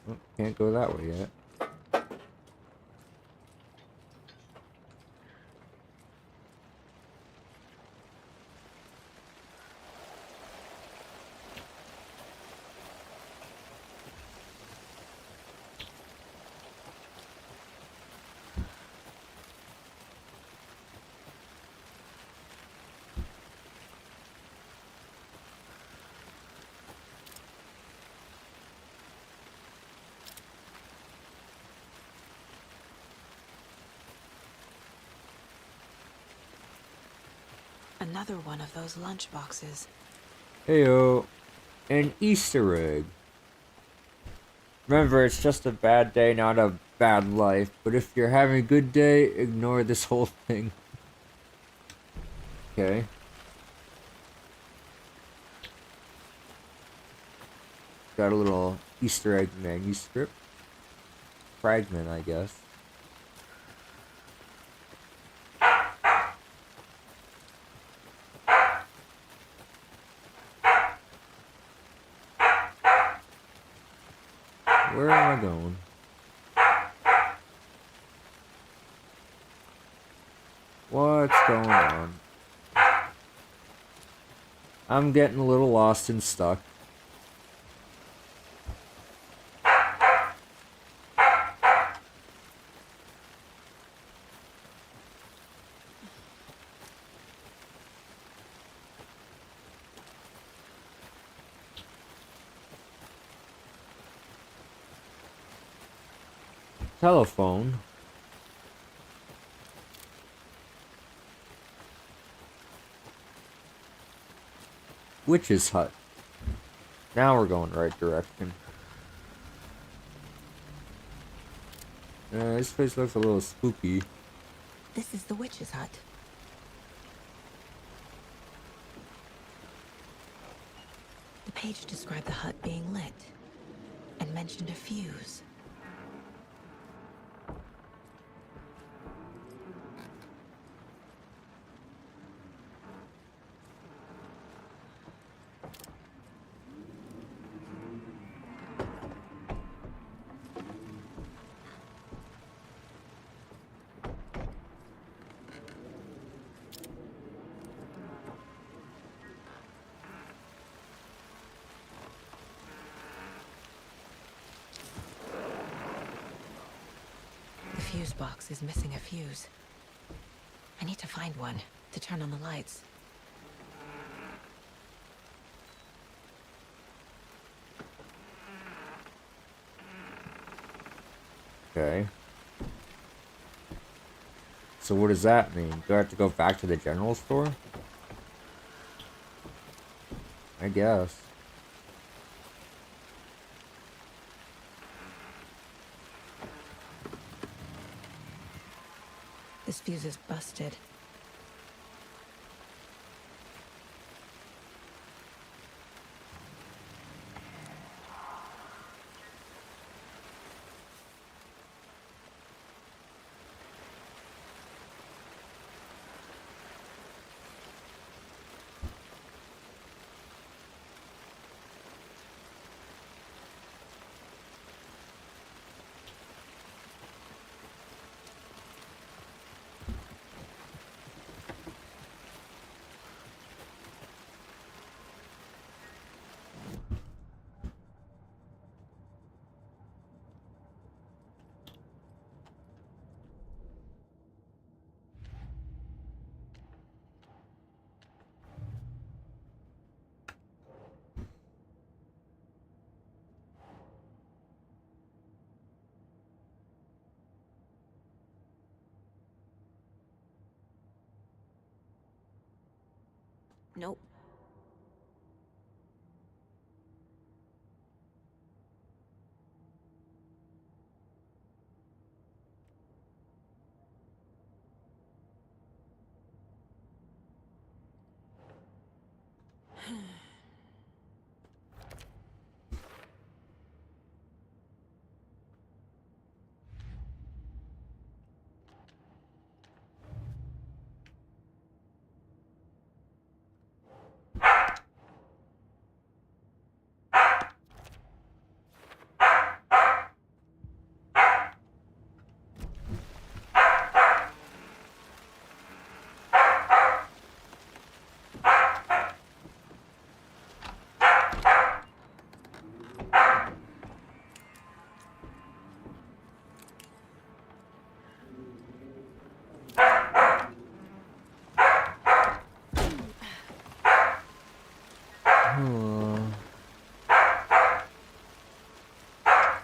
Oh, can't go that way yet. Another one of those lunch boxes. Heyo, an Easter egg. Remember, it's just a bad day, not a bad life. But if you're having a good day, ignore this whole thing. Okay. Got a little Easter egg manuscript. Fragment, I guess. Where am I going? What's going on? I'm getting a little lost and stuck. Telephone. Witch's hut. Now we're going the right direction. This place looks a little spooky. This is the witch's hut. The page described the hut being lit and mentioned a fuse. The fuse box is missing a fuse. I need to find one to turn on the lights. Okay. So what does that mean? Do I have to go back to the general store? I guess. This fuse is busted. Nope.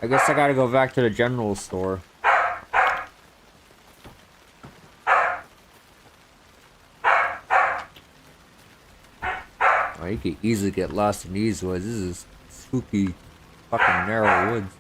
I guess I gotta go back to the general store. Oh, you could easily get lost in these woods. This is spooky, fucking narrow woods.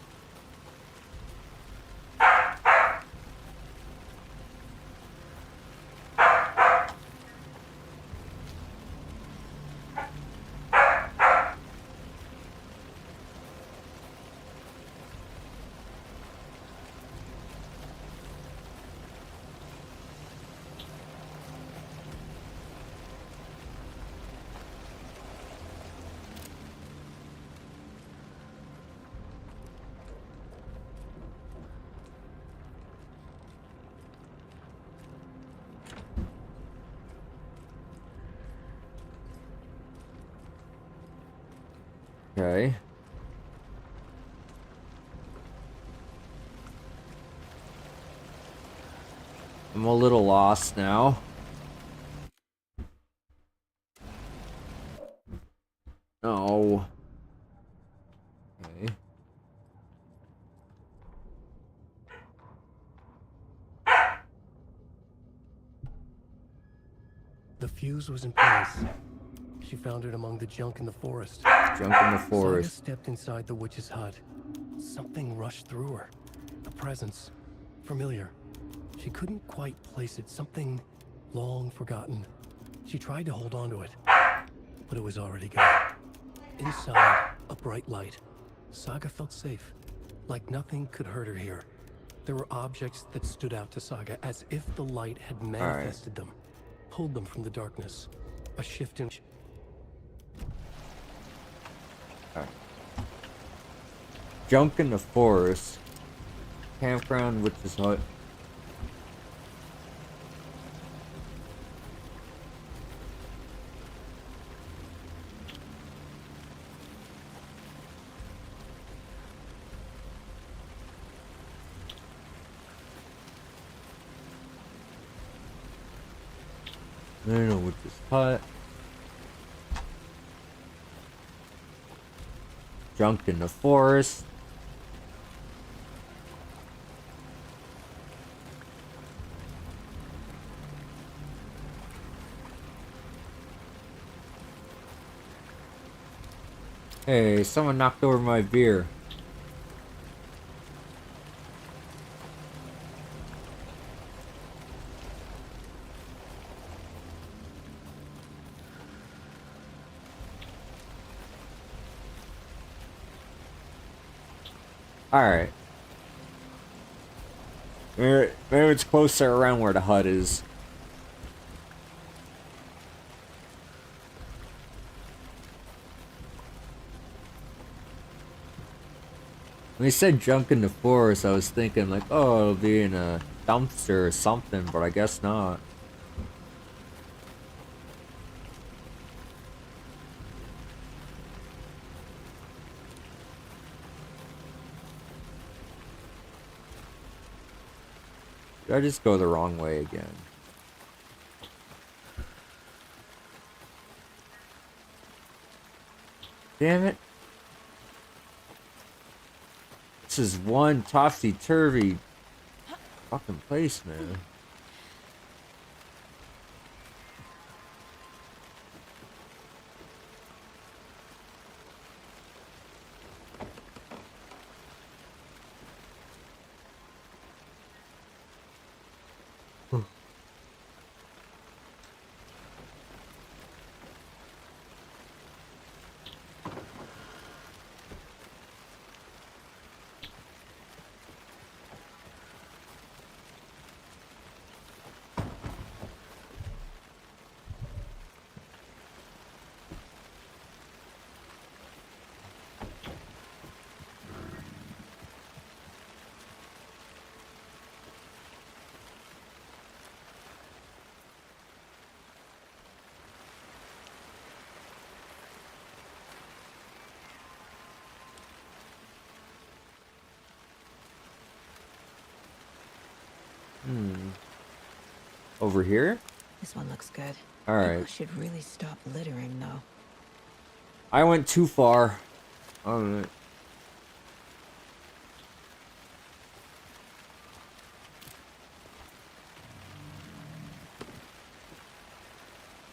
Okay. I'm a little lost now. No. Okay. The fuse was in place. She found it among the junk in the forest. Junk in the forest. Saga stepped inside the witch's hut. Something rushed through her. A presence. Familiar. She couldn't quite place it. Something long forgotten. She tried to hold on to it, but it was already gone. Inside, a bright light. Saga felt safe. Like nothing could hurt her here. There were objects that stood out to Saga as if the light had manifested them. Pulled them from the darkness. A shift in... Junk in the forest. Campground, witch's hut. I don't know witch's hut. Junk in the forest. Hey, someone knocked over my beer. Alright. Maybe it's closer around where the hut is. When he said junk in the forest, I was thinking like, oh, it'll be in a dumpster or something, but I guess not. Did I just go the wrong way again? Damn it. This is one topsy-turvy fucking place, man. Over here? This one looks good. All right. People should really stop littering, though. I went too far. All right.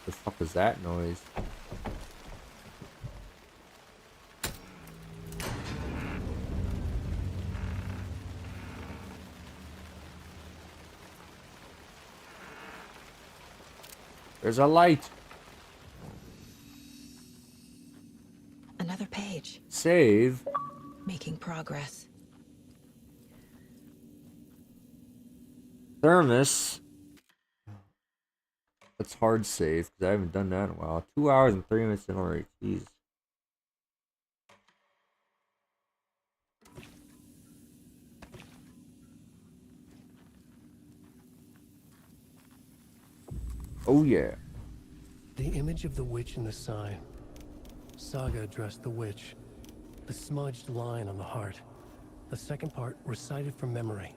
The fuck is that noise? There's a light. Another page. Save. Making progress. Thermos. That's hard save because I haven't done that in a while. 2 hours and 3 minutes in already. Jeez. Oh yeah. The image of the witch in the sign. Saga addressed the witch. The smudged line on the heart. The second part recited from memory.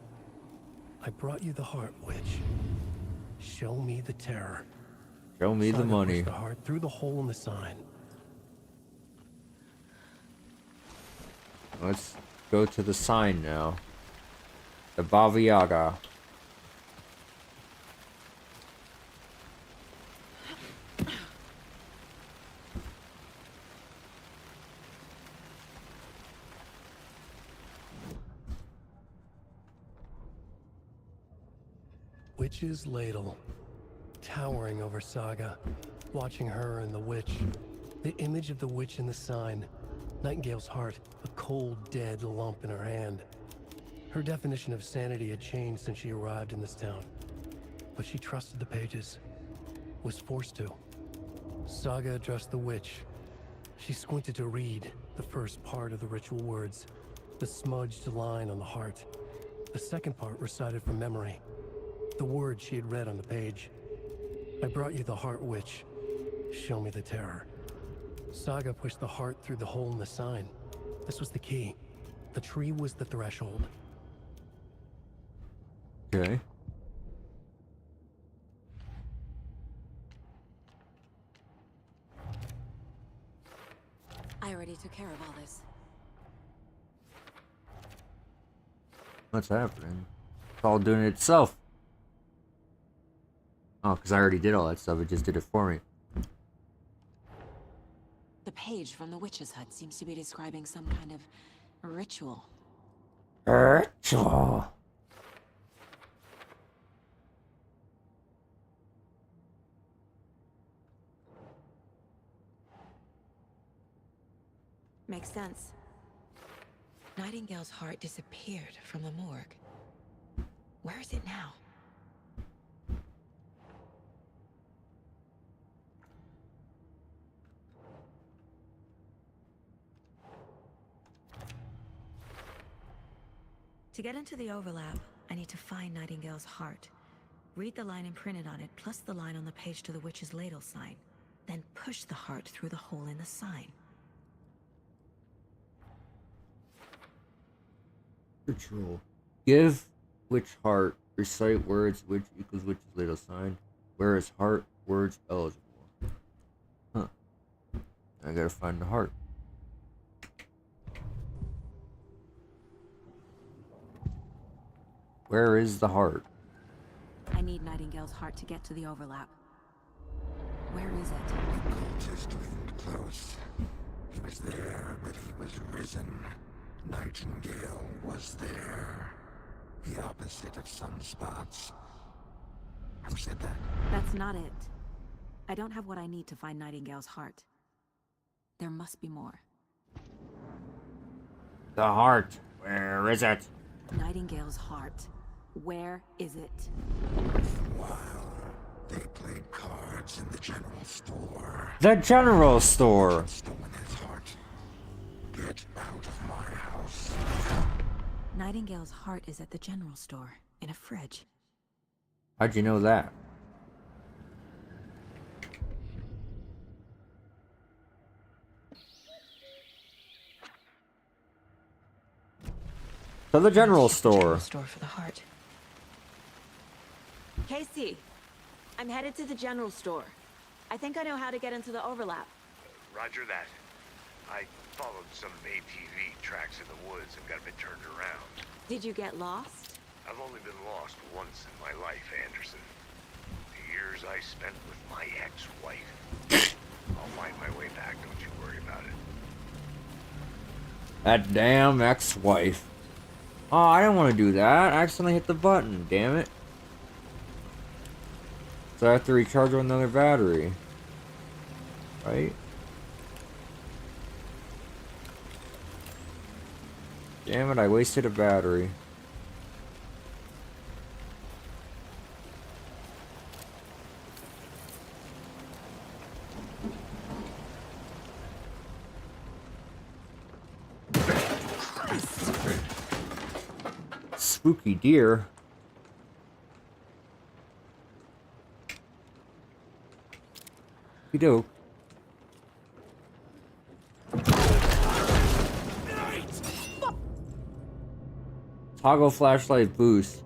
I brought you the heart, witch. Show me the terror. Show me the Saga money. pushed the heart through the hole in the sign. Let's go to the sign now. The Baba Yaga. Witch's ladle, towering over Saga, watching her and the witch. The image of the witch in the sign. Nightingale's heart, a cold, dead lump in her hand. Her definition of sanity had changed since she arrived in this town. But she trusted the pages. Was forced to. Saga addressed the witch. She squinted to read the first part of the ritual words. The smudged line on the heart. The second part recited from memory. The words she had read on the page. I brought you the heart, witch. Show me the terror. Saga pushed the heart through the hole in the sign. This was the key. The tree was the threshold. Okay. I already took care of all this. What's happening? It's all doing it itself. Oh, because I already did all that stuff. It just did it for me. The page from the witch's hut seems to be describing some kind of ritual. Ritual. Makes sense. Nightingale's heart disappeared from the morgue. Where is it now? To get into the overlap, I need to find Nightingale's heart. Read the line imprinted on it, plus the line on the page to the witch's ladle sign. Then push the heart through the hole in the sign. Ritual. Give witch heart. Recite words which equals witch's ladle sign. Where is heart words eligible? Huh. I gotta find the heart. Where is the heart? I need Nightingale's heart to get to the overlap. Where is it? The cultist leaned close. He was there, but he was risen. Nightingale was there. The opposite of sunspots. Who said that? That's not it. I don't have what I need to find Nightingale's heart. There must be more. The heart. Where is it? Nightingale's heart. Where is it? While they played cards in the general store. The general store. Stolen his heart. Get out of my house. Nightingale's heart is at the general store, in a fridge. How'd you know that? To the general store. Store for the heart. Casey, I'm headed to the general store. I think I know how to get into the overlap. Roger that. I followed some ATV tracks in the woods and got a bit turned around. Did you get lost? I've only been lost once in my life, Anderson. The years I spent with my ex-wife. I'll find my way back, don't you worry about it. That damn ex-wife. Oh, I didn't want to do that. I accidentally hit the button, damn it. So I have to recharge with another battery. Right? Damn it, I wasted a battery. Spooky deer. You do. Toggle flashlight boost.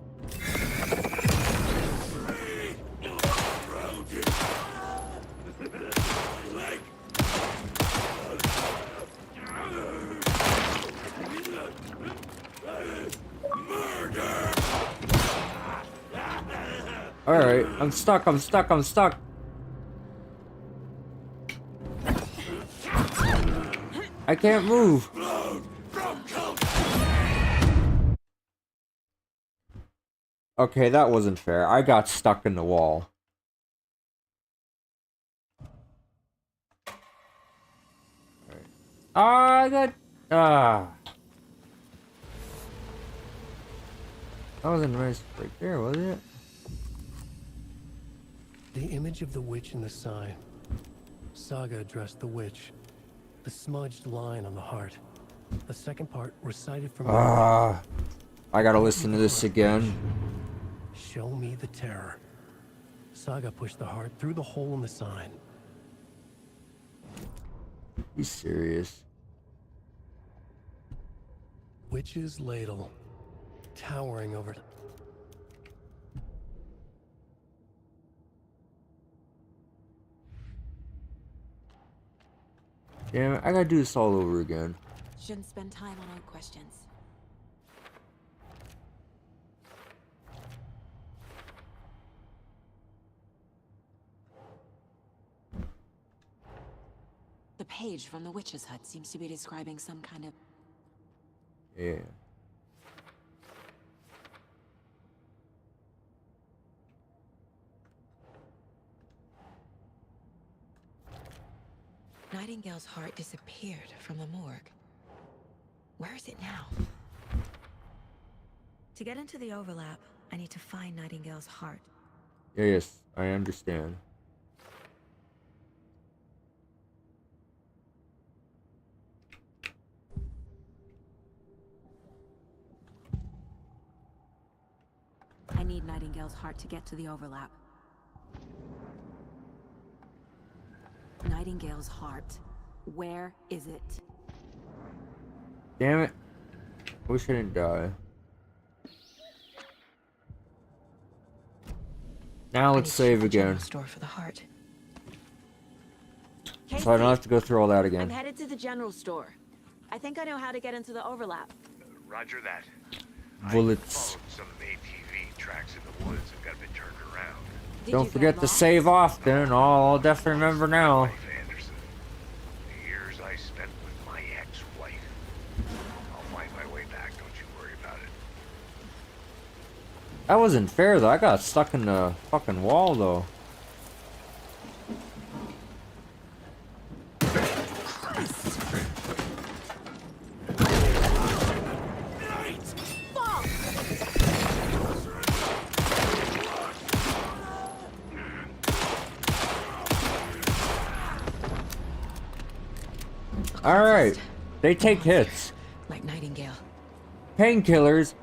Alright, I'm stuck, I'm stuck, I'm stuck. I can't move. Okay, that wasn't fair. I got stuck in the wall. I got... That wasn't nice right there, was it? The image of the witch in the sign. Saga addressed the witch. The smudged line on the heart. The second part recited from... I gotta listen to this again. Show me the terror. Saga pushed the heart through the hole in the sign. Be serious. Witch's ladle. Towering over... Damn it, I gotta do this all over again. Shouldn't spend time on old questions. The page from the witch's hut seems to be describing some kind of... Yeah. Nightingale's heart disappeared from the morgue. Where is it now? To get into the overlap, I need to find Nightingale's heart. Yes, I understand. I need Nightingale's heart to get to the overlap. Nightingale's heart. Where is it? Damn it. Wish I didn't die. Now let's save again. Store for the heart. So I don't have to go through all that again. I'm headed to the general store. I think I know how to get into the overlap. Roger that. Bullets. I followed some ATV tracks in the woods and got a bit turned around. Don't forget to save often. I'll definitely remember now. Anderson. The years I spent with my ex-wife. I'll find my way back, don't you worry about it. That wasn't fair though. I got stuck in the fucking wall though. Alright. They take hits. Like Nightingale. Painkillers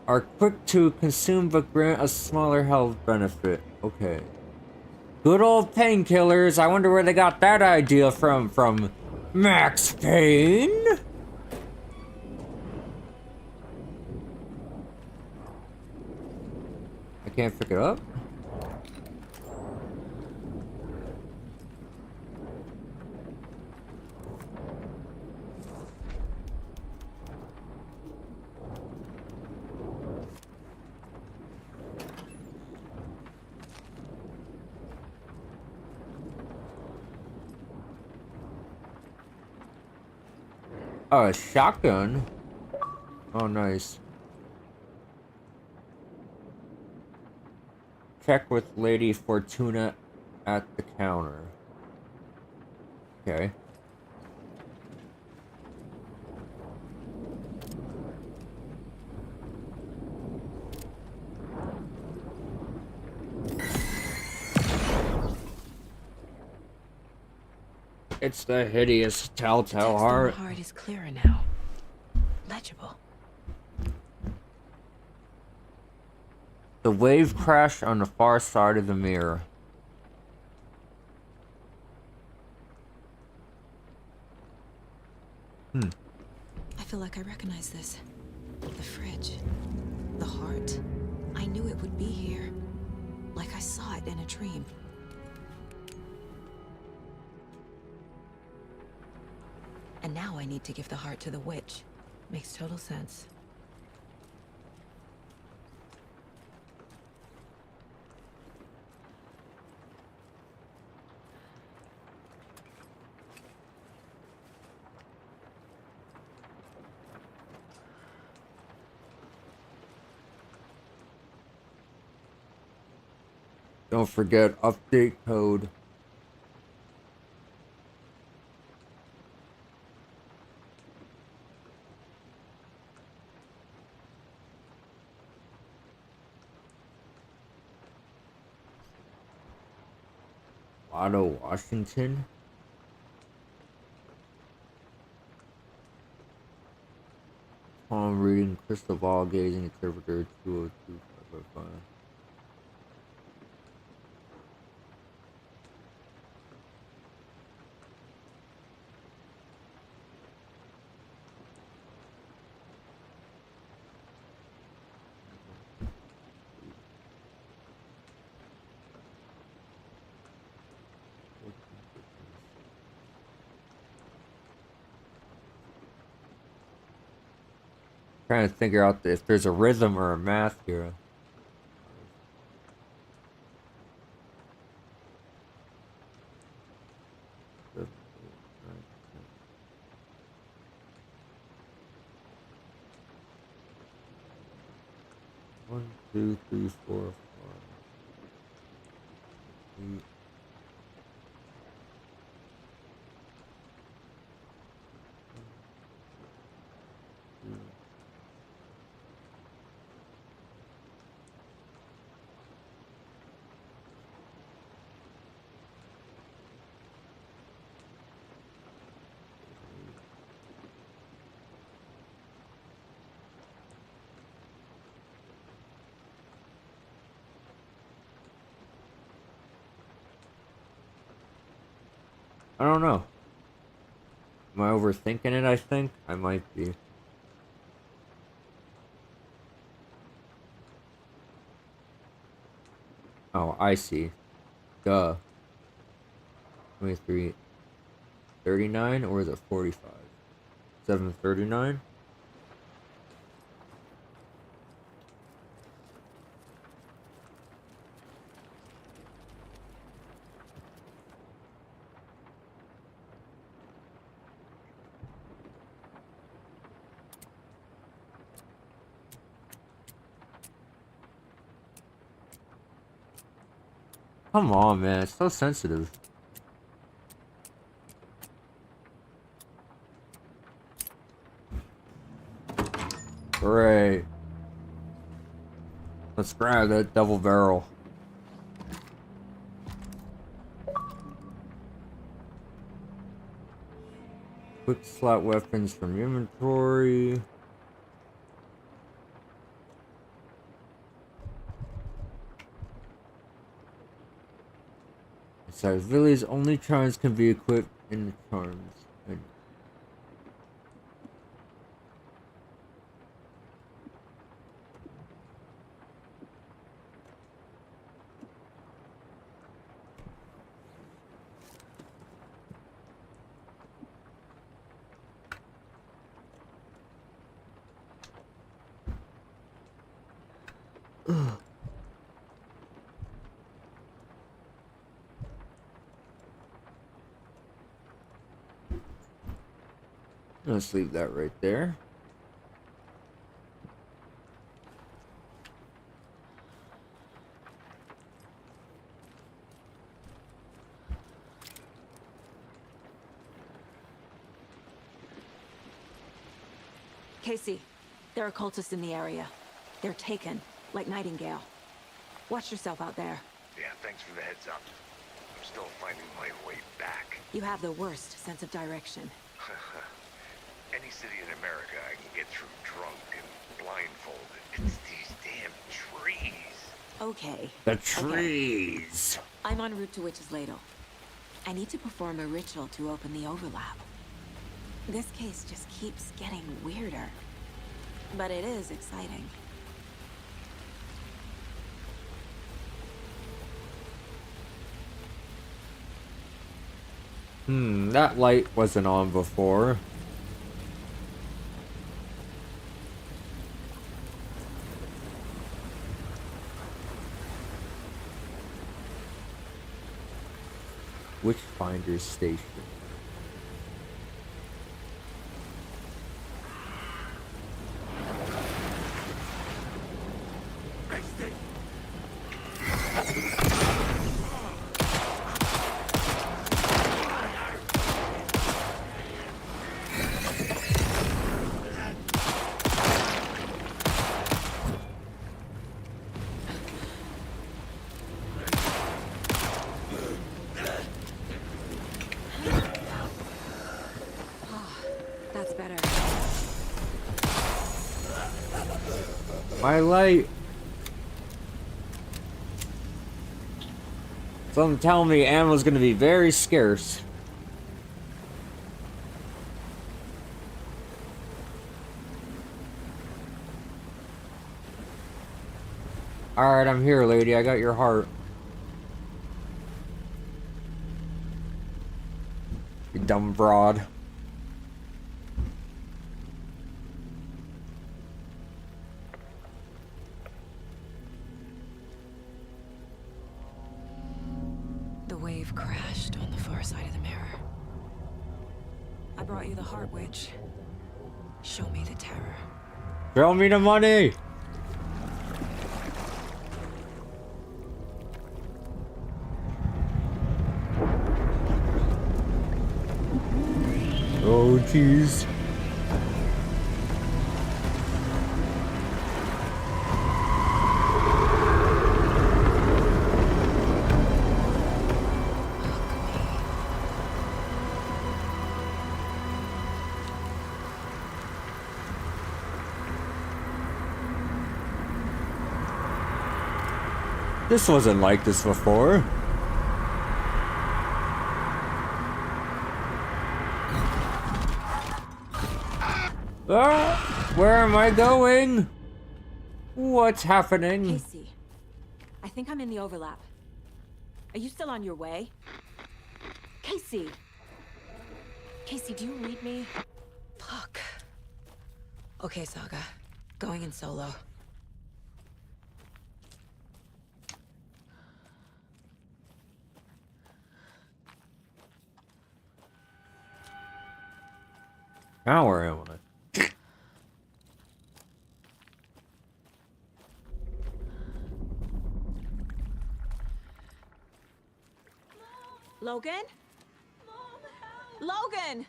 are quick to consume but grant a smaller health benefit. Okay. Good old painkillers. I wonder where they got that idea from. From Max Payne? can't pick it up? Oh, a shotgun? Oh, nice. Check with Lady Fortuna at the counter. Okay. It's the hideous telltale heart. The heart is clearer now. Legible. The wave crashed on the far side of the mirror. I feel like I recognize this. The fridge. The heart. I knew it would be here. Like I saw it in a dream. And now I need to give the heart to the witch. Makes total sense. Don't forget, update code. Otto Washington. Palm reading, crystal ball gazing, interpreter 202555. Trying to figure out if there's a rhythm or a math here. One, two, three, four, five. Eight. I don't know. Am I overthinking it? I think I might be. Oh, I see. Duh. 23, 39, or is it 45? 739? Come on, man. It's so sensitive. Great. Let's grab that double barrel. Quick slot weapons from inventory. Besides, Villy's only charms can be equipped in the charms. Let's leave that right there. Casey, there are cultists in the area. They're taken, like Nightingale. Watch yourself out there. Yeah, thanks for the heads up. I'm still finding my way back. You have the worst sense of direction. Any city in America I can get through drunk and blindfolded. It's these damn trees. Okay. The trees. Okay. I'm en route to Witch's Ladle. I need to perform a ritual to open the overlap. This case just keeps getting weirder. But it is exciting. That light wasn't on before. Witchfinder Station. My light. Something telling me ammo's gonna be very scarce. Alright, I'm here, lady. I got your heart. You dumb broad. The wave crashed on the far side of the mirror. I brought you the Heart Witch. Show me the terror. Show me the money! Oh, jeez. This wasn't like this before. Where am I going? What's happening? Casey, I think I'm in the overlap. Are you still on your way? Casey! Casey, do you read me? Fuck. Okay, Saga. Going in solo. Now where am I? Logan? Logan!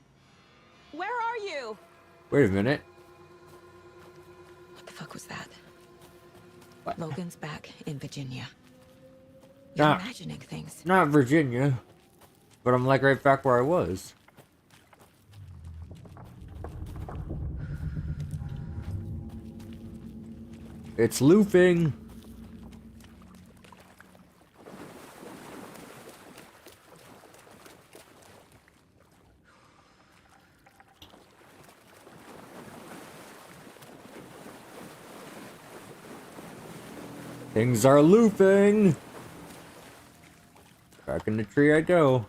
Where are you? Wait a minute. What the fuck was that? What? Logan's back in Virginia. You're Not, imagining things. not Virginia, but I'm like right back where I was. It's looping. Things are looping. Back in the tree I go.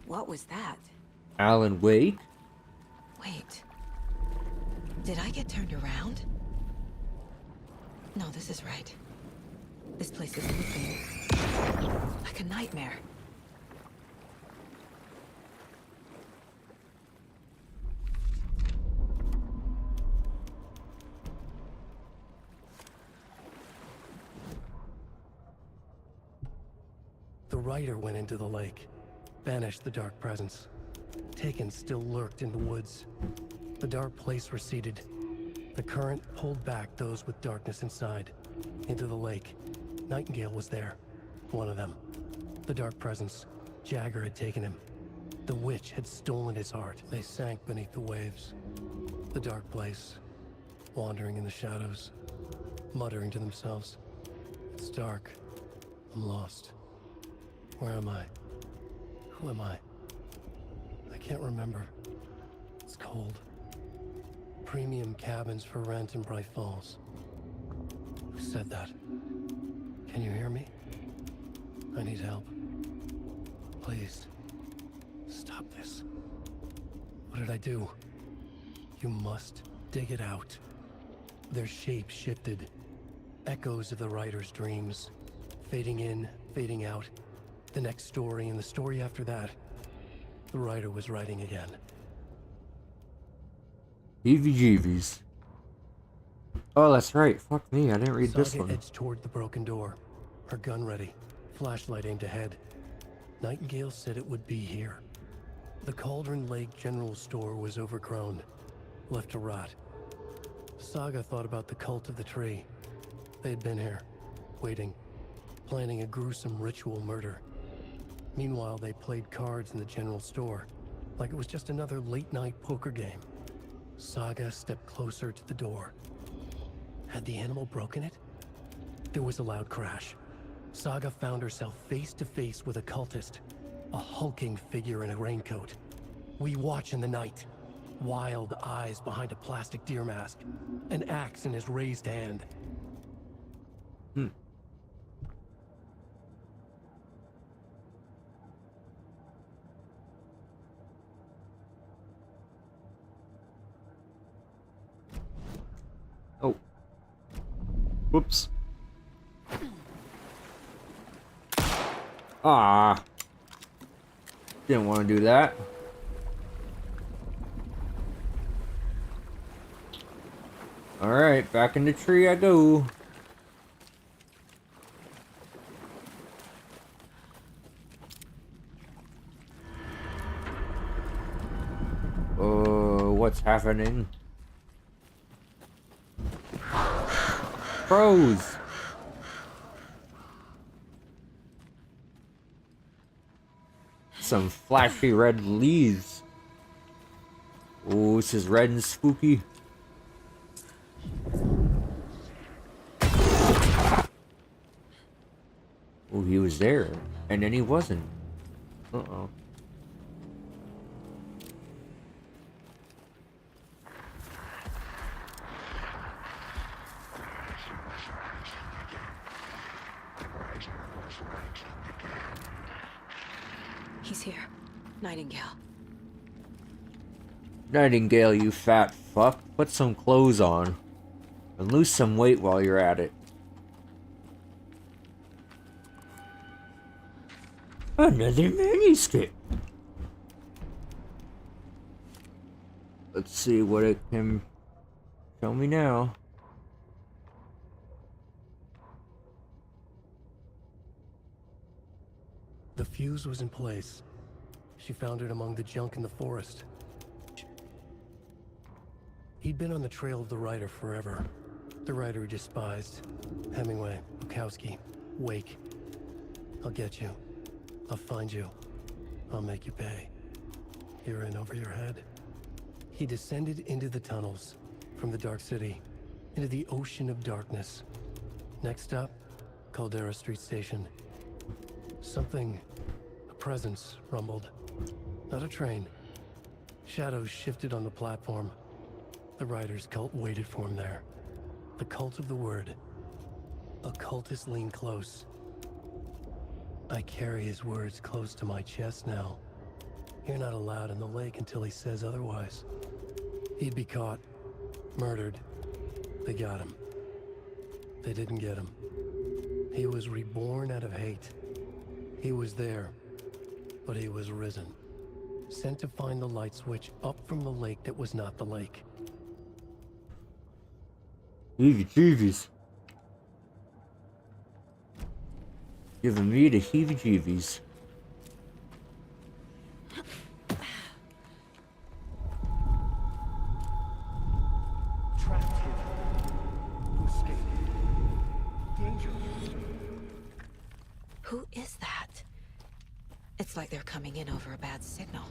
What was that? Alan Wake? Wait. Did I get turned around? No, this is right. This place is looping. Like a nightmare. The Rider went into the lake, banished the dark presence. Taken still lurked in the woods. The dark place receded. The current pulled back those with darkness inside, into the lake. Nightingale was there, one of them. The dark presence, Jagger had taken him. The witch had stolen his heart. They sank beneath the waves. The dark place, wandering in the shadows, muttering to themselves. It's dark. I'm lost. Where am I? Who am I? I can't remember. It's cold. Premium cabins for rent in Bright Falls. Who said that? Can you hear me? I need help. Please. Stop this. What did I do? You must dig it out. Their shape shifted. Echoes of the writer's dreams. Fading in, fading out. The next story and the story after that. The writer was writing again. Heebie-jeebies. Oh, that's right. Fuck me, I didn't read this Saga one. edged toward the broken door, her gun ready, flashlight aimed ahead. Nightingale said it would be here. The Cauldron Lake General Store was overgrown, left to rot. Saga thought about the cult of the tree. They had been here, waiting, planning a gruesome ritual murder. Meanwhile, they played cards in the general store, like it was just another late-night poker game. Saga stepped closer to the door. Had the animal broken it? There was a loud crash. Saga found herself face to face with a cultist, a hulking figure in a raincoat. We watch in the night. Wild eyes behind a plastic deer mask, an axe in his raised hand. Oh. Whoops. Ah. Didn't want to do that. Alright, back in the tree I go. What's happening? Crows! Some flashy red leaves. Oh, this is red and spooky. Oh, he was there, and then he wasn't. Uh-oh. He's here. Nightingale. Nightingale, you fat fuck. Put some clothes on. And lose some weight while you're at it. Another manuscript. Let's see what it can show me now. The fuse was in place. She found it among the junk in the forest. He'd been on the trail of the writer forever. The writer he despised. Hemingway, Bukowski, Wake. I'll get you. I'll find you. I'll make you pay. You're in over your head. He descended into the tunnels, from the Dark City, into the ocean of darkness. Next stop, Caldera Street Station. Something, a presence, rumbled. Not a train. Shadows shifted on the platform. The writer's cult waited for him there. The cult of the word. Occultists lean close. I carry his words close to my chest now. You're not allowed in the lake until he says otherwise. He'd be caught, murdered. They got him. They didn't get him. He was reborn out of hate. He was there, but he was risen. Sent to find the light switch up from the lake that was not the lake. Heebie-jeebies. Giving me the heebie-jeebies. Trapped here. To escape. Danger. Who is that? It's like they're coming in over a bad signal.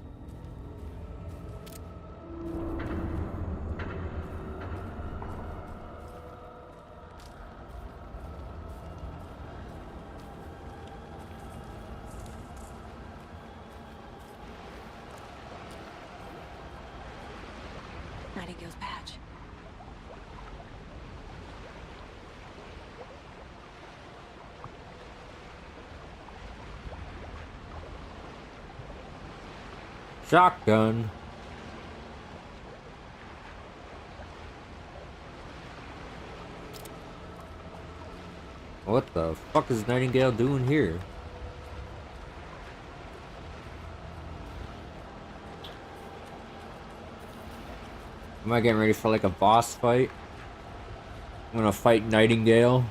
Nightingale's badge. Shotgun. What the fuck is Nightingale doing here? Am I getting ready for like a boss fight? I'm gonna fight Nightingale.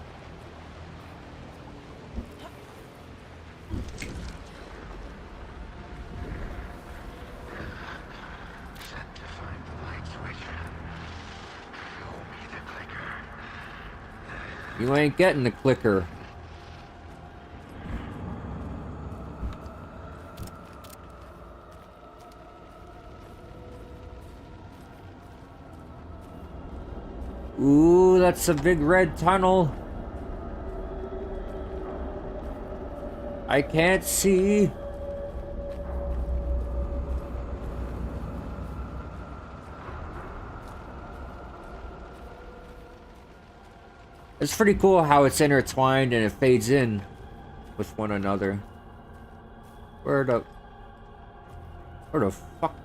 You ain't getting the clicker. Ooh, that's a big red tunnel. I can't see. It's pretty cool how it's intertwined and it fades in with one another. Where the fuck?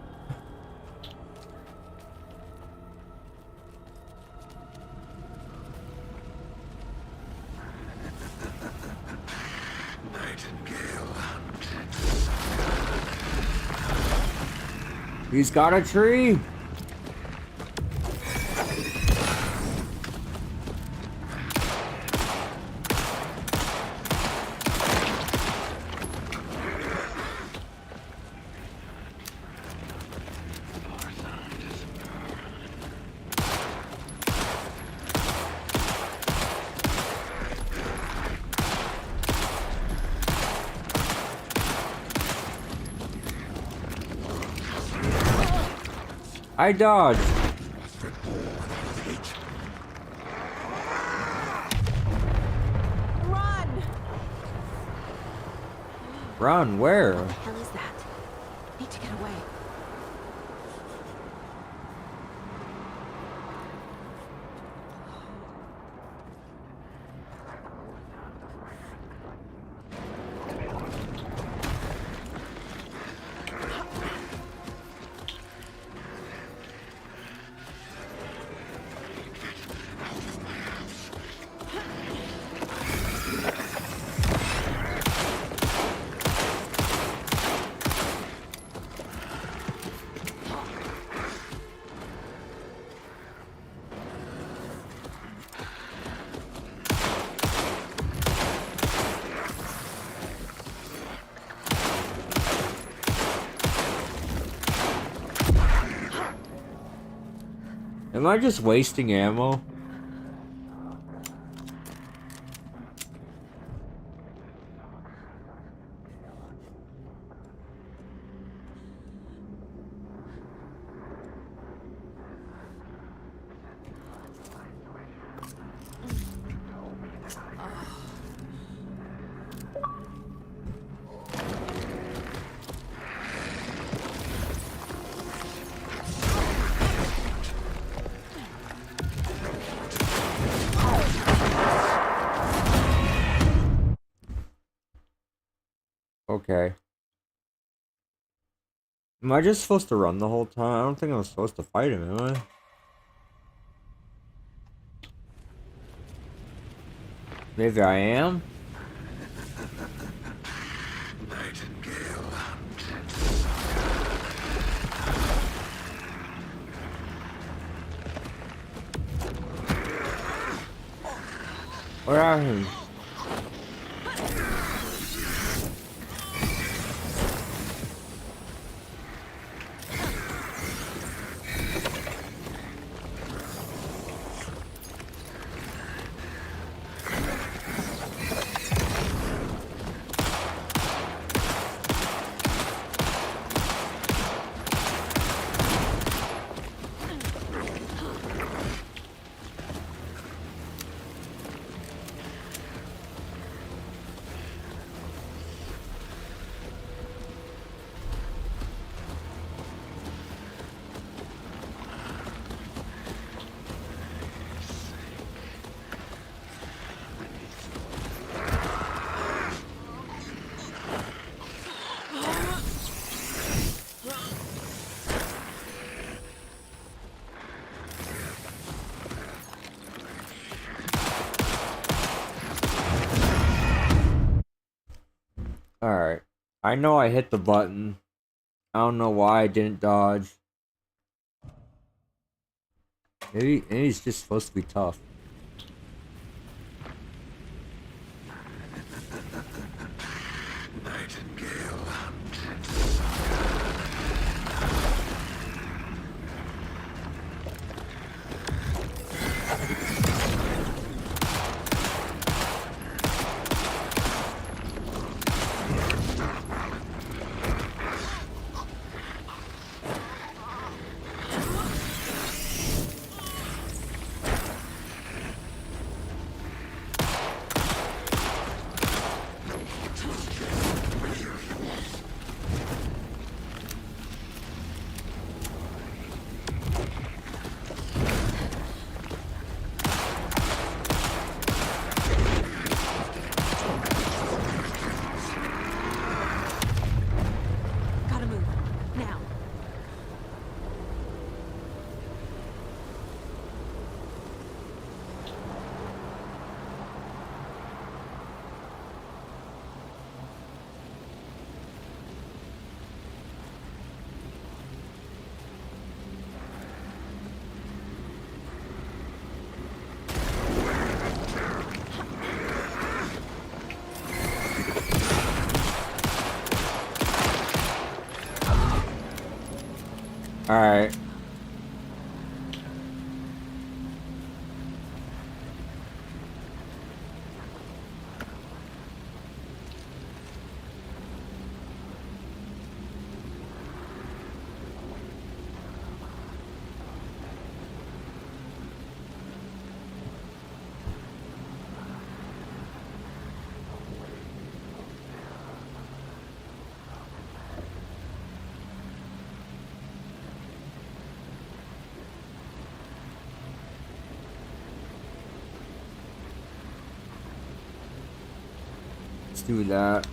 He's got a tree. I dodged. Run! Run, where? What the hell is that? Need to get away. Am I just wasting ammo? Okay. Am I just supposed to run the whole time? I don't think I'm supposed to fight him, am I? Maybe I am? Where are you? Alright. I know I hit the button. I don't know why I didn't dodge. Maybe he's just supposed to be tough. Gotta move. Now. Alright. Let's do that.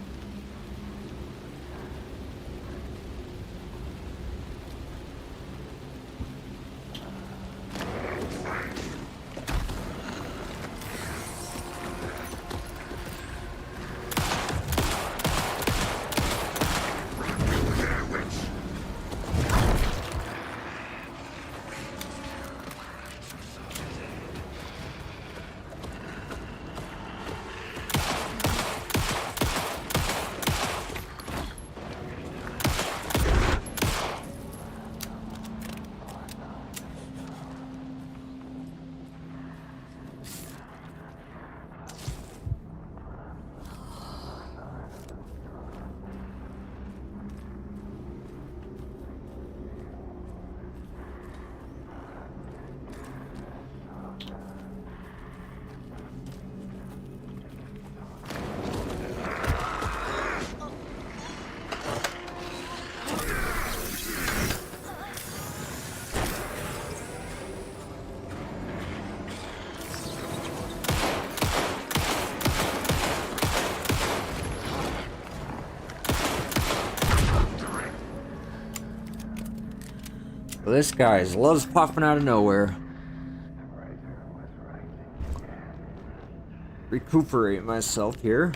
Well, this guy loves popping out of nowhere. Recuperate myself here.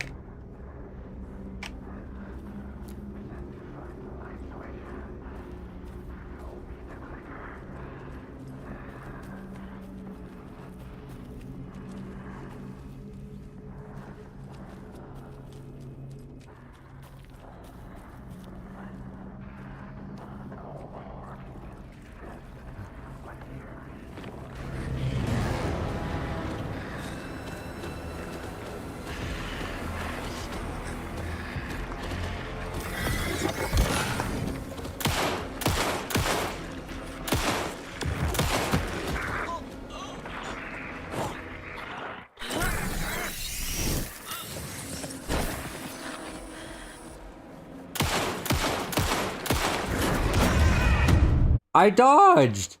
I dodged!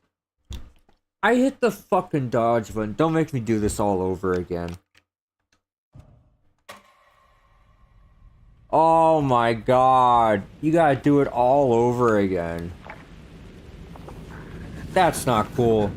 I hit the fucking dodge button. Don't make me do this all over again. Oh my god. You gotta do it all over again. That's not cool.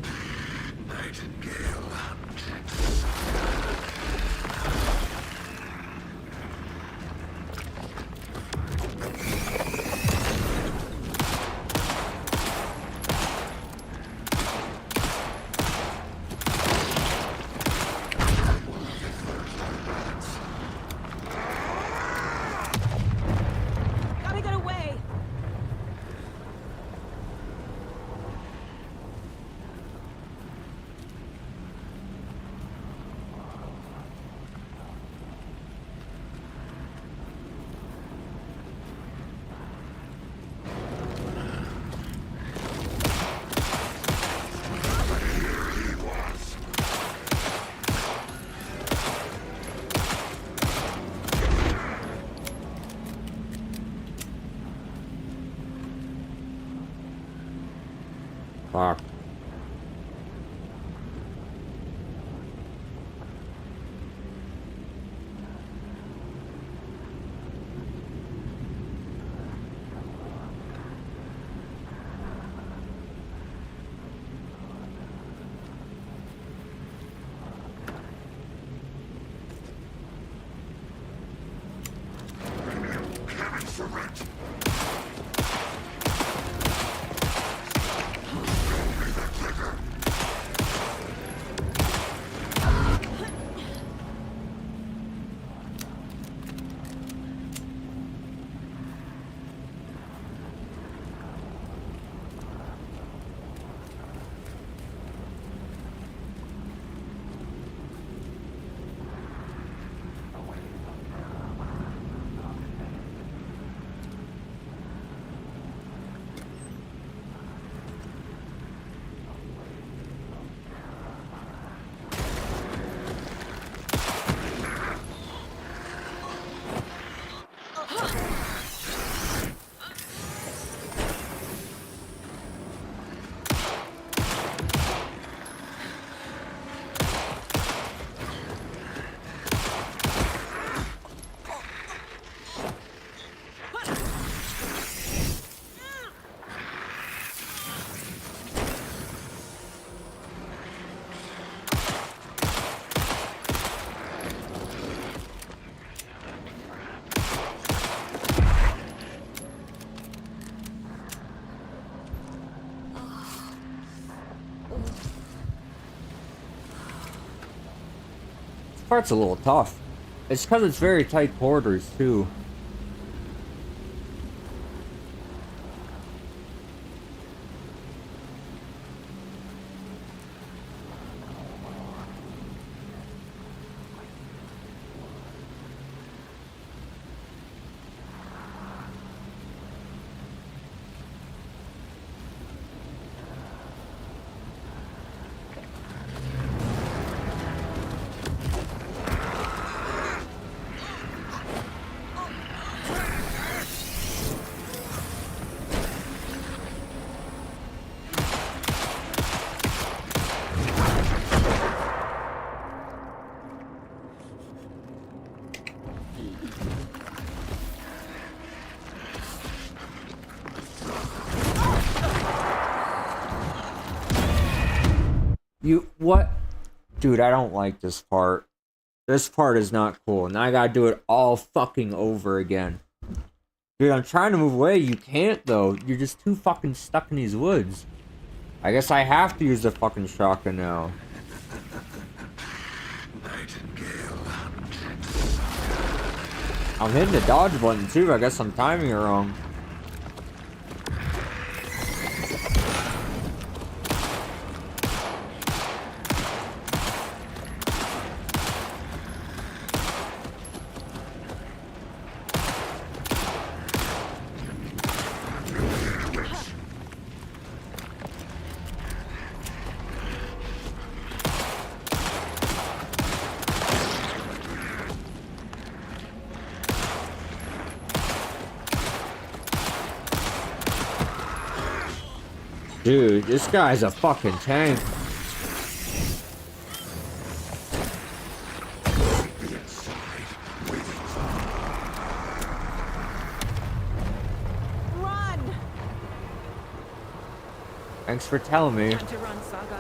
Gotta get away! Fuck. This part's a little tough. It's because it's very tight quarters, too. What? Dude, I don't like this part. This part is not cool. Now I gotta do it all fucking over again. Dude, I'm trying to move away. You can't, though. You're just too fucking stuck in these woods. I guess I have to use the fucking shotgun now. I'm hitting the dodge button, too. I guess I'm timing it wrong. Dude, this guy's a fucking tank. Run! Thanks for telling me. Time to run, Saga.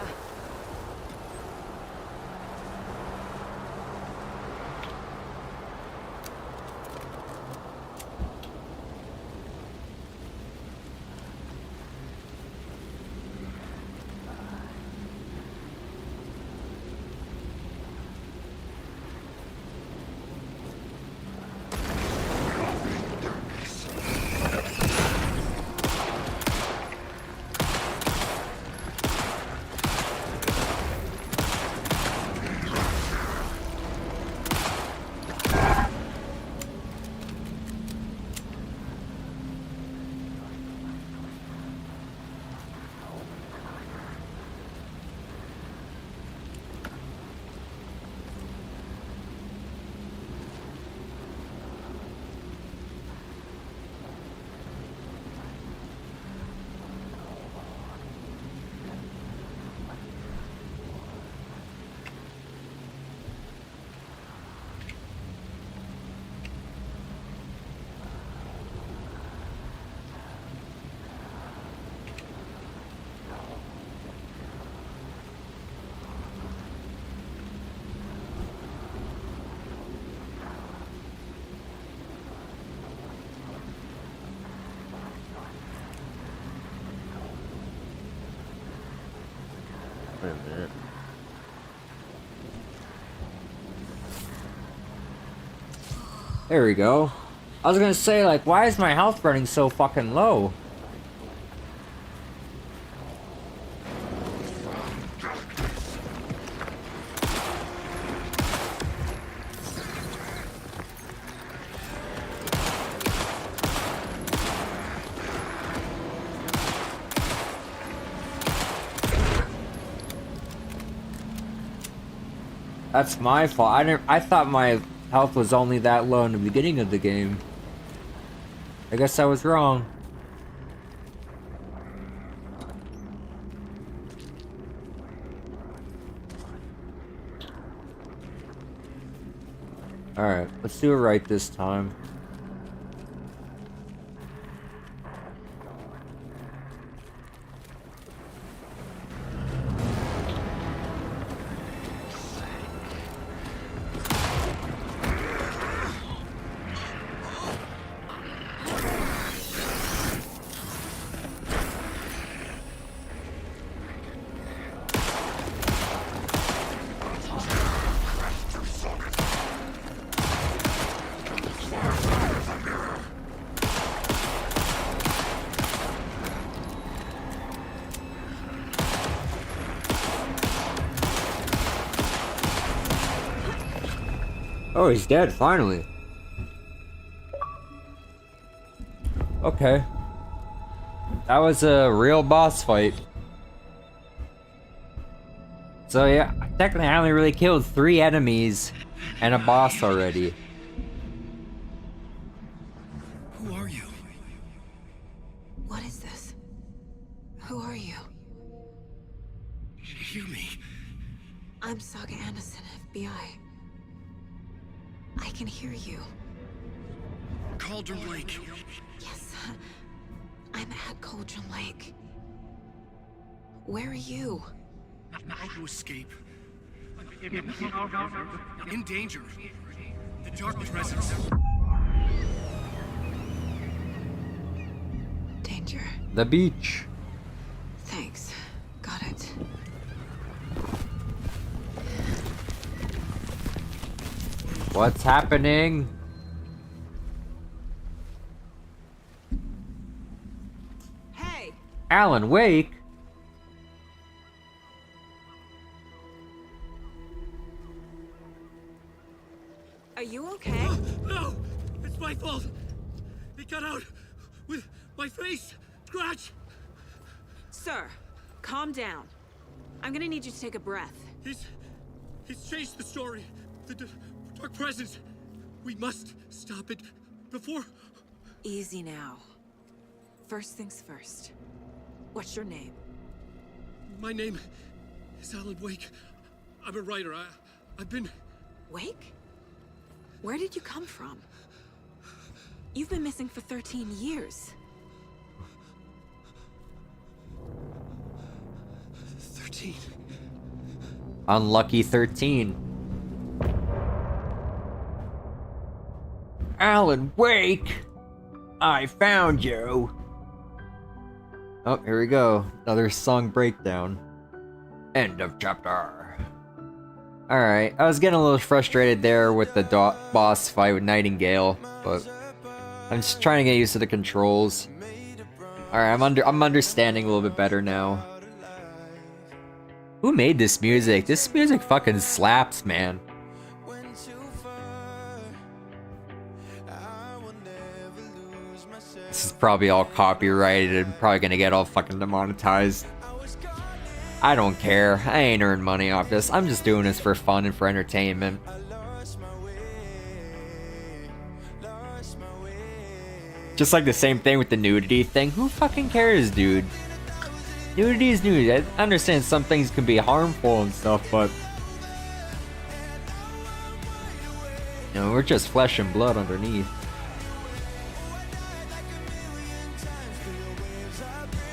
Wait a minute. There we go. I was gonna say, like, why is my health running so fucking low? That's my fault. I thought my health was only that low in the beginning of the game. I guess I was wrong. Alright, let's do it right this time. Oh, he's dead, finally. Okay. That was a real boss fight. So yeah, technically I only really killed 3 enemies and a boss already. Who are you? What is this? Who are you? Hear me. I'm Saga Anderson, FBI. I can hear you. Cauldron Lake. Yes, I'm at Cauldron Lake. Where are you? How to escape. In danger. The Dark Presence. Danger. The beach. Thanks. Got it. What's happening? Hey! Alan Wake? Are you okay? No! It's my fault! It got out with my face! Scratch! Sir, calm down. I'm gonna need you to take a breath. He's changed the story. The Dark Presence. We must stop it before... Easy now. First things first. What's your name? My name is Alan Wake. I'm a writer. I've been... Wake? Where did you come from? You've been missing for 13 years. 13. Unlucky 13. Alan Wake! I found you! Oh, here we go. Another song breakdown. End of chapter. Alright, I was getting a little frustrated there with the boss fight with Nightingale, but I'm just trying to get used to the controls. Alright, I'm understanding a little bit better now. Who made this music? This music fucking slaps, man. This is probably all copyrighted and probably gonna get all fucking demonetized. I don't care. I ain't earned money off this. I'm just doing this for fun and for entertainment. Just like the same thing with the nudity thing. Who fucking cares, dude? Nudity is nudity. I understand some things can be harmful and stuff, but... You know, we're just flesh and blood underneath.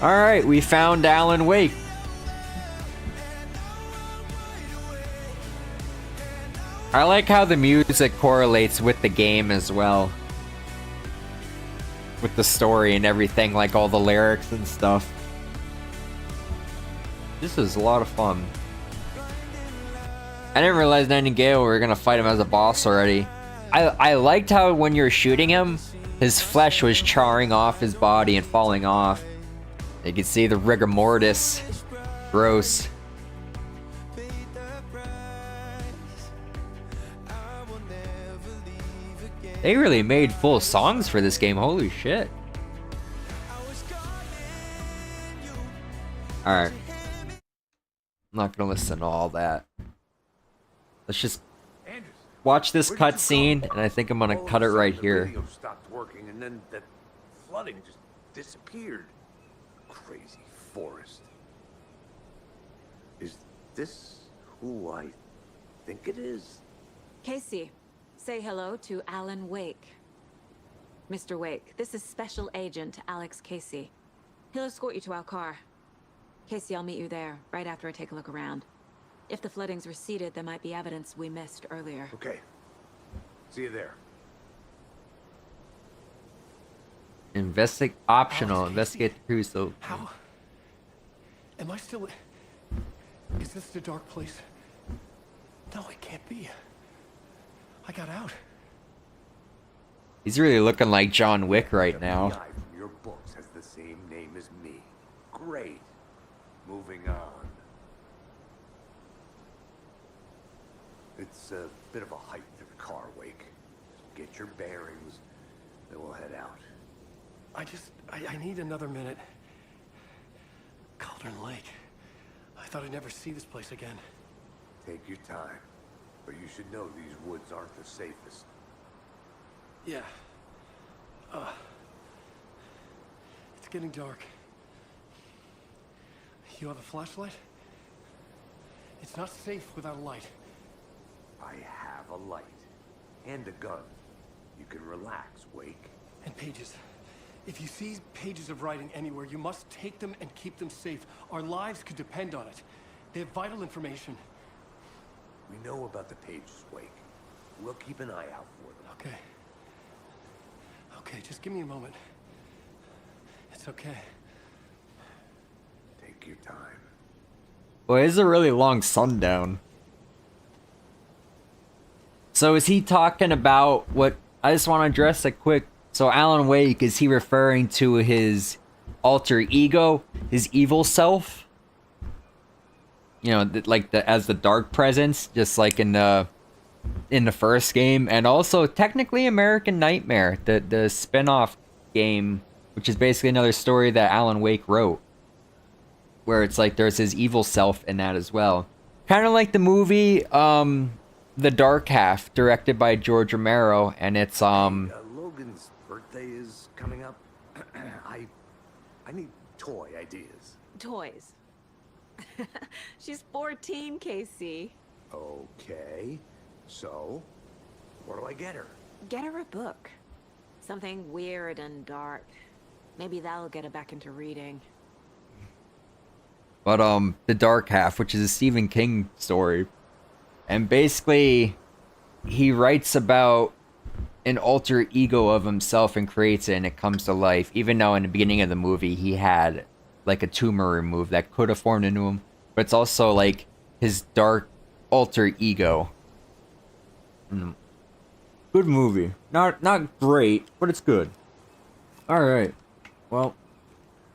Alright, we found Alan Wake. I like how the music correlates with the game as well. With the story and everything, like all the lyrics and stuff. This is a lot of fun. I didn't realize Nightingale, we were gonna fight him as a boss already. I liked how when you're shooting him, his flesh was charring off his body and falling off. You can see the rigor mortis. Gross. They really made full songs for this game, holy shit. Alright. I'm not gonna listen to all that. Let's just watch this cutscene, and I think I'm gonna cut it right here. The radio stopped working, and then that flooding just disappeared. Crazy forest. Is this who I think it is? Casey, say hello to Alan Wake. Mr. Wake, this is Special Agent Alex Casey. He'll escort you to our car. Casey, I'll meet you there, right after I take a look around. If the flooding's receded, there might be evidence we missed earlier. Okay. See you there. Optional. Investigate the crew, so... How? Am I still... Is this the dark place? No, it can't be. I got out. He's really looking like John Wick right now. The guy from your books has the same name as me. Great. Moving on. It's a bit of a hike to the car, Wake. Get your bearings, then we'll head out. I need another minute. Cauldron Lake. I thought I'd never see this place again. Take your time. But you should know these woods aren't the safest. Yeah. It's getting dark. You have a flashlight? It's not safe without a light. I have a light. And a gun. You can relax, Wake. And pages. If you see pages of writing anywhere, you must take them and keep them safe. Our lives could depend on it. They have vital information. We know about the Page's wake. We'll keep an eye out for them. Okay. Okay, just give me a moment. It's okay. Take your time. Well, it's a really long sundown. So is he talking about what... I just want to address a quick... So Alan Wake, is he referring to his alter ego? His evil self? You know, like as the dark presence, just like in the first game. And also, technically, American Nightmare, the spin-off game, which is basically another story that Alan Wake wrote. Where it's like there's his evil self in that as well. Kind of like the movie, The Dark Half, directed by George Romero, and it's Logan's birthday is coming up. I need toy ideas. Toys. She's 14, Casey. Okay. So, what do I get her? Get her a book. Something weird and dark. Maybe that'll get her back into reading. But The Dark Half, which is a Stephen King story. And basically, he writes about an alter ego of himself and creates it, and it comes to life. Even though in the beginning of the movie, he had like a tumor removed that could have formed into him. But it's also like his dark alter ego. Good movie. Not great, but it's good. Alright. Well,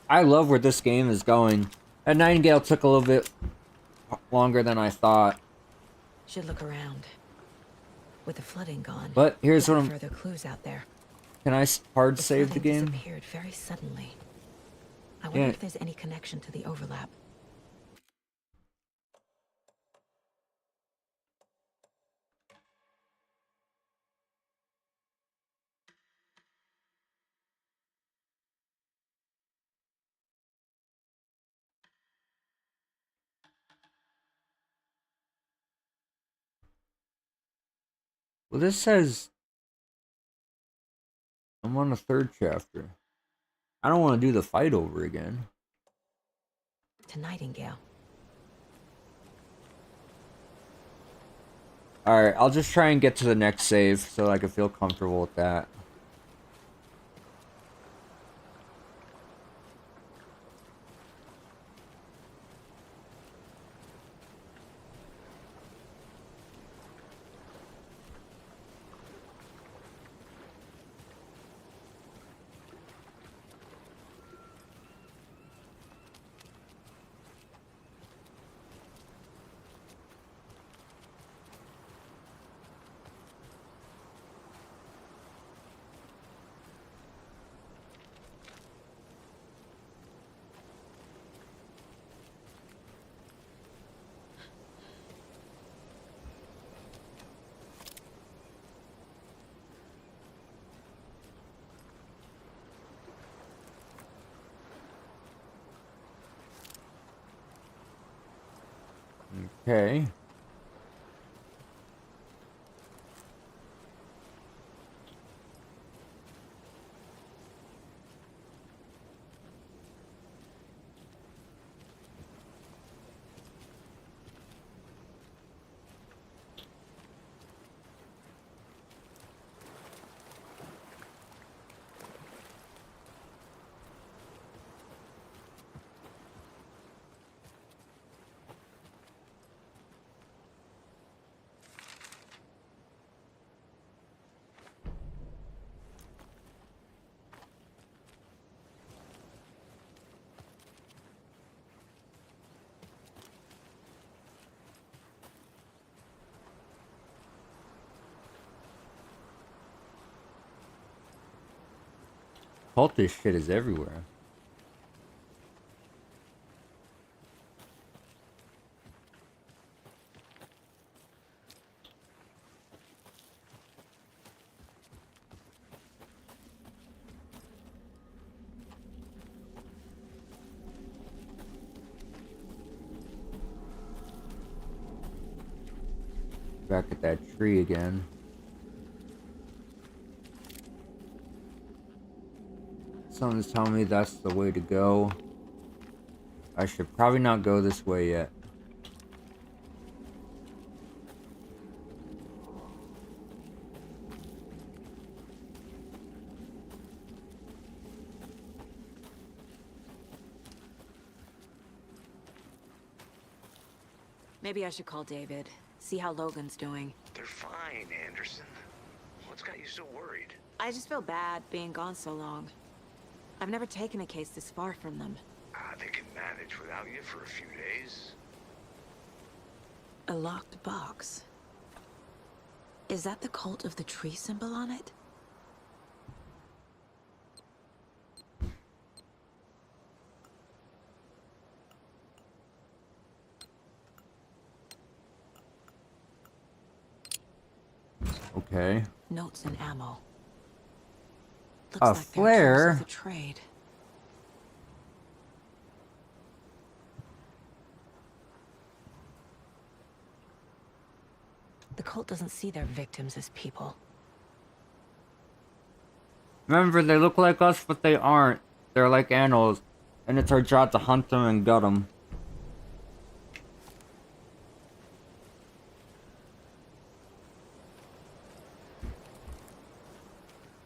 I love where this game is going. And Nightingale took a little bit longer than I thought. Should look around. With the flooding gone. But here's what I'm... Further clues out there. Can I hard save the flooding game? Disappeared very suddenly. I wonder if there's any connection to the overlap. Well, this says I'm on the 3rd chapter. I don't want to do the fight over again. To Nightingale. Alright, I'll just try and get to the next save so I can feel comfortable with that. Okay. Cultist shit is everywhere. Back at that tree again. Someone's telling me that's the way to go. I should probably not go this way yet. Maybe I should call David, see how Logan's doing. They're fine, Anderson. What's got you so worried? I just feel bad being gone so long. I've never taken a case this far from them. They can manage without you for a few days. A locked box. Is that the cult of the tree symbol on it? Okay. Notes and ammo. Looks A like they're flare? tools of the trade. The cult doesn't see their victims as people. Remember, they look like us, but they aren't. They're like animals, and it's our job to hunt them and gut them.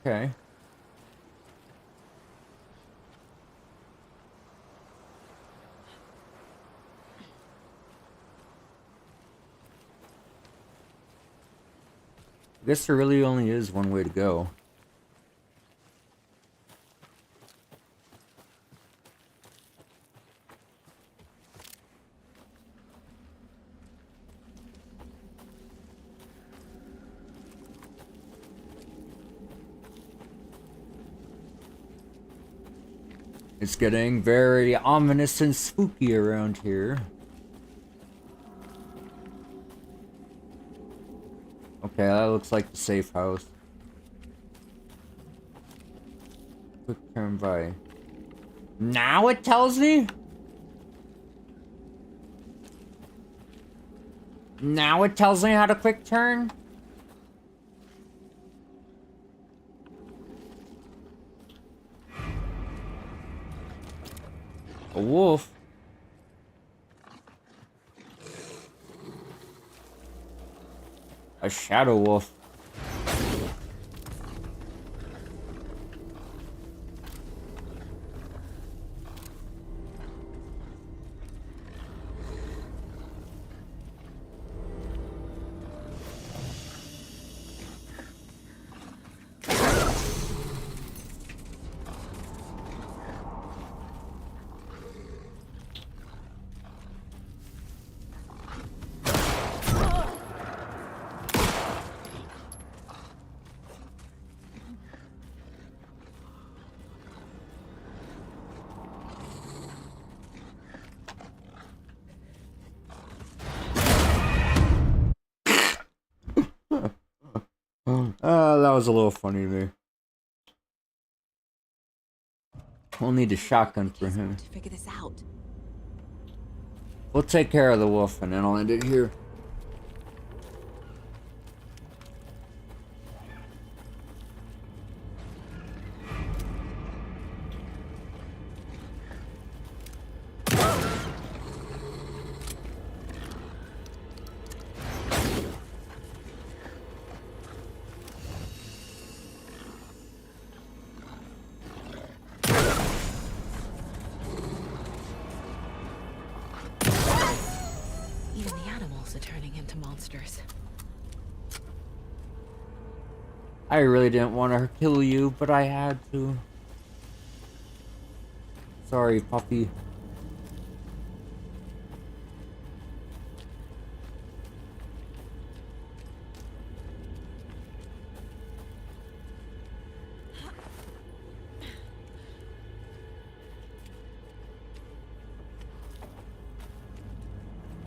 Okay. I guess there really only is one way to go. It's getting very ominous and spooky around here. Okay, that looks like the safe house. Quick turn by. Now it tells me? Now it tells me how to quick turn? A wolf? A shadow wolf. That was a little funny to me. We'll need a shotgun for him. To figure this out. We'll take care of the wolf and then I'll end it here. Even the animals are turning into monsters. I really didn't want to kill you, but I had to. Sorry, puppy.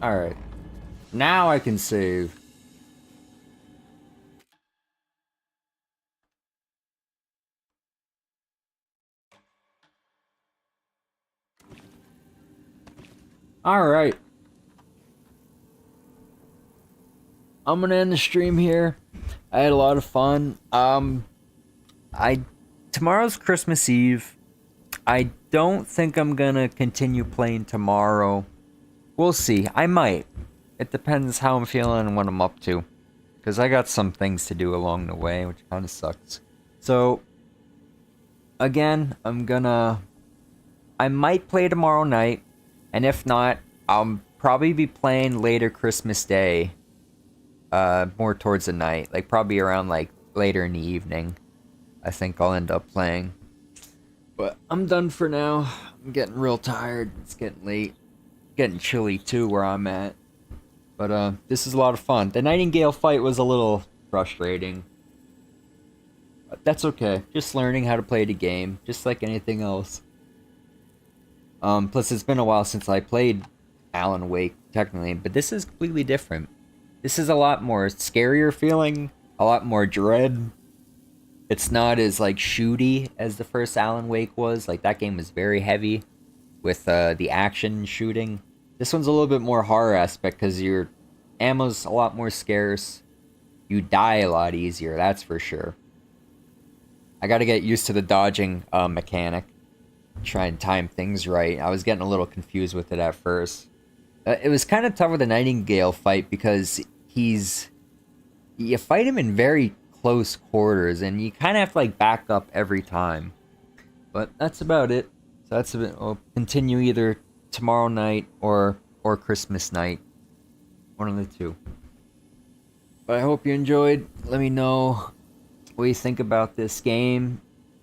Alright. Now I can save. Alright. I'm gonna end the stream here. I had a lot of fun. Tomorrow's Christmas Eve. I don't think I'm gonna continue playing tomorrow. We'll see. I might. It depends how I'm feeling and what I'm up to. Because I got some things to do along the way, which kind of sucks. So, again, I might play tomorrow night. And if not, probably be playing later Christmas Day. More towards the night, like probably around like later in the evening. I think I'll end up playing. But I'm done for now. I'm getting real tired. It's getting late. Getting chilly too where I'm at. But this is a lot of fun. The Nightingale fight was a little frustrating. But that's okay. Just learning how to play the game, just like anything else. Plus it's been a while since I played Alan Wake, technically, but this is completely different. This is a lot more scarier feeling, a lot more dread. It's not as like shooty as the first Alan Wake was. Like that game was very heavy with the action shooting. This one's a little bit more horror aspect because your ammo's a lot more scarce. You die a lot easier, that's for sure. I gotta get used to the dodging mechanic. Try and time things right. I was getting a little confused with it at first. It was kind of tough with the Nightingale fight because you fight him in very close quarters and you kind of have to like back up every time. But that's about it. So that's a bit. I'll continue either tomorrow night or Christmas night. One of the two. But I hope you enjoyed. Let me know what you think about this game.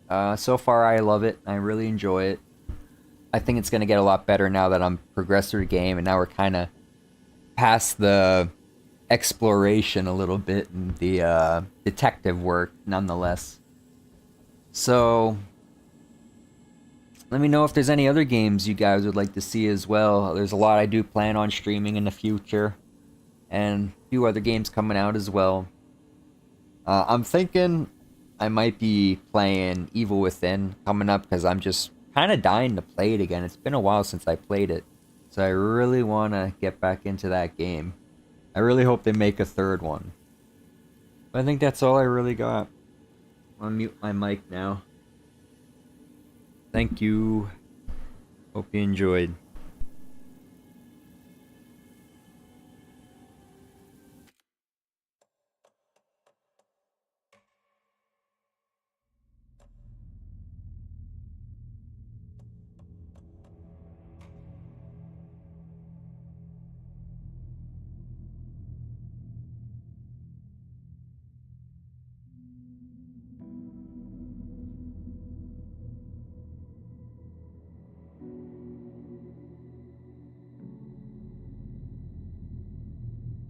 So far I love it. I really enjoy it. I think it's going to get a lot better now that I'm progressed through the game, and now we're kind of past the exploration a little bit and the detective work nonetheless. So let me know if there's any other games you guys would like to see as well. There's a lot I do plan on streaming in the future, and a few other games coming out as well. I'm thinking I might be playing Evil Within coming up because I'm just kind of dying to play it again. It's been a while since I played it, so I really want to get back into that game. I really hope they make a third one. But I think that's all I really got. I'll mute my mic now. Thank you. Hope you enjoyed.